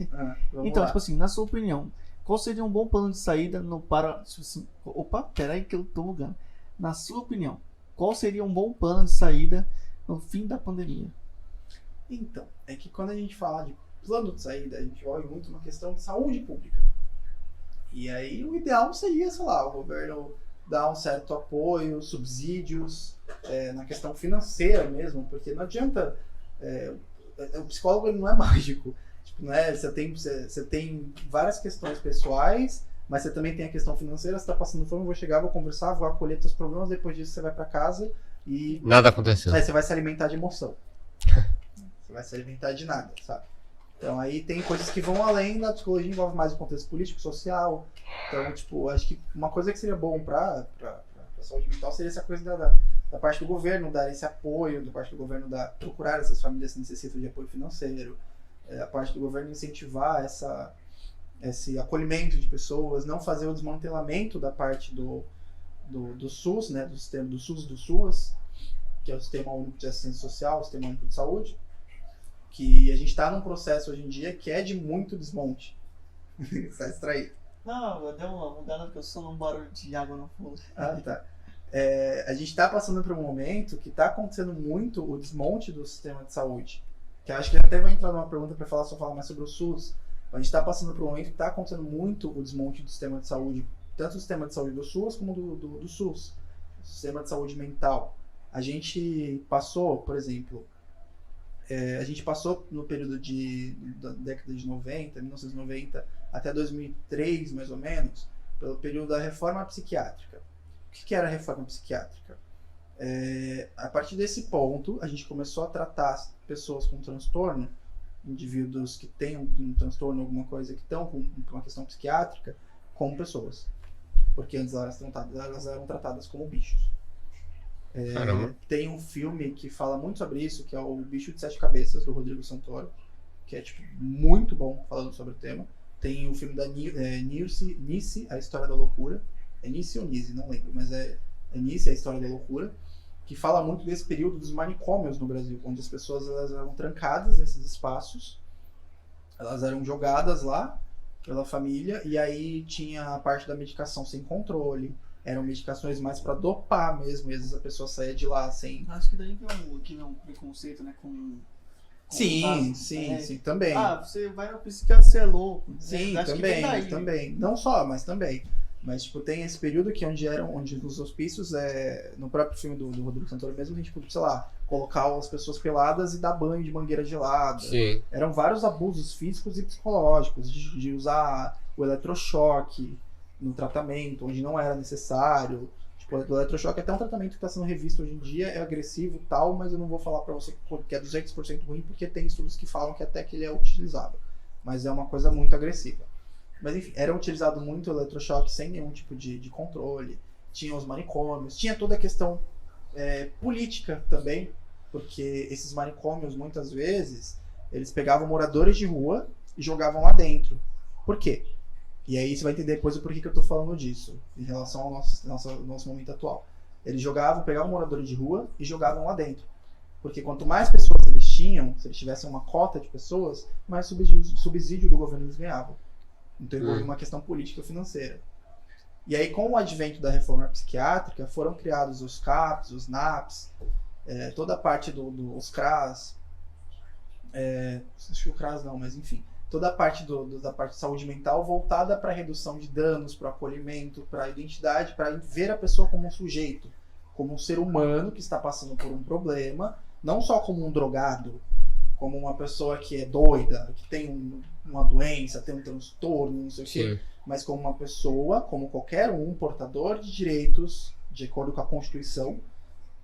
Então, tipo assim, na sua opinião, qual seria um bom plano de saída tipo assim, opa, peraí que eu tô bugando. Na sua opinião, qual seria um bom plano de saída no fim da pandemia? Então, é que quando a gente fala de plano de saída, a gente olha muito uma questão de saúde pública. E aí o ideal seria, sei lá, o governo dar um certo apoio, subsídios, na questão financeira mesmo, porque não adianta... o psicólogo ele não é mágico. Tipo, né? Você tem várias questões pessoais, mas você também tem a questão financeira. Você tá passando fome, eu vou chegar, vou conversar, vou acolher seus problemas, depois disso você vai para casa e... Nada aconteceu. Você vai se alimentar de emoção. Você vai se alimentar de nada, sabe? Então aí tem coisas que vão além da psicologia, envolve mais o contexto político, social. Então, tipo, acho que uma coisa que seria bom pra saúde mental seria essa coisa da parte do governo dar esse apoio, da parte do governo procurar essas famílias que necessitam de apoio financeiro, a parte do governo incentivar esse acolhimento de pessoas, não fazer o desmantelamento da parte do SUS, né, do sistema do SUS e do SUAS, que é o Sistema Único de Assistência Social, o Sistema Único de Saúde, que a gente está num processo hoje em dia que é de muito desmonte. Está distraído. Não, eu dei uma mudada porque eu sou num barulho de água no fundo. Ah, tá. A gente está passando por um momento que está acontecendo muito o desmonte do sistema de saúde. Que eu acho que até vai entrar numa pergunta para falar mais sobre o SUS. A gente está passando por um momento que está acontecendo muito o desmonte do sistema de saúde, tanto o sistema de saúde do SUS como do SUS, o sistema de saúde mental. A gente passou, por exemplo, no período da década de 90, 1990, até 2003, mais ou menos, pelo período da reforma psiquiátrica. O que era a reforma psiquiátrica? A partir desse ponto, a gente começou a tratar pessoas com transtorno, indivíduos que têm um transtorno, alguma coisa, que estão com uma questão psiquiátrica, como pessoas. Porque antes elas eram tratadas como bichos. Tem um filme que fala muito sobre isso, que é o Bicho de Sete Cabeças, do Rodrigo Santoro, que é tipo, muito bom falando sobre o tema. Tem o filme da Nice, A História da Loucura. É Nice ou Nise, não lembro, mas é Nice, A História da Loucura, que fala muito desse período dos manicômios no Brasil, onde as pessoas elas eram trancadas nesses espaços, elas eram jogadas lá pela família, e aí tinha a parte da medicação sem controle. Eram medicações mais pra dopar mesmo, e às vezes a pessoa saía de lá sem... Acho que daí que é um preconceito, né, Sim, também. Você vai no psiquiatra, você é louco. Sim, Acho também. Não só, mas também. Mas, tipo, tem esse período que onde os hospícios, no próprio filme do Rodrigo Santoro mesmo, a gente, sei lá, colocar as pessoas peladas e dar banho de mangueira gelada. Sim. Eram vários abusos físicos e psicológicos, de usar o eletrochoque no tratamento, onde não era necessário. Tipo, o eletrochoque é até um tratamento que está sendo revisto hoje em dia, é agressivo e tal, mas eu não vou falar para você que é 200% ruim, porque tem estudos que falam que até que ele é utilizado. Mas é uma coisa muito agressiva. Mas enfim, era utilizado muito o eletrochoque sem nenhum tipo de controle. Tinha os manicômios, tinha toda a questão política também, porque esses manicômios, muitas vezes, eles pegavam moradores de rua e jogavam lá dentro. Por quê? E aí você vai entender depois o porquê que eu tô falando disso, em relação ao nosso momento atual. Eles pegavam moradores de rua e jogavam lá dentro. Porque quanto mais pessoas eles tinham, se eles tivessem uma cota de pessoas, mais subsídio do governo eles ganhavam. Então envolve uma questão política e financeira. E aí, com o advento da reforma psiquiátrica, foram criados os CAPs, os NAPs, toda a parte dos CRAS, acho que o CRAS não, mas enfim, toda a parte da parte de saúde mental voltada para a redução de danos, para o acolhimento, para a identidade, para ver a pessoa como um sujeito, como um ser humano que está passando por um problema, não só como um drogado, como uma pessoa que é doida, que tem uma doença, tem um transtorno, não sei o quê, mas como uma pessoa, como qualquer um, portador de direitos, de acordo com a Constituição,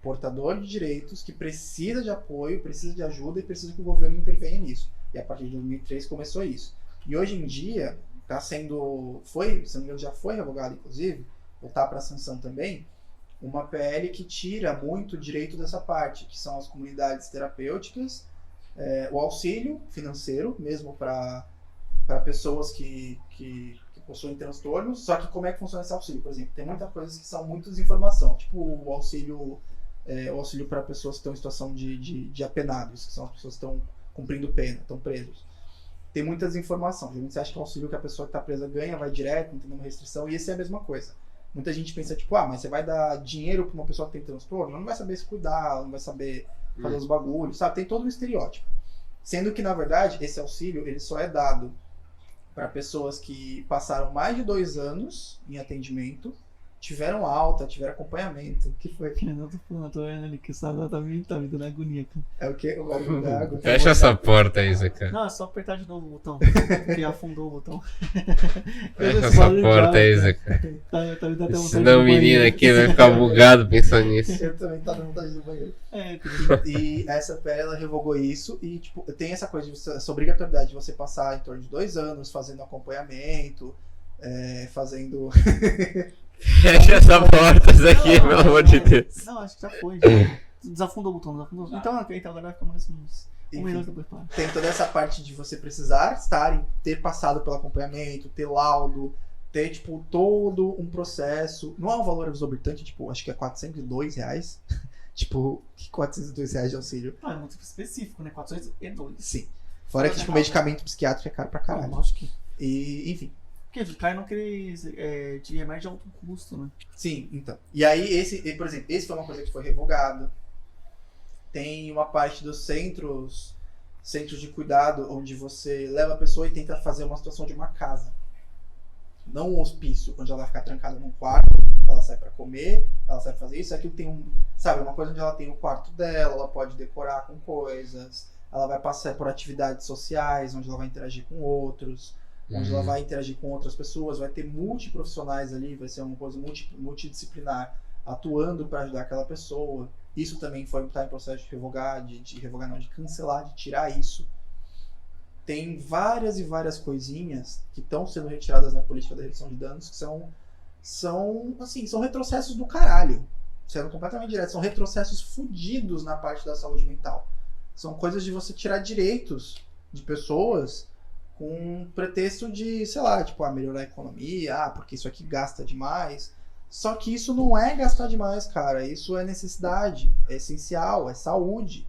portador de direitos, que precisa de apoio, precisa de ajuda e precisa que o governo intervenha nisso. E a partir de 2003 começou isso. E hoje em dia, se não me engano, já foi revogado, inclusive, voltar para a sanção também, uma PL que tira muito direito dessa parte, que são as comunidades terapêuticas, o auxílio financeiro, mesmo para pessoas que possuem transtornos. Só que como é que funciona esse auxílio? Por exemplo, tem muitas coisas que são muito desinformação, tipo o auxílio para pessoas que estão em situação de apenados, que são as pessoas que estão cumprindo pena, estão presos. Tem muita desinformação. Geralmente você acha que o auxílio que a pessoa que está presa ganha, vai direto, não tem nenhuma restrição, e esse é a mesma coisa. Muita gente pensa, tipo, mas você vai dar dinheiro para uma pessoa que tem transtorno, ela não vai saber se cuidar, ela não vai saber fazer os bagulhos, sabe? Tem todo um estereótipo. Sendo que, na verdade, esse auxílio, ele só é dado para pessoas que passaram mais de 2 anos em atendimento, tiveram alta, tiveram acompanhamento. O que foi? Eu não tô falando, eu tô vendo ali que essa agora tá me dando agonia, cara. É o quê? O barulho da água? Fecha essa porta aí, Zé, cara. Não, é só apertar de novo o botão. Porque afundou o botão. Fecha essa porta aí, Zé, cara. Tá me dando até vontade Senão o menino aqui vai ficar bugado pensando nisso. Eu também tava dando vontade do banheiro. tudo bem. E essa PL, ela revogou isso e, tipo, tem essa coisa, essa obrigatoriedade de você passar em torno de 2 anos fazendo acompanhamento, fazendo... Fecha essa porta aqui, pelo amor de Deus. Não, acho que já foi. Já. Desafundou o botão, desafundou. Então agora vai ficar mais uns 1 Enfim. minuto depois para. Tem toda essa parte de você precisar ter passado pelo acompanhamento, ter laudo, ter, tipo, todo um processo. Não é um valor exorbitante, tipo, acho que é R$402. Tipo, que R$402 de auxílio? Ah, é muito específico, né? 402. Sim. Fora que, tipo, medicamento psiquiátrico é caro pra caralho. Lógico que. E, enfim. Porque cai naqueles de remédio de alto custo, né? Sim, então. E aí, por exemplo, esse foi uma coisa que foi revogada. Tem uma parte dos centros de cuidado, onde você leva a pessoa e tenta fazer uma situação de uma casa. Não um hospício, onde ela vai ficar trancada num quarto, ela sai pra comer, ela sai pra fazer isso, aquilo tem sabe, uma coisa onde ela tem o quarto dela, ela pode decorar com coisas, ela vai passar por atividades sociais, onde ela vai interagir com outros, onde ela vai interagir com outras pessoas, vai ter multiprofissionais ali, vai ser uma coisa multidisciplinar, atuando para ajudar aquela pessoa. Isso também está em processo de revogar, de cancelar, de tirar isso. Tem várias e várias coisinhas que estão sendo retiradas na política da redução de danos, que são retrocessos do caralho, sendo completamente direto, são retrocessos fodidos na parte da saúde mental. São coisas de você tirar direitos de pessoas com pretexto de, sei lá, tipo, melhorar a economia, porque isso aqui gasta demais. Só que isso não é gastar demais, cara. Isso é necessidade, é essencial, é saúde.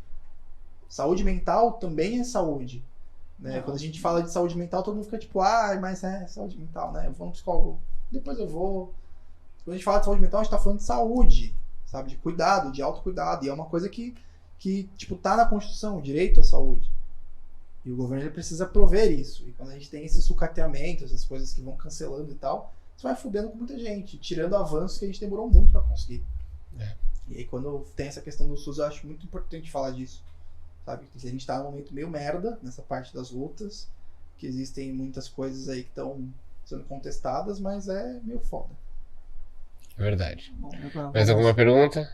Saúde mental também é saúde. Né? Quando a gente fala de saúde mental, todo mundo fica tipo, mas é saúde mental, né? Eu vou no psicólogo, depois eu vou. Quando a gente fala de saúde mental, a gente tá falando de saúde, sabe? De cuidado, de autocuidado. E é uma coisa que tipo, tá na Constituição, o direito à saúde. E o governo ele precisa prover isso. E quando a gente tem esse sucateamento, essas coisas que vão cancelando e tal, isso vai fudendo com muita gente, tirando avanços que a gente demorou muito pra conseguir. E aí quando tem essa questão do SUS, eu acho muito importante falar disso. Sabe? Que a gente tá num momento meio merda nessa parte das lutas, que existem muitas coisas aí que estão sendo contestadas, mas é meio foda. É verdade. Bom, Mais alguma pergunta?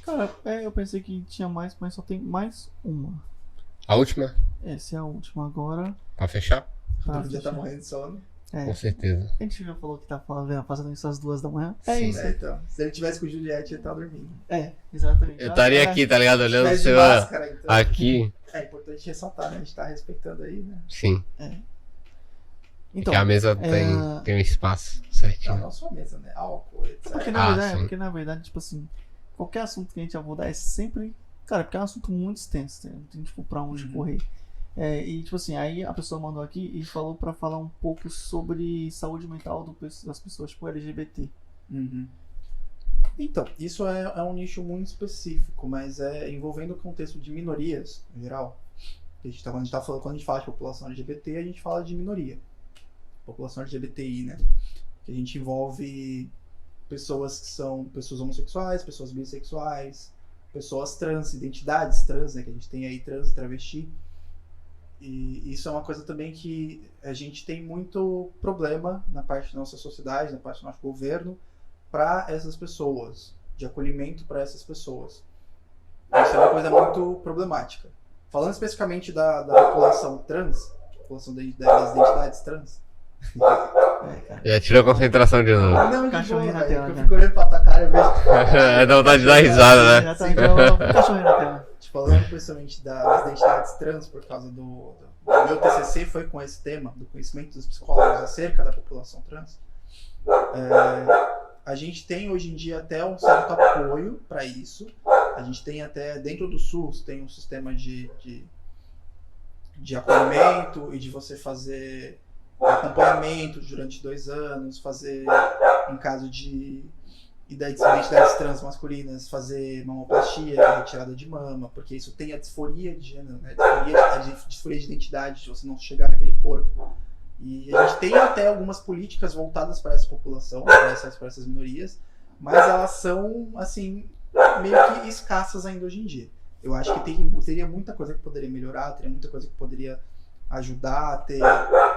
Cara, eu pensei que tinha mais, mas só tem mais uma. A última? Essa é a última agora. Pra fechar? Todo dia tá morrendo de sono. Com certeza. A gente já falou que tá fazendo isso às 2 da manhã. Sim. Isso. Então, se ele tivesse com o Juliette, ele tá dormindo. Exatamente. Eu estaria aqui, tá ligado? Olhando o Se tivesse seu. de máscara, então. Aqui. É importante ressaltar, né? A gente tá respeitando aí, né? Sim. Então, Porque a mesa tem um espaço certinho. Não sua mesa, né? Álcool, etc. Porque na verdade, tipo assim, qualquer assunto que a gente abordar é sempre. Cara, porque é um assunto muito extenso, né? Não tem, tipo, pra onde correr. E, tipo assim, aí a pessoa mandou aqui e falou pra falar um pouco sobre saúde mental das pessoas, tipo, LGBT. Então, isso é um nicho muito específico, mas é envolvendo o contexto de minorias, em geral. Quando a gente fala de população LGBT, a gente fala de minoria. População LGBTI, né? Que a gente envolve pessoas que são pessoas homossexuais, pessoas bissexuais, pessoas trans, identidades trans, né? Que a gente tem aí trans e travesti. E isso é uma coisa também que a gente tem muito problema na parte da nossa sociedade, na parte do nosso governo, para essas pessoas, de acolhimento para essas pessoas. Isso é uma coisa muito problemática. Falando especificamente da população trans, população das identidades trans. Já tirou a concentração de novo. Não, de Cachorrinho boa, na velho, tela, que eu né? fico olhando pra tua cara e vejo... Dá vontade de dar risada, né? Já tá igual cachorrinho na tela. Falando principalmente das identidades trans, por causa do meu TCC foi com esse tema, do conhecimento dos psicólogos acerca da população trans. A gente tem hoje em dia até um certo apoio para isso. A gente tem até, dentro do SUS, tem um sistema de acolhimento e de você fazer acompanhamento durante 2 anos, fazer em caso de identidades transmasculinas fazer mamoplastia, que é retirada de mama, porque isso tem a disforia de gênero, né? A disforia de identidade, de você não chegar naquele corpo. E a gente tem até algumas políticas voltadas para essa população, para essas minorias, mas elas são, assim, meio que escassas ainda hoje em dia. Eu acho que teria muita coisa que poderia melhorar, teria muita coisa que poderia ajudar a ter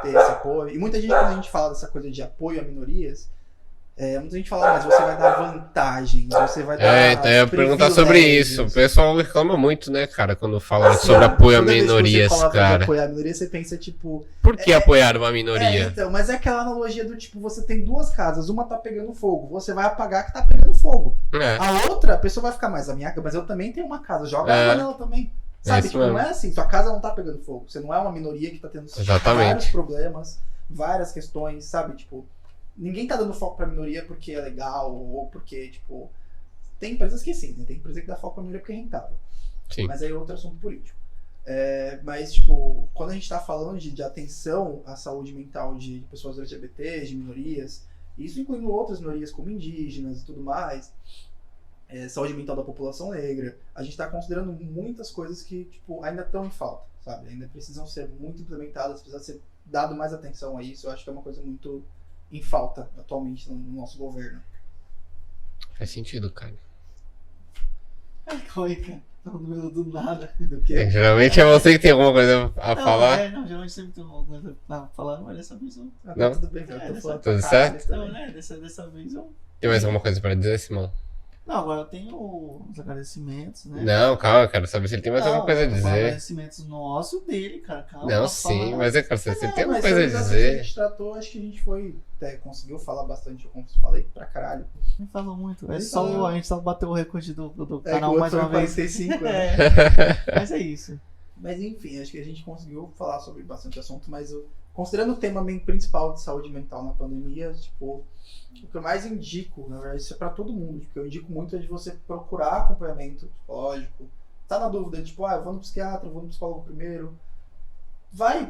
esse apoio. E muita gente, quando a gente fala dessa coisa de apoio a minorias, muita gente fala, mas você vai dar vantagens, você vai dar. Eu ia perguntar sobre isso. O pessoal reclama muito, né, cara, quando fala Assim, sobre apoio a toda vez que minorias, você fala cara. de apoiar a minoria, você pensa, tipo. Por que apoiar uma minoria? Então, mas é aquela analogia do tipo, você tem duas casas, uma tá pegando fogo, você vai apagar a que tá pegando fogo. É. A outra, a pessoa vai ficar mais, mas eu também tenho uma casa, joga água nela também. Sabe, isso tipo, mesmo. não é assim, sua casa não tá pegando fogo, você não é uma minoria que tá tendo Exatamente. vários problemas, várias questões, sabe, tipo, ninguém tá dando foco pra minoria porque é legal, ou porque, tipo, tem empresas que sim, né? Tem empresa que dá foco pra minoria porque é rentável. Sim. Mas aí é outro assunto político. Mas, tipo, quando a gente tá falando de atenção à saúde mental de pessoas LGBTs, de minorias, isso incluindo outras minorias como indígenas e tudo mais, saúde mental da população negra, a gente tá considerando muitas coisas que, tipo, ainda estão em falta, sabe? Ainda precisam ser muito implementadas, precisa ser dado mais atenção a isso. Eu acho que é uma coisa muito em falta atualmente no nosso governo. Faz sentido, cara. Oi, cara. Não, no meio do nada. Do que? Geralmente é você que tem alguma coisa a Não, falar. não, geralmente sempre tem alguma coisa pra falar, mas dessa vez eu. Ah, Não? tudo bem, eu tô falando Tudo pra caralho certo? Não, também. né? Dessa vez eu. Tem mais alguma coisa pra dizer, Simão? Não, agora eu tenho os agradecimentos, né? Não, calma, eu quero saber se ele tem mais alguma coisa a Os dizer. agradecimentos nossos dele, cara. Calma, Não, posso sim, falar. mas eu quero saber se ele tem alguma Mas coisa a sobre os assuntos que a dizer. gente tratou, acho que a gente foi. Conseguiu falar bastante, eu falei pra caralho. Nem falou muito. É Nem só falou. a gente só bateu o recorde do Que canal o mais outro uma foi vez. 45, né? Mas é isso. Mas enfim, acho que a gente conseguiu falar sobre bastante assunto, mas considerando o tema principal de saúde mental na pandemia, tipo, o que eu mais indico, na verdade, isso é pra todo mundo, porque eu indico muito é de você procurar acompanhamento psicológico. Tá na dúvida, tipo, eu vou no psiquiatra, eu vou no psicólogo primeiro.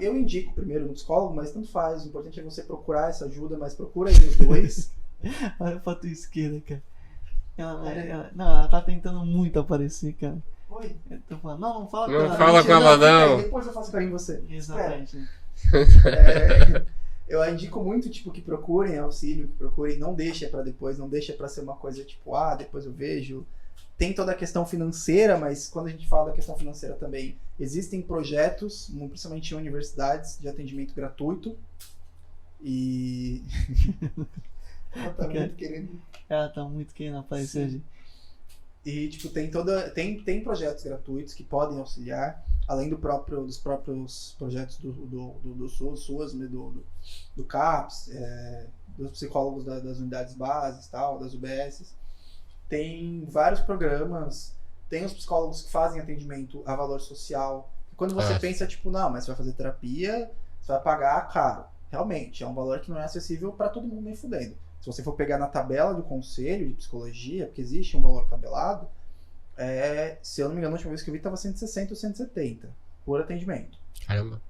Eu indico primeiro no psicólogo, mas tanto faz. O importante é você procurar essa ajuda, mas procura aí os dois. Olha pra tua esquerda, cara. Ela tá tentando muito aparecer, cara. Oi. Eu tô falando, não fala Não com ela. fala Mentira, com ela, fica aí, não. depois eu faço carinho em você. Exatamente. Eu indico muito, tipo, que procurem auxílio, que procurem, não deixem pra depois, não deixem pra ser uma coisa tipo, depois eu vejo. Tem toda a questão financeira, mas quando a gente fala da questão financeira também, existem projetos, principalmente em universidades, de atendimento gratuito. E... Ela tá muito querendo... Ela tá muito querendo aparecer hoje. E, tipo, tem projetos gratuitos que podem auxiliar, além dos próprios projetos do SUS, do CAPS, dos psicólogos das unidades básicas, tal, das UBSs. Tem vários programas, tem os psicólogos que fazem atendimento a valor social. E quando você pensa, tipo, não, mas você vai fazer terapia, você vai pagar caro. Realmente, é um valor que não é acessível para todo mundo nem fudendo. Se você for pegar na tabela do Conselho de Psicologia, porque existe um valor tabelado, se eu não me engano, a última vez que eu vi estava 160 ou 170 por atendimento. Caramba.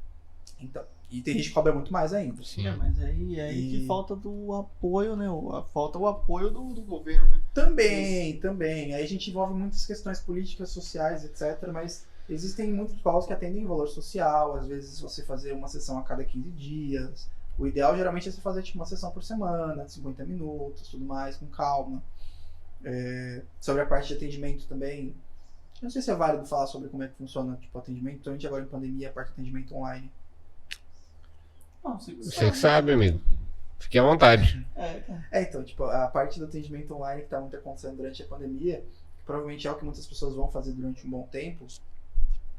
Então, e tem gente que cobra muito mais ainda. Sim. Mas aí que falta do apoio, né? Falta o apoio do governo, né? Também. Aí a gente envolve muitas questões políticas, sociais, etc. Mas existem muitos psicólogos que atendem valor social. Às vezes você fazer uma sessão a cada 15 dias. O ideal geralmente é você fazer tipo, uma sessão por semana, de 50 minutos, tudo mais, com calma. Sobre a parte de atendimento também, eu não sei se é válido falar sobre como é que funciona tipo, o atendimento, principalmente agora em pandemia, a parte de atendimento online. Não, Você que sabe, amigo. Fique à vontade. Então, tipo, a parte do atendimento online que está muito acontecendo durante a pandemia, que provavelmente é o que muitas pessoas vão fazer durante um bom tempo,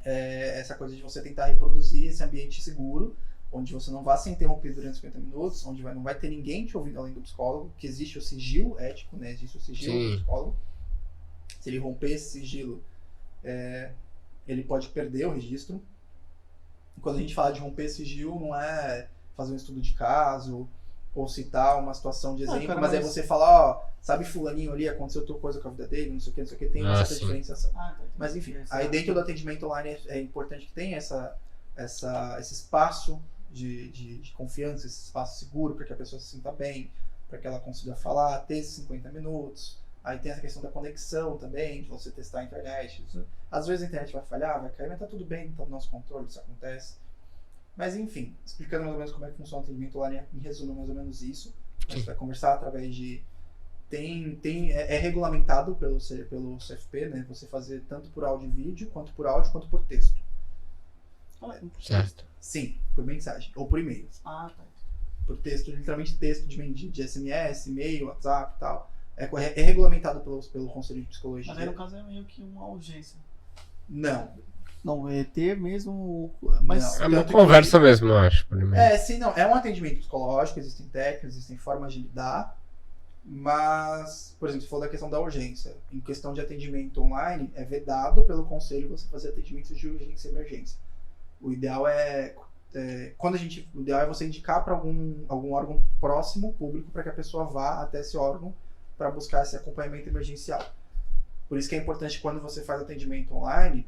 é essa coisa de você tentar reproduzir esse ambiente seguro, onde você não vai ser interrompido durante 50 minutos, onde não vai ter ninguém te ouvindo além do psicólogo, que existe o sigilo ético, né? Existe o sigilo do psicólogo. Se ele romper esse sigilo, ele pode perder o registro. E quando a gente fala de romper sigilo, não é fazer um estudo de caso, ou citar uma situação de exemplo, cara, mas é você falar, sabe fulaninho ali, aconteceu tal coisa com a vida dele, não sei o que, tem uma certa diferenciação. Mas enfim, aí dentro do atendimento online é importante que tenha esse espaço de confiança, esse espaço seguro para que a pessoa se sinta bem, para que ela consiga falar, ter esses 50 minutos, Aí tem essa questão da conexão também, de você testar a internet. Às vezes a internet vai falhar, vai cair, mas tá tudo bem, tá no nosso controle, isso acontece. Mas enfim, explicando mais ou menos como é que funciona o atendimento online, em resumo é mais ou menos isso. A gente vai conversar através de... É regulamentado pelo CFP, né? Você fazer tanto por áudio e vídeo, quanto por texto. Certo. Sim, por mensagem, ou por e-mail. Ah, tá. Por texto, literalmente texto de SMS, e-mail, WhatsApp e tal. É regulamentado pelo Conselho de Psicologia. Mas aí no caso é meio que uma urgência. Não. Não, é ter mesmo. Mas É uma conversa mesmo, eu acho. Sim, não. É um atendimento psicológico, existem técnicas, existem formas de lidar. Mas, por exemplo, se for da questão da urgência, em questão de atendimento online, é vedado pelo Conselho você fazer atendimentos de urgência e emergência. O ideal é o ideal é você indicar para algum órgão próximo, público, para que a pessoa vá até esse órgão para buscar esse acompanhamento emergencial. Por isso que é importante, quando você faz atendimento online,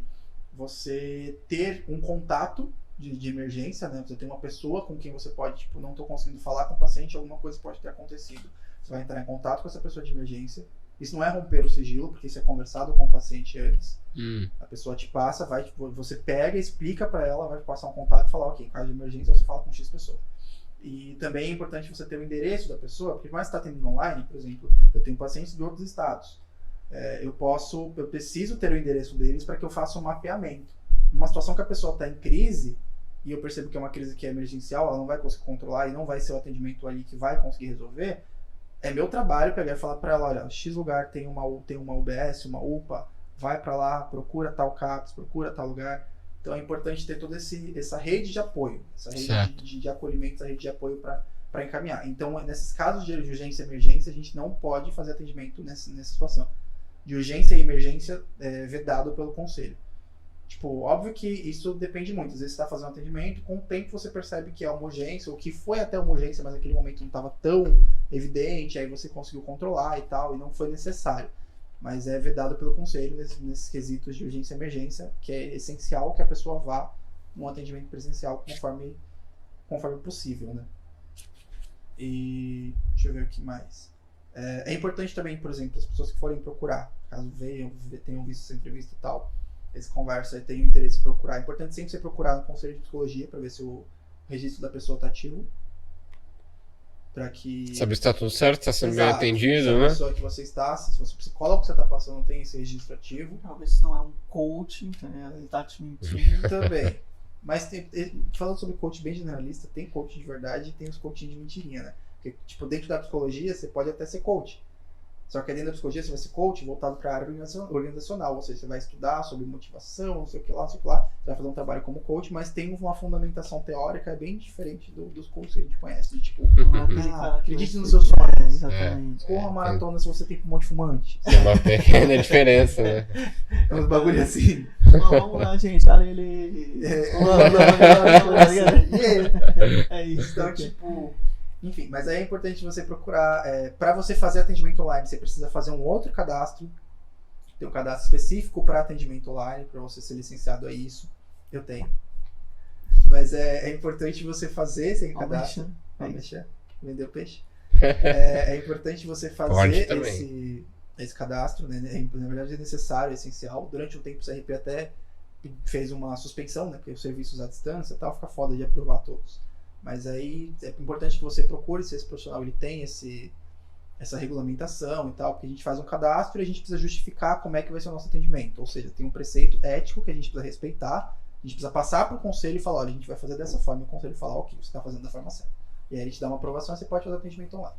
você ter um contato de emergência, né? Você tem uma pessoa com quem você pode, tipo, não estou conseguindo falar com o paciente, alguma coisa pode ter acontecido. Você vai entrar em contato com essa pessoa de emergência. Isso não é romper o sigilo, porque isso é conversado com o paciente antes. A pessoa te passa, você pega, explica para ela, vai passar um contato e falar, ok, em caso de emergência você fala com X pessoa. E também é importante você ter o endereço da pessoa, porque mais você está atendendo online, por exemplo, eu tenho pacientes de outros estados. Eu preciso ter o endereço deles para que eu faça um mapeamento. Numa situação que a pessoa está em crise, e eu percebo que é uma crise que é emergencial, ela não vai conseguir controlar e não vai ser o atendimento ali que vai conseguir resolver, é meu trabalho pegar e falar para ela, olha, X lugar tem uma UBS, uma UPA, vai para lá, procura tal CAPS, procura tal lugar. Então é importante ter toda essa rede de apoio, essa rede de acolhimento, essa rede de apoio para encaminhar. Então, nesses casos de urgência e emergência, a gente não pode fazer atendimento nessa situação. De urgência e emergência é vedado pelo conselho. Tipo, óbvio que isso depende muito. Às vezes você está fazendo um atendimento, com o tempo você percebe que é uma urgência, ou que foi até uma urgência, mas naquele momento não estava tão evidente, aí você conseguiu controlar e tal, e não foi necessário. Mas é vedado pelo conselho nesses quesitos de urgência e emergência, que é essencial que a pessoa vá num atendimento presencial conforme possível, né? E deixa eu ver o que mais. É importante também, por exemplo, as pessoas que forem procurar, caso tenham visto essa entrevista e tal, essa conversa e tenham interesse em procurar. É importante sempre você procurar no Conselho de Psicologia para ver se o registro da pessoa está ativo. Para que... Saber se está tudo certo, está sendo bem atendido, se né? a pessoa que você está, se fosse o psicólogo que você está passando tem esse registro ativo. Talvez se não é um coaching, ele está te mentindo. Também. Mas falando sobre coach bem generalista, tem coach de verdade e tem os coaching de mentirinha, né? Porque, tipo, dentro da psicologia, você pode até ser coach. Só que dentro da psicologia, você vai ser coach voltado para a área organizacional. Ou seja, você vai estudar sobre motivação, não sei o que lá, Você vai fazer um trabalho como coach, mas tem uma fundamentação teórica bem diferente dos coaches que a gente conhece. De, tipo, acredite nos seus sonhos. Exatamente. Corra maratona se você tem pulmão de fumante. Tem uma pequena diferença, né? É uns bagulho assim. Vamos lá, gente. Olha ele. É isso. Então, tipo... Enfim, mas aí é importante você procurar, para você fazer atendimento online, você precisa fazer um outro cadastro, tem um cadastro específico para atendimento online, para você ser licenciado a isso, eu tenho. Mas é importante você fazer esse cadastro. Vendeu peixe? É importante você fazer esse cadastro, né? Na verdade é necessário, é essencial. Durante um tempo o CRP até fez uma suspensão, né? Porque os serviços à distância e tal, fica foda de aprovar todos. Mas aí é importante que você procure se esse profissional ele tem essa regulamentação e tal, porque a gente faz um cadastro e a gente precisa justificar como é que vai ser o nosso atendimento. Ou seja, tem um preceito ético que a gente precisa respeitar, a gente precisa passar para o conselho e falar, olha, a gente vai fazer dessa forma, e o conselho fala, ok, você está fazendo da forma certa. E aí a gente dá uma aprovação e você pode fazer atendimento online.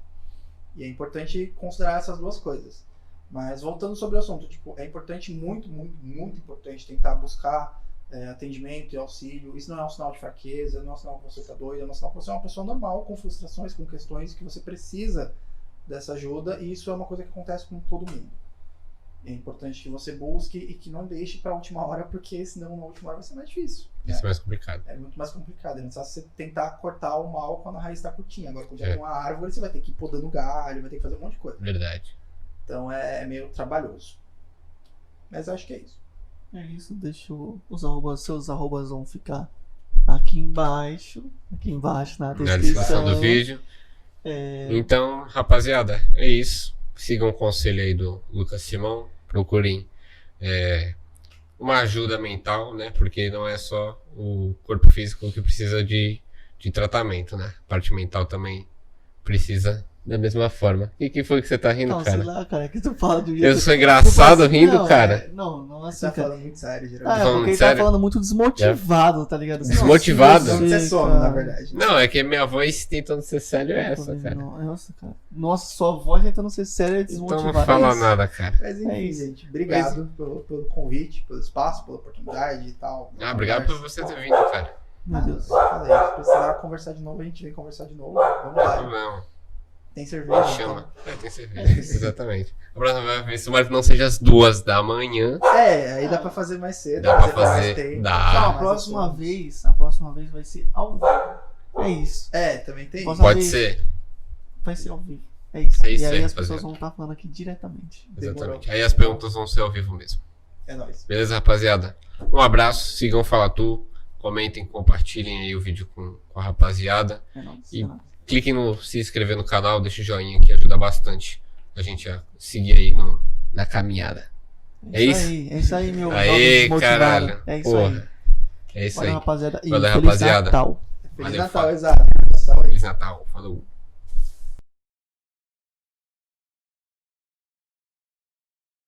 E é importante considerar essas duas coisas. Mas voltando sobre o assunto, tipo, é importante, muito, muito, muito importante tentar buscar atendimento e auxílio. Isso não é um sinal de fraqueza, não é um sinal que você está doido, é um sinal que você é uma pessoa normal, com frustrações, com questões que você precisa dessa ajuda, e isso é uma coisa que acontece com todo mundo. É importante que você busque e que não deixe para a última hora, porque senão na última hora vai ser mais difícil. Vai ser mais complicado. É muito mais complicado. É necessário você tentar cortar o mal quando a raiz está curtinha. Agora, quando já tem uma árvore, você vai ter que ir podando galho, vai ter que fazer um monte de coisa. Verdade. Então é meio trabalhoso. Mas acho que é isso. É isso, deixa seus arrobas vão ficar aqui embaixo na descrição do vídeo. Então, rapaziada, é isso. sigam o conselho aí do Lucas Simão, procurem uma ajuda mental, né? Porque não é só o corpo físico que precisa de tratamento, né? A parte mental também precisa da mesma forma. E que foi que você tá rindo, Não, cara? sei lá, cara, que tu fala do Eu sou engraçado rindo, não, cara. Não Você assim, tá cara. falando muito sério, Ah, geralmente. é falando porque ele sério? tá falando muito desmotivado, tá ligado? Assim, Desmotivado? nossa, Não, eu é sei, sono, cara. na verdade. Não, é que minha voz tentando ser sério é essa, cara. Nossa, cara. Nossa, sua voz tentando ser séria é Então não desmotivada. fala é isso. nada, cara. Mas enfim, É isso. gente, obrigado pelo convite, pelo espaço, pela oportunidade e tal. Ah, obrigado por você ter vindo, cara. Meu Deus. Falei, se precisar conversar de novo, a gente vem conversar de novo. Vamos lá. Não. Tem cerveja? Chama. Tem cerveja. Exatamente. A próxima vez, tomara que não seja às 2 da manhã. Então. Aí dá pra fazer mais cedo. Dá pra com mais fazer. tempo. Dá. Não, a mais próxima assuntos. vez vai ser ao vivo. É isso. Também tem Posso- isso. Pode vez. ser. Vai ser ao vivo. É isso. É isso e aí aí, as pessoas rapaziada. vão estar falando aqui diretamente. Exatamente. Aí as perguntas vão ser ao vivo mesmo. É nóis. Beleza, rapaziada? Um abraço. Sigam o Fala Tu. Comentem, compartilhem aí o vídeo com a rapaziada. É nóis. E- É nóis. Cliquem no se inscrever no canal, deixa o joinha que ajuda bastante a gente a seguir aí na caminhada. É isso? É isso aí, meu Aê, jovem desmotivado. caralho. É isso Porra. aí. É isso Valeu, aí. rapaziada. E Valeu, Feliz rapaziada. Natal. Feliz Valeu, Natal, Fábio. exato. Feliz Natal aí. Feliz Natal. Falou.